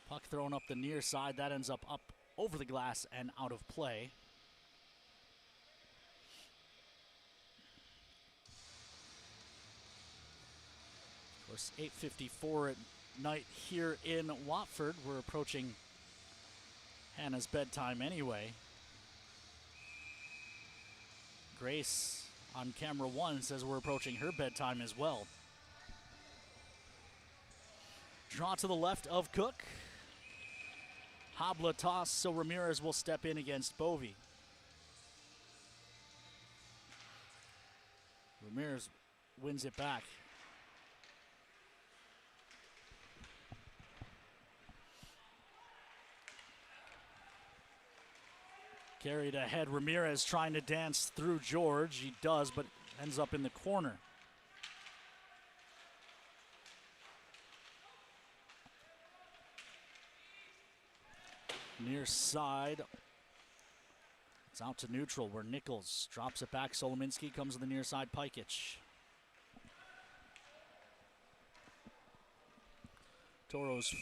Puck thrown up the near side. That ends up over the glass and out of play. Of course, 8:54 at night here in Watford. We're approaching Hannah's bedtime anyway. Grace on camera 1 says we're approaching her bedtime as well. Draw to the left of Cook. Habla toss, so Ramirez will step in against Bovey. Ramirez wins it back. Carried ahead, Ramirez trying to dance through George. He does, but ends up in the corner. Near side. It's out to neutral where Nichols drops it back. Solominski comes to the near side, Pikic. Toros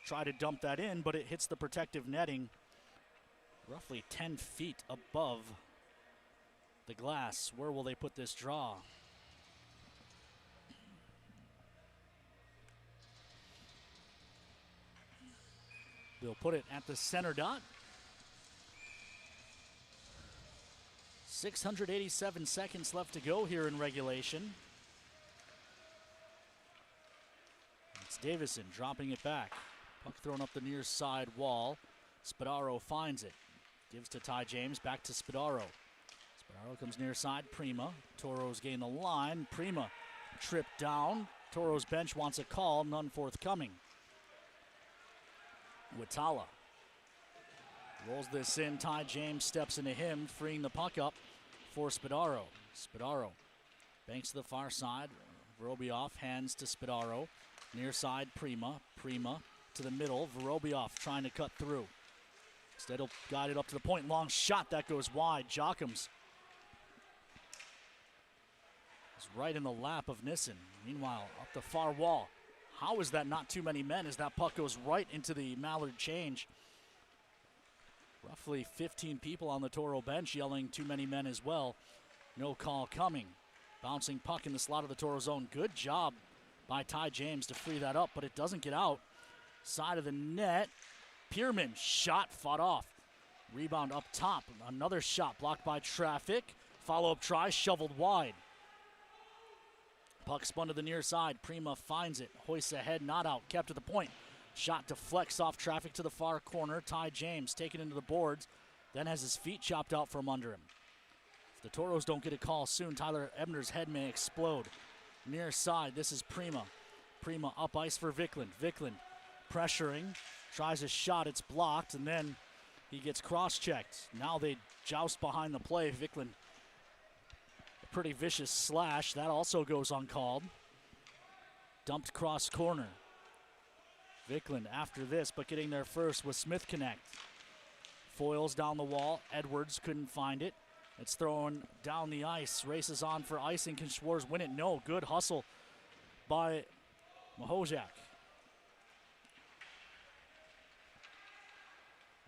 try to dump that in, but it hits the protective netting roughly 10 feet above the glass. Where will they put this draw? They'll put it at the center dot. 687 seconds left to go here in regulation. It's Davison dropping it back. Puck thrown up the near side wall. Spadaro finds it. Gives to Ty James, back to Spadaro. Spadaro comes near side, Prima. Toros gain the line. Prima tripped down. Toros bench wants a call, none forthcoming. Watala rolls this in. Ty James steps into him, freeing the puck up for Spadaro. Spadaro banks to the far side. Vorobioff hands to Spadaro. Near side, Prima. Prima to the middle. Vorobioff trying to cut through. Instead, he'll guide it up to the point. Long shot that goes wide. Jochums is right in the lap of Nissen. Meanwhile, up the far wall. How is that not too many men as that puck goes right into the Mallard change? Roughly 15 people on the Toro bench yelling too many men as well. No call coming. Bouncing puck in the slot of the Toro zone. Good job by Ty James to free that up, but it doesn't get out. Side of the net. Pierman shot, fought off. Rebound up top. Another shot blocked by Traffic. Follow-up try, shoveled wide. Puck spun to the near side. Prima finds it. Hoists ahead, not out. Kept at the point. Shot deflects off Traffic to the far corner. Ty James taken into the boards. Then has his feet chopped out from under him. If the Toros don't get a call soon, Tyler Ebner's head may explode. Near side, this is Prima. Prima up ice for Viklund. Viklund pressuring. Tries a shot, it's blocked, and then he gets cross-checked. Now they joust behind the play. Viklund, a pretty vicious slash. That also goes uncalled. Dumped cross corner. Viklund after this, but getting there first was Smith Connect. Foils down the wall. Edwards couldn't find it. It's thrown down the ice. Races on for icing. Can Schwarz win it? No. Good hustle by Mahojak.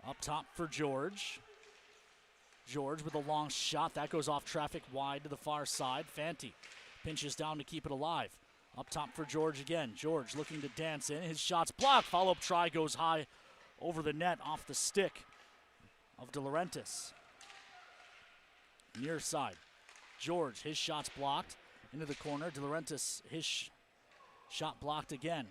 Up top for George. George with a long shot. That goes off Traffic wide to the far side. Fanti pinches down to keep it alive. Up top for George again. George looking to dance in. His shot's blocked. Follow-up try goes high over the net off the stick of De Laurentiis. Near side. George, his shot's blocked. Into the corner. De Laurentiis, his shot blocked again.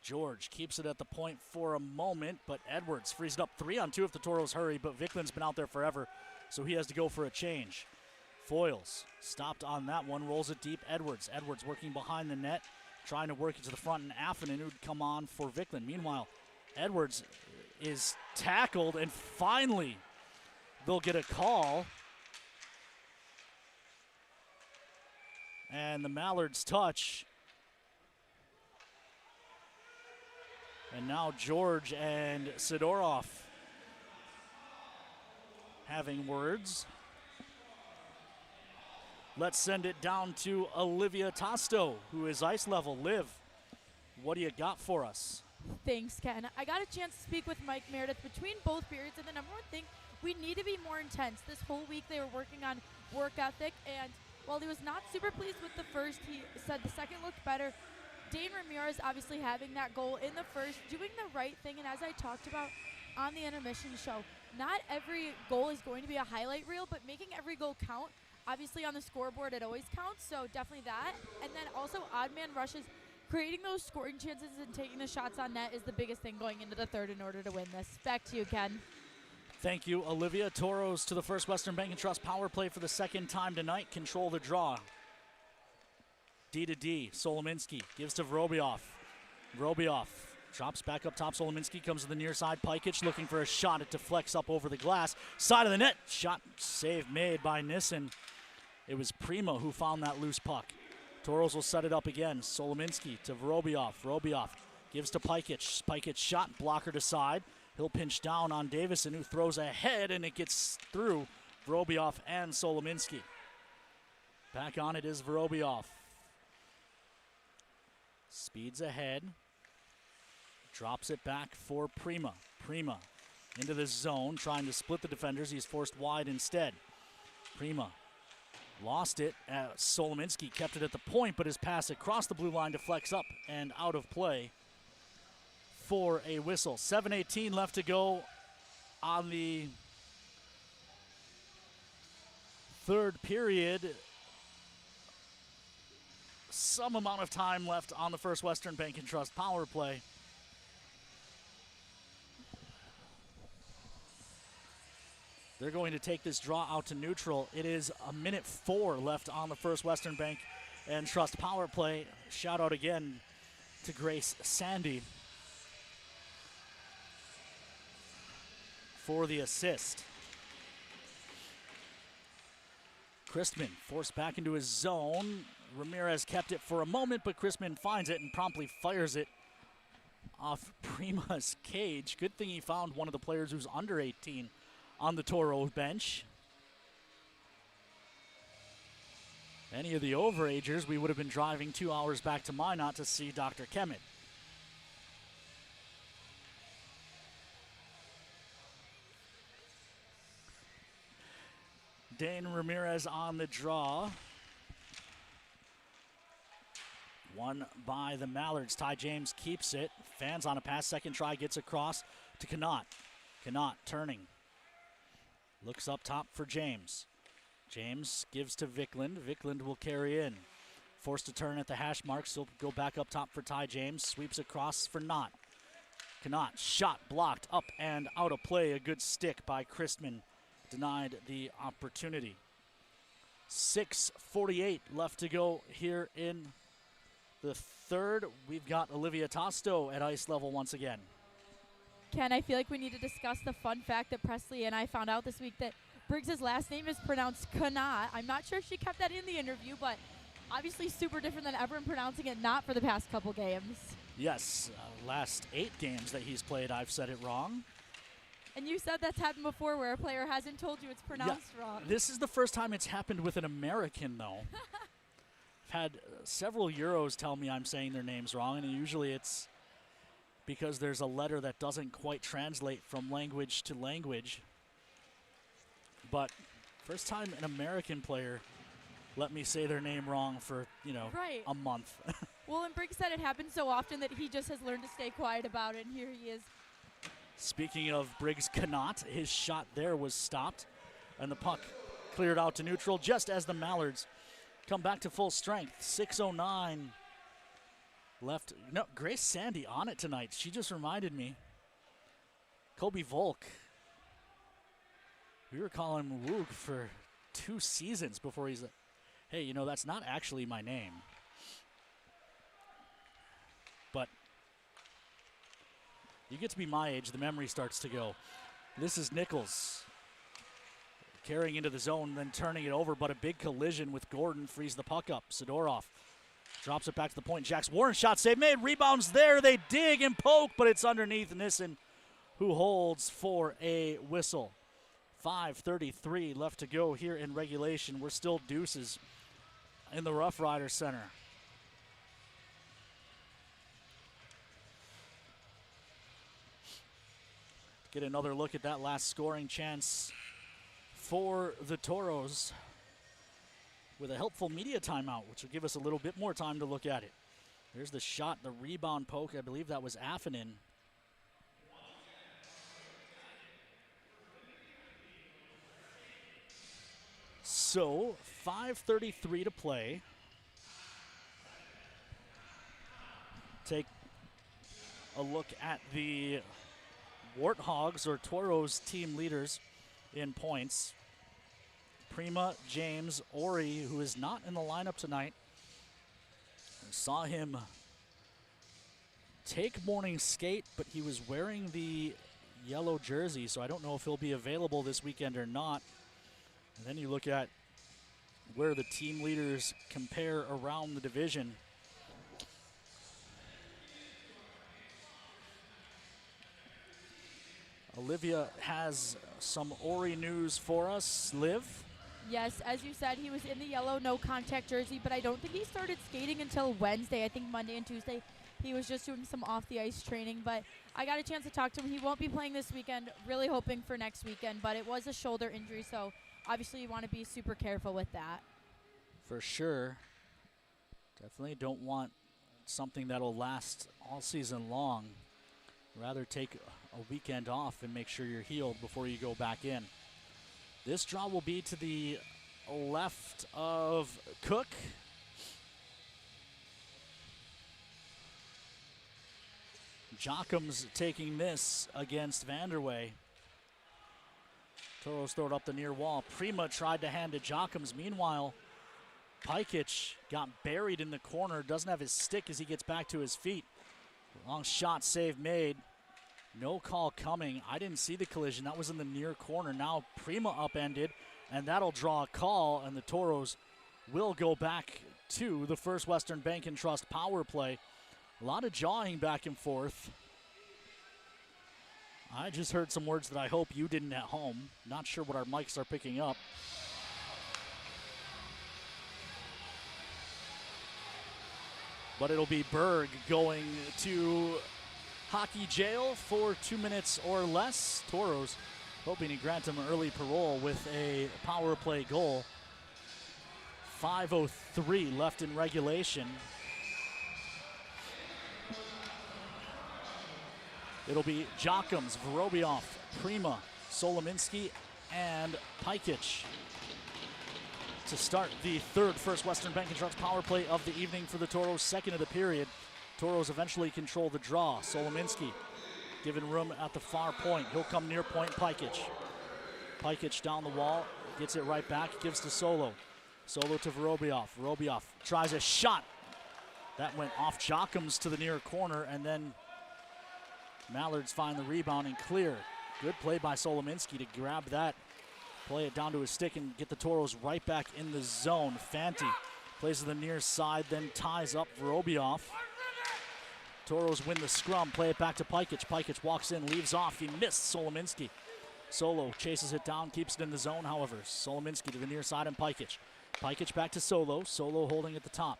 George keeps it at the point for a moment, but Edwards frees it up 3-on-2 if the Toros hurry, but Viklund's been out there forever, so he has to go for a change. Foils stopped on that one, rolls it deep. Edwards working behind the net, trying to work it to the front, and Affinen who'd come on for Viklund. Meanwhile, Edwards is tackled, and finally they'll get a call. And and the Mallards touch. And now George and Sidorov having words. Let's send it down to Olivia Tosto, who is ice level. Liv, what do you got for us? Thanks, Ken. I got a chance to speak with Mike Meredith between both periods, and the number one thing, we need to be more intense. This whole week they were working on work ethic, and while he was not super pleased with the first, he said the second looked better. Dane Ramirez obviously having that goal in the first, doing the right thing, and as I talked about on the intermission show, not every goal is going to be a highlight reel, but making every goal count. Obviously on the scoreboard it always counts, so definitely that. And then also odd man rushes, creating those scoring chances and taking the shots on net is the biggest thing going into the third in order to win this. Back to you, Ken. Thank you, Olivia. Toros to the First Western Bank and Trust power play for the second time tonight. Control the draw. D to D. Solominski gives to Vorobiev. Vorobiev drops back up top. Solominski comes to the near side. Pikic looking for a shot. It deflects up over the glass. Side of the net. Shot save made by Nissen. It was Prima who found that loose puck. Toros will set it up again. Solominski to Vorobiev. Vorobiev gives to Pikic. Pikic shot. Blocker to side. He'll pinch down on Davison, who throws ahead, and it gets through Vorobiev and Solominski. Back on it is Vorobiev. Speeds ahead. Drops it back for Prima. Prima into the zone, trying to split the defenders. He's forced wide instead. Prima lost it. Solominski kept it at the point, but his pass across the blue line deflects up and out of play for a whistle. 7:18 left to go on the third period. Some amount of time left on the First Western Bank and Trust power play. They're going to take this draw out to neutral. It is 1:04 left on the First Western Bank and Trust power play. Shout out again to Grace Sandy for the assist. Christman forced back into his zone. Ramirez kept it for a moment, but Christman finds it and promptly fires it off Prima's cage. Good thing he found one of the players who's under 18 on the Toro bench. Any of the overagers, we would have been driving 2 hours back to Minot to see Dr. Kemet. Dane Ramirez on the draw. Won by the Mallards. Ty James keeps it. Fans on a pass. Second try gets across to Connaught. Connaught turning. Looks up top for James. James gives to Vickland. Vickland will carry in. Forced to turn at the hash marks. He'll go back up top for Ty James. Sweeps across for Knott. Connaught shot blocked up and out of play. A good stick by Christman. Denied the opportunity. 6:48 left to go here in the third. We've got Olivia Tosto at ice level once again. Ken, I feel like we need to discuss the fun fact that Presley and I found out this week that Briggs' last name is pronounced Connaught. I'm not sure if she kept that in the interview, but obviously super different than everyone pronouncing it not for the past couple games. Yes, last 8 games that he's played, I've said it wrong. And you said that's happened before where a player hasn't told you it's pronounced wrong. This is the first time it's happened with an American, though. I've had several Euros tell me I'm saying their names wrong, and usually it's because there's a letter that doesn't quite translate from language to language. But first time an American player let me say their name wrong for, right. a month. Well, and Briggs said it happens so often that he just has learned to stay quiet about it, and here he is. Speaking of Briggs Connaught, his shot there was stopped, and the puck cleared out to neutral just as the Mallards come back to full strength. 6:09 left. No, Grace Sandy on it tonight. She just reminded me. Kobe Volk. We were calling him Woog for 2 seasons before he's like, hey, that's not actually my name. But you get to be my age, the memory starts to go. This is Nichols. carrying into the zone, then turning it over, but a big collision with Gordon frees the puck up. Sidorov drops it back to the point. Jax Warren, shot save made, rebounds there. They dig and poke, but it's underneath Nissen, who holds for a whistle. 5:33 left to go here in regulation. We're still deuces in the Rough Rider Center. Get another look at that last scoring chance for the Toros with a helpful media timeout, which will give us a little bit more time to look at it. There's the shot, the rebound poke. I believe that was Affinen. So, 5:33 to play. Take a look at the Warthogs or Toros team leaders in points. Prima, James, Ori, who is not in the lineup tonight. I saw him take morning skate, but he was wearing the yellow jersey, so I don't know if he'll be available this weekend or not. And then you look at where the team leaders compare around the division. Olivia has some Ori news for us. Liv? Yes, as you said, he was in the yellow no-contact jersey, but I don't think he started skating until Wednesday. I think Monday and Tuesday he was just doing some off-the-ice training, but I got a chance to talk to him. He won't be playing this weekend, really hoping for next weekend, but it was a shoulder injury, so obviously you want to be super careful with that. For sure. Definitely don't want something that'll last all season long. Rather take a weekend off and make sure you're healed before you go back in. This draw will be to the left of Cook. Jockham's taking this against Vanderway. Toros throw it up the near wall. Prima tried to hand to Jockham's. Meanwhile, Pikic got buried in the corner. Doesn't have his stick as he gets back to his feet. Long shot, save made. No call coming. I didn't see the collision. That was in the near corner. Now Prima upended, and that'll draw a call, and the Toros will go back to the First Western Bank and Trust power play. A lot of jawing back and forth. I just heard some words that I hope you didn't at home. Not sure what our mics are picking up. But it'll be Berg going to hockey jail for 2 minutes or less. Toros hoping to grant him early parole with a power play goal. 5:03 left in regulation. It'll be Jockham's, Vorobiev, Prima, Solominski, and Pikic to start the third First Western Bank and Trust power play of the evening for the Toros, second of the period. Toros eventually control the draw. Solominski given room at the far point. He'll come near point, Pikic. Pikic down the wall, gets it right back, gives to Solo. Solo to Vorobiev. Vorobiev tries a shot. That went off Jockham's to the near corner, and then Mallards find the rebound and clear. Good play by Solominski to grab that, play it down to his stick, and get the Toros right back in the zone. Fanti plays to the near side, then ties up Vorobiev. Toros win the scrum, play it back to Pikic. Pikic walks in, leaves off, he missed Solominski. Solo chases it down, keeps it in the zone, however. Solominski to the near side and Pikic. Pikic back to Solo, Solo holding at the top.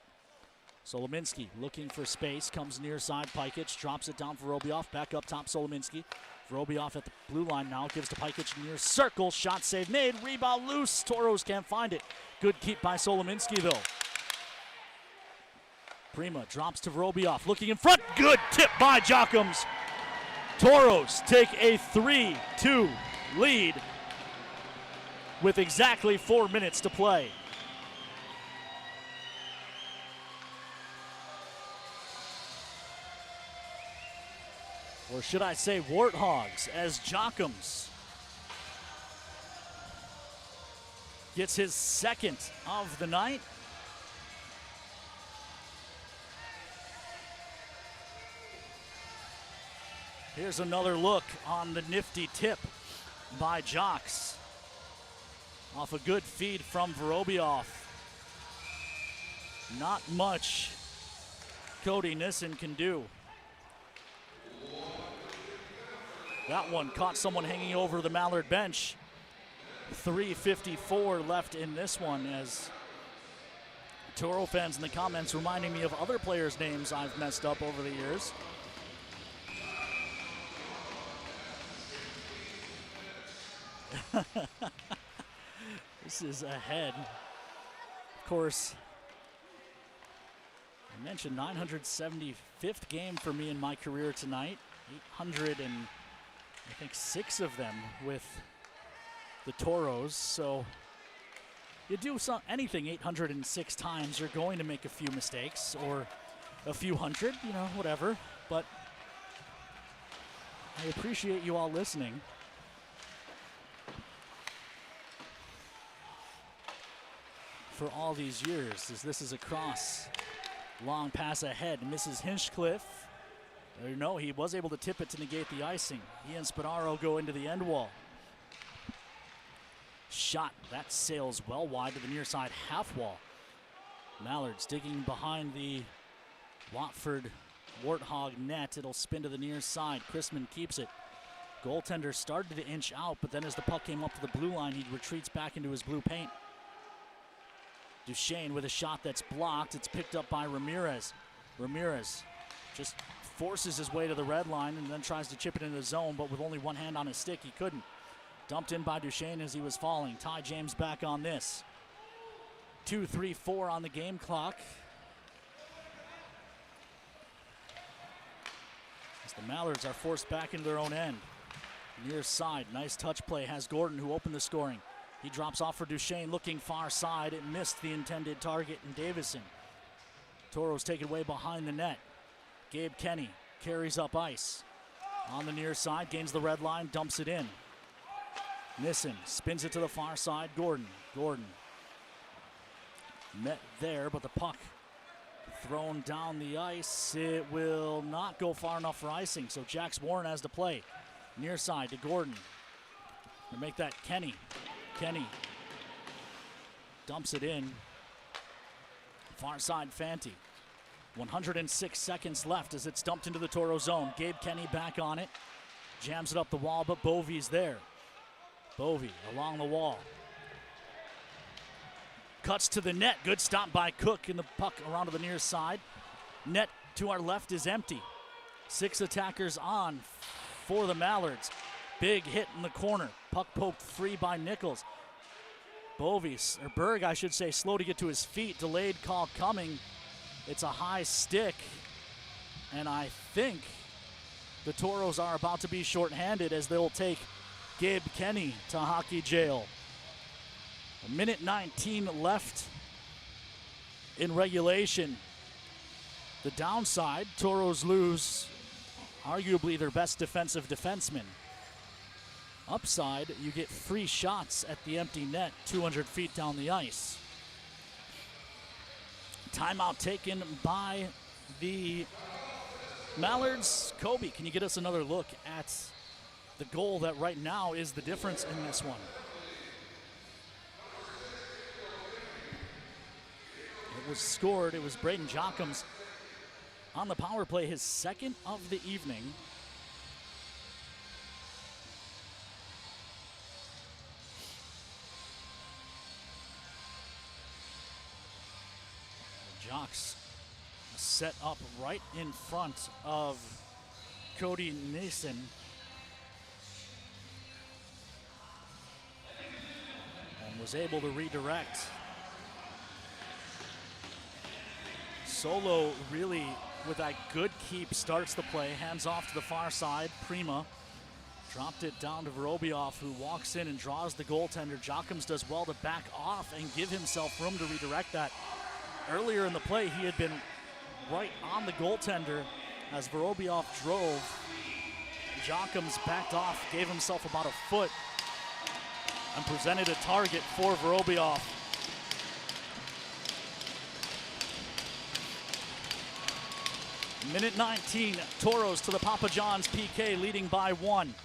Solominski looking for space, comes near side, Pikic, drops it down for Vorobiev, back up top, Solominski. Vorobiev at the blue line now, gives to Pikic near circle, shot save made, rebound loose, Toros can't find it. Good keep by Solominski though. Prima drops to Vorobiev, looking in front, good tip by Jockham's. Toros take a 3-2 lead with exactly 4 minutes to play. Or should I say Warthogs, as Jockham's gets his second of the night. Here's another look on the nifty tip by Jocks. Off a good feed from Vorobiev. Not much Cody Nissen can do. That one caught someone hanging over the Mallard bench. 3:54 left in this one, as Toro fans in the comments reminding me of other players' names I've messed up over the years. This is ahead. Of course, I mentioned 975th game for me in my career tonight. 800 and I think 6 of them with the Toros. So you do anything 806 times, you're going to make a few mistakes or a few hundred, you know, whatever. But I appreciate you all listening. For all these years, as this is a cross. Long pass ahead, misses Hinchcliffe. No, he was able to tip it to negate the icing. He and Spadaro go into the end wall. Shot, that sails well wide to the near side half wall. Mallards digging behind the Watford Warthog net. It'll spin to the near side. Chrisman keeps it. Goaltender started to inch out, but then as the puck came up to the blue line, he retreats back into his blue paint. Duchesne with a shot that's blocked. It's picked up by Ramirez. Ramirez just forces his way to the red line and then tries to chip it into the zone, but with only one hand on his stick, he couldn't. Dumped in by Duchesne as he was falling. Ty James back on this. 2:34 on the game clock. As the Mallards are forced back into their own end. Near side, nice touch play has Gordon, who opened the scoring. He drops off for Duchesne, looking far side. It missed the intended target in Davison. Toros take it away behind the net. Gabe Kenny carries up ice. On the near side, gains the red line, dumps it in. Nissen spins it to the far side. Gordon. Gordon met there, but the puck thrown down the ice. It will not go far enough for icing, so Jax Warren has to play. Near side to Gordon. To make that Kenny. Kenny dumps it in. Far side Fanti. 106 seconds left as it's dumped into the Toro zone. Gabe Kenny back on it. Jams it up the wall, but Bovey's there. Bovey along the wall. Cuts to the net. Good stop by Cook, and the puck around to the near side. Net to our left is empty. 6 attackers on for the Mallards. Big hit in the corner. Puck poked free by Nichols. Berg, I should say, slow to get to his feet. Delayed call coming. It's a high stick. And I think the Toros are about to be shorthanded as they'll take Gabe Kenny to hockey jail. 1:19 left in regulation. The downside, Toros lose arguably their best defensive defenseman. Upside, you get free shots at the empty net 200 feet down the ice. Timeout taken by the Mallards. Kobe, can you get us another look at the goal that right now is the difference in this one? It was scored. It was Braden Jockums on the power play, his second of the evening. Jocks set up right in front of Cody Nissen. And was able to redirect. Solo really, with that good keep, starts the play. Hands off to the far side. Prima dropped it down to Vorobiev, who walks in and draws the goaltender. Jockums does well to back off and give himself room to redirect that. Earlier in the play, he had been right on the goaltender as Vorobiev drove. Jockums backed off, gave himself about a foot, and presented a target for Vorobiev. Minute 19, Toros to the Papa John's PK, leading by 1.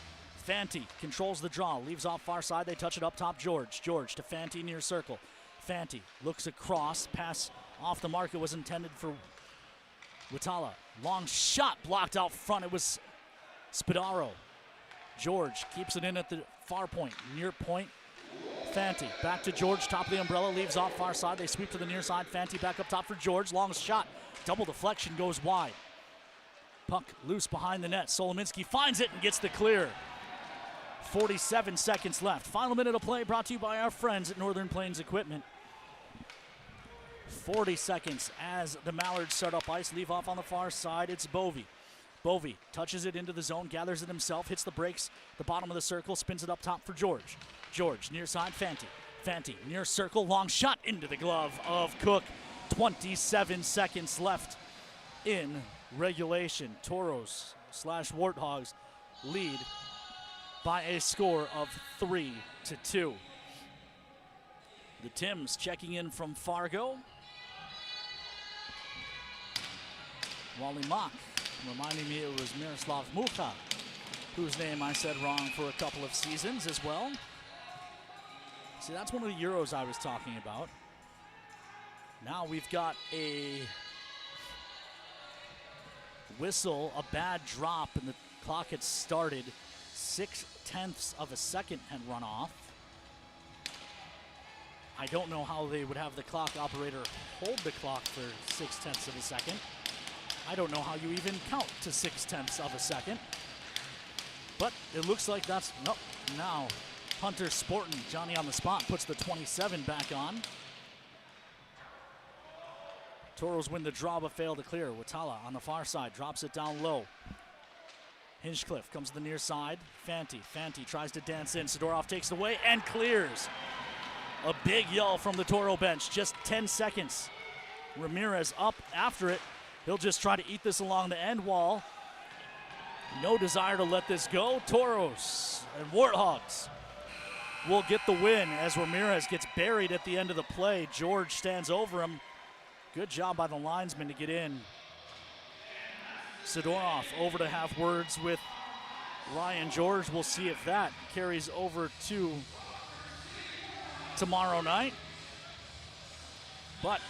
Fanti controls the draw, leaves off far side. They touch it up top. George to Fanti near circle. Fanti looks across. Pass off the mark. It was intended for Watala. Long shot blocked out front. It was Spadaro. George keeps it in at the far point. Near point. Fanti back to George. Top of the umbrella. Leaves off far side. They sweep to the near side. Fanti back up top for George. Long shot. Double deflection goes wide. Puck loose behind the net. Solominski finds it and gets the clear. 47 seconds left. Final minute of play brought to you by our friends at Northern Plains Equipment. 40 seconds as the Mallards start up ice. Leave off on the far side. It's Bovey. Bovey touches it into the zone, gathers it himself, hits the brakes, the bottom of the circle, spins it up top for George. George near side, Fanti. Fanti near circle, long shot into the glove of Cook. 27 seconds left in regulation. Toros / Warthogs lead by a score of 3-2. The Tims checking in from Fargo. Wally Mock reminding me it was Miroslav Mucha, whose name I said wrong for a couple of seasons as well. See, that's one of the Euros I was talking about. Now we've got a whistle, a bad drop, and the clock had started. 0.6 of a second had run off. I don't know how they would have the clock operator hold the clock for 0.6 of a second. I don't know how you even count to 0.6 of a second. But it looks like that's, nope, now Hunter Sporton, Johnny on the spot, puts the 27 back on. Toros win the draw but fail to clear. Watala on the far side, drops it down low. Hinchcliffe comes to the near side. Fanti tries to dance in. Sidorov takes it away and clears. A big yell from the Toro bench, just 10 seconds. Ramirez up after it. He'll just try to eat this along the end wall. No desire to let this go. Toros and Warthogs will get the win as Ramirez gets buried at the end of the play. George stands over him. Good job by the linesman to get in. Sidorov over to have words with Ryan George. We'll see if that carries over to tomorrow night. But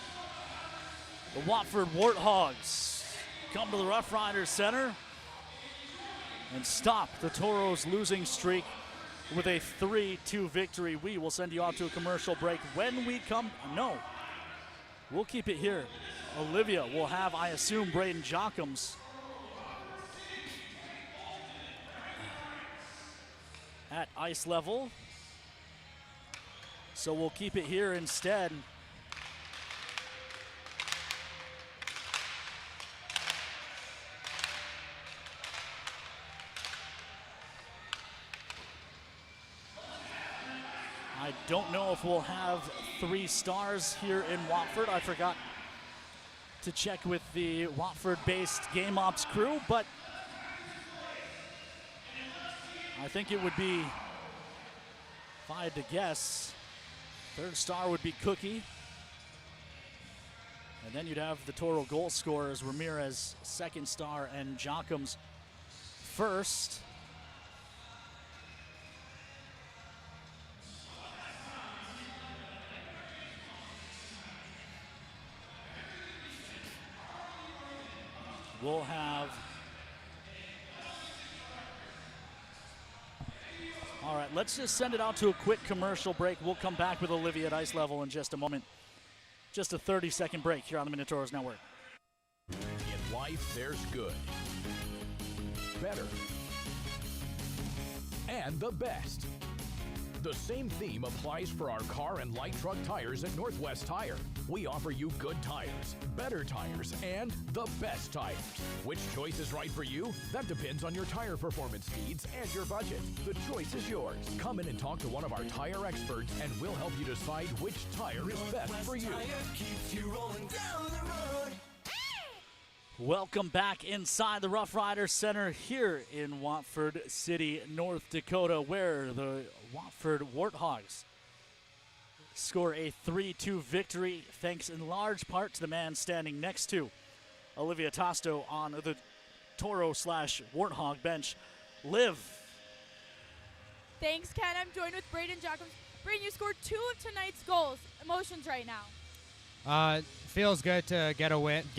the Watford Warthogs come to the Rough Riders Center and stop the Toros' losing streak with a 3-2 victory. We will send you out to a commercial break. When we come, no, we'll keep it here. Olivia will have, I assume, Braden Jockums at ice level. So we'll keep it here instead. I don't know if we'll have 3 stars here in Watford. I forgot to check with the Watford-based Game Ops crew, but I think it would be, if I had to guess, 3rd star would be Cookie. And then you'd have the Toro goal scorers, Ramirez 2nd star and Jockums 1st. We'll have, all right, let's just send it out to a quick commercial break. We'll come back with Olivia at ice level in just a moment. Just a 30-second break here on the Minotauros Network. In life, there's good, better, and the best. The same theme applies for our car and light truck tires at Northwest Tire. We offer you good tires, better tires, and the best tires. Which choice is right for you? That depends on your tire performance needs and your budget. The choice is yours. Come in and talk to one of our tire experts, and we'll help you decide which tire is best for you. Welcome back inside the Rough Riders Center here in Watford City, North Dakota, where the Watford Warthogs score a 3-2 victory, thanks in large part to the man standing next to Olivia Tosto on the Toro / Warthog bench. Liv, Thanks, Ken. I'm joined with Braden Jacobs. Braden, you scored 2 of tonight's goals. Emotions right now? Feels good to get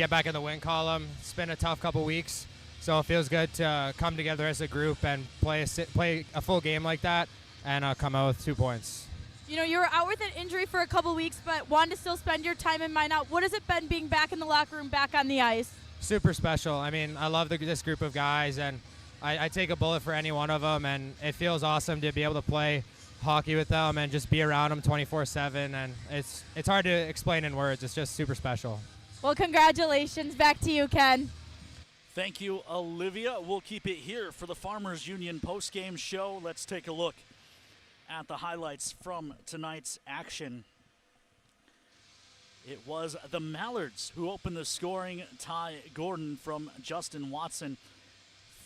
back in the win column. It's been a tough couple weeks, so it feels good to come together as a group and play a full game like that and come out with 2 points. You know, you were out with an injury for a couple weeks, but wanted to still spend your time in Minot. What has it been being back in the locker room, back on the ice? Super special. I mean, I love this group of guys, and I take a bullet for any one of them, and it feels awesome to be able to play hockey with them and just be around them 24/7, and it's hard to explain in words. It's just super special. Well, congratulations. Back to you, Ken. Thank you, Olivia. We'll keep it here for the Farmers Union postgame show. Let's take a look at the highlights from tonight's action. It was the Mallards who opened the scoring. Ty Gordon from Justin Watson,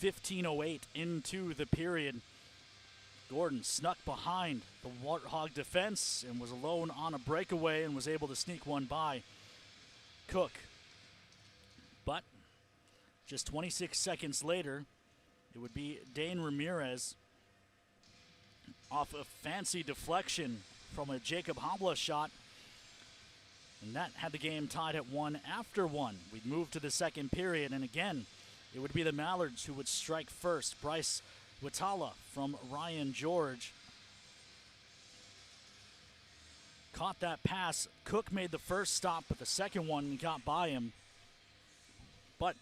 15:08 into the period. Gordon snuck behind the Warthog defense and was alone on a breakaway and was able to sneak one by Cook. But just 26 seconds later, it would be Dane Ramirez off a fancy deflection from a Jacob Habla shot. And that had the game tied at 1 after 1. We'd move to the second period, and again, it would be the Mallards who would strike first. Bryce Watala from Ryan George caught that pass. Cook made the first stop, but the second one got by him. But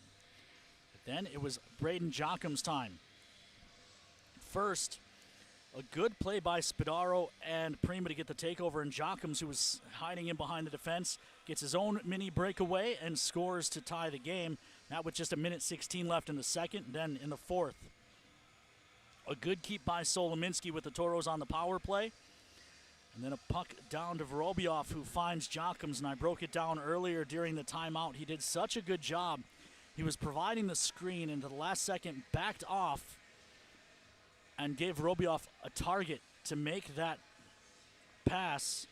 then it was Braden Jockham's time. First, a good play by Spadaro and Prima to get the takeover, and Jockham's, who was hiding in behind the defense, gets his own mini breakaway and scores to tie the game. That with just 1:16 left in the second. Then in the fourth, a good keep by Solominski with the Toros on the power play. And then a puck down to Vorobiev, who finds Jockham's, and I broke it down earlier during the timeout. He did such a good job. He was providing the screen, and to the last second backed off and gave Vorobiev a target to make that pass.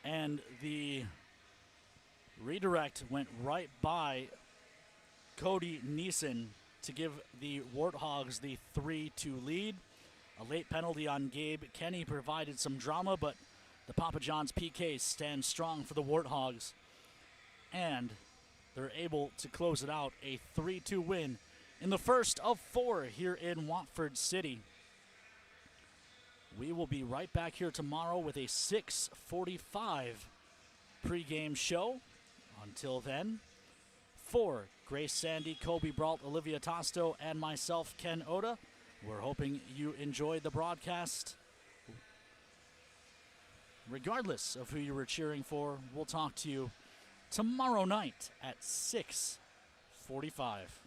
And the redirect went right by Cody Neeson to give the Warthogs the 3-2 lead. A late penalty on Gabe Kenny provided some drama, but the Papa John's PK stands strong for the Warthogs. And they're able to close it out, a 3-2 win in the first of 4 here in Watford City. We will be right back here tomorrow with a 6:45 pregame show. Until then, for Grace Sandy, Kobe Brault, Olivia Tosto, and myself, Ken Oda, we're hoping you enjoyed the broadcast. Regardless of who you were cheering for, we'll talk to you tomorrow night at 6:45.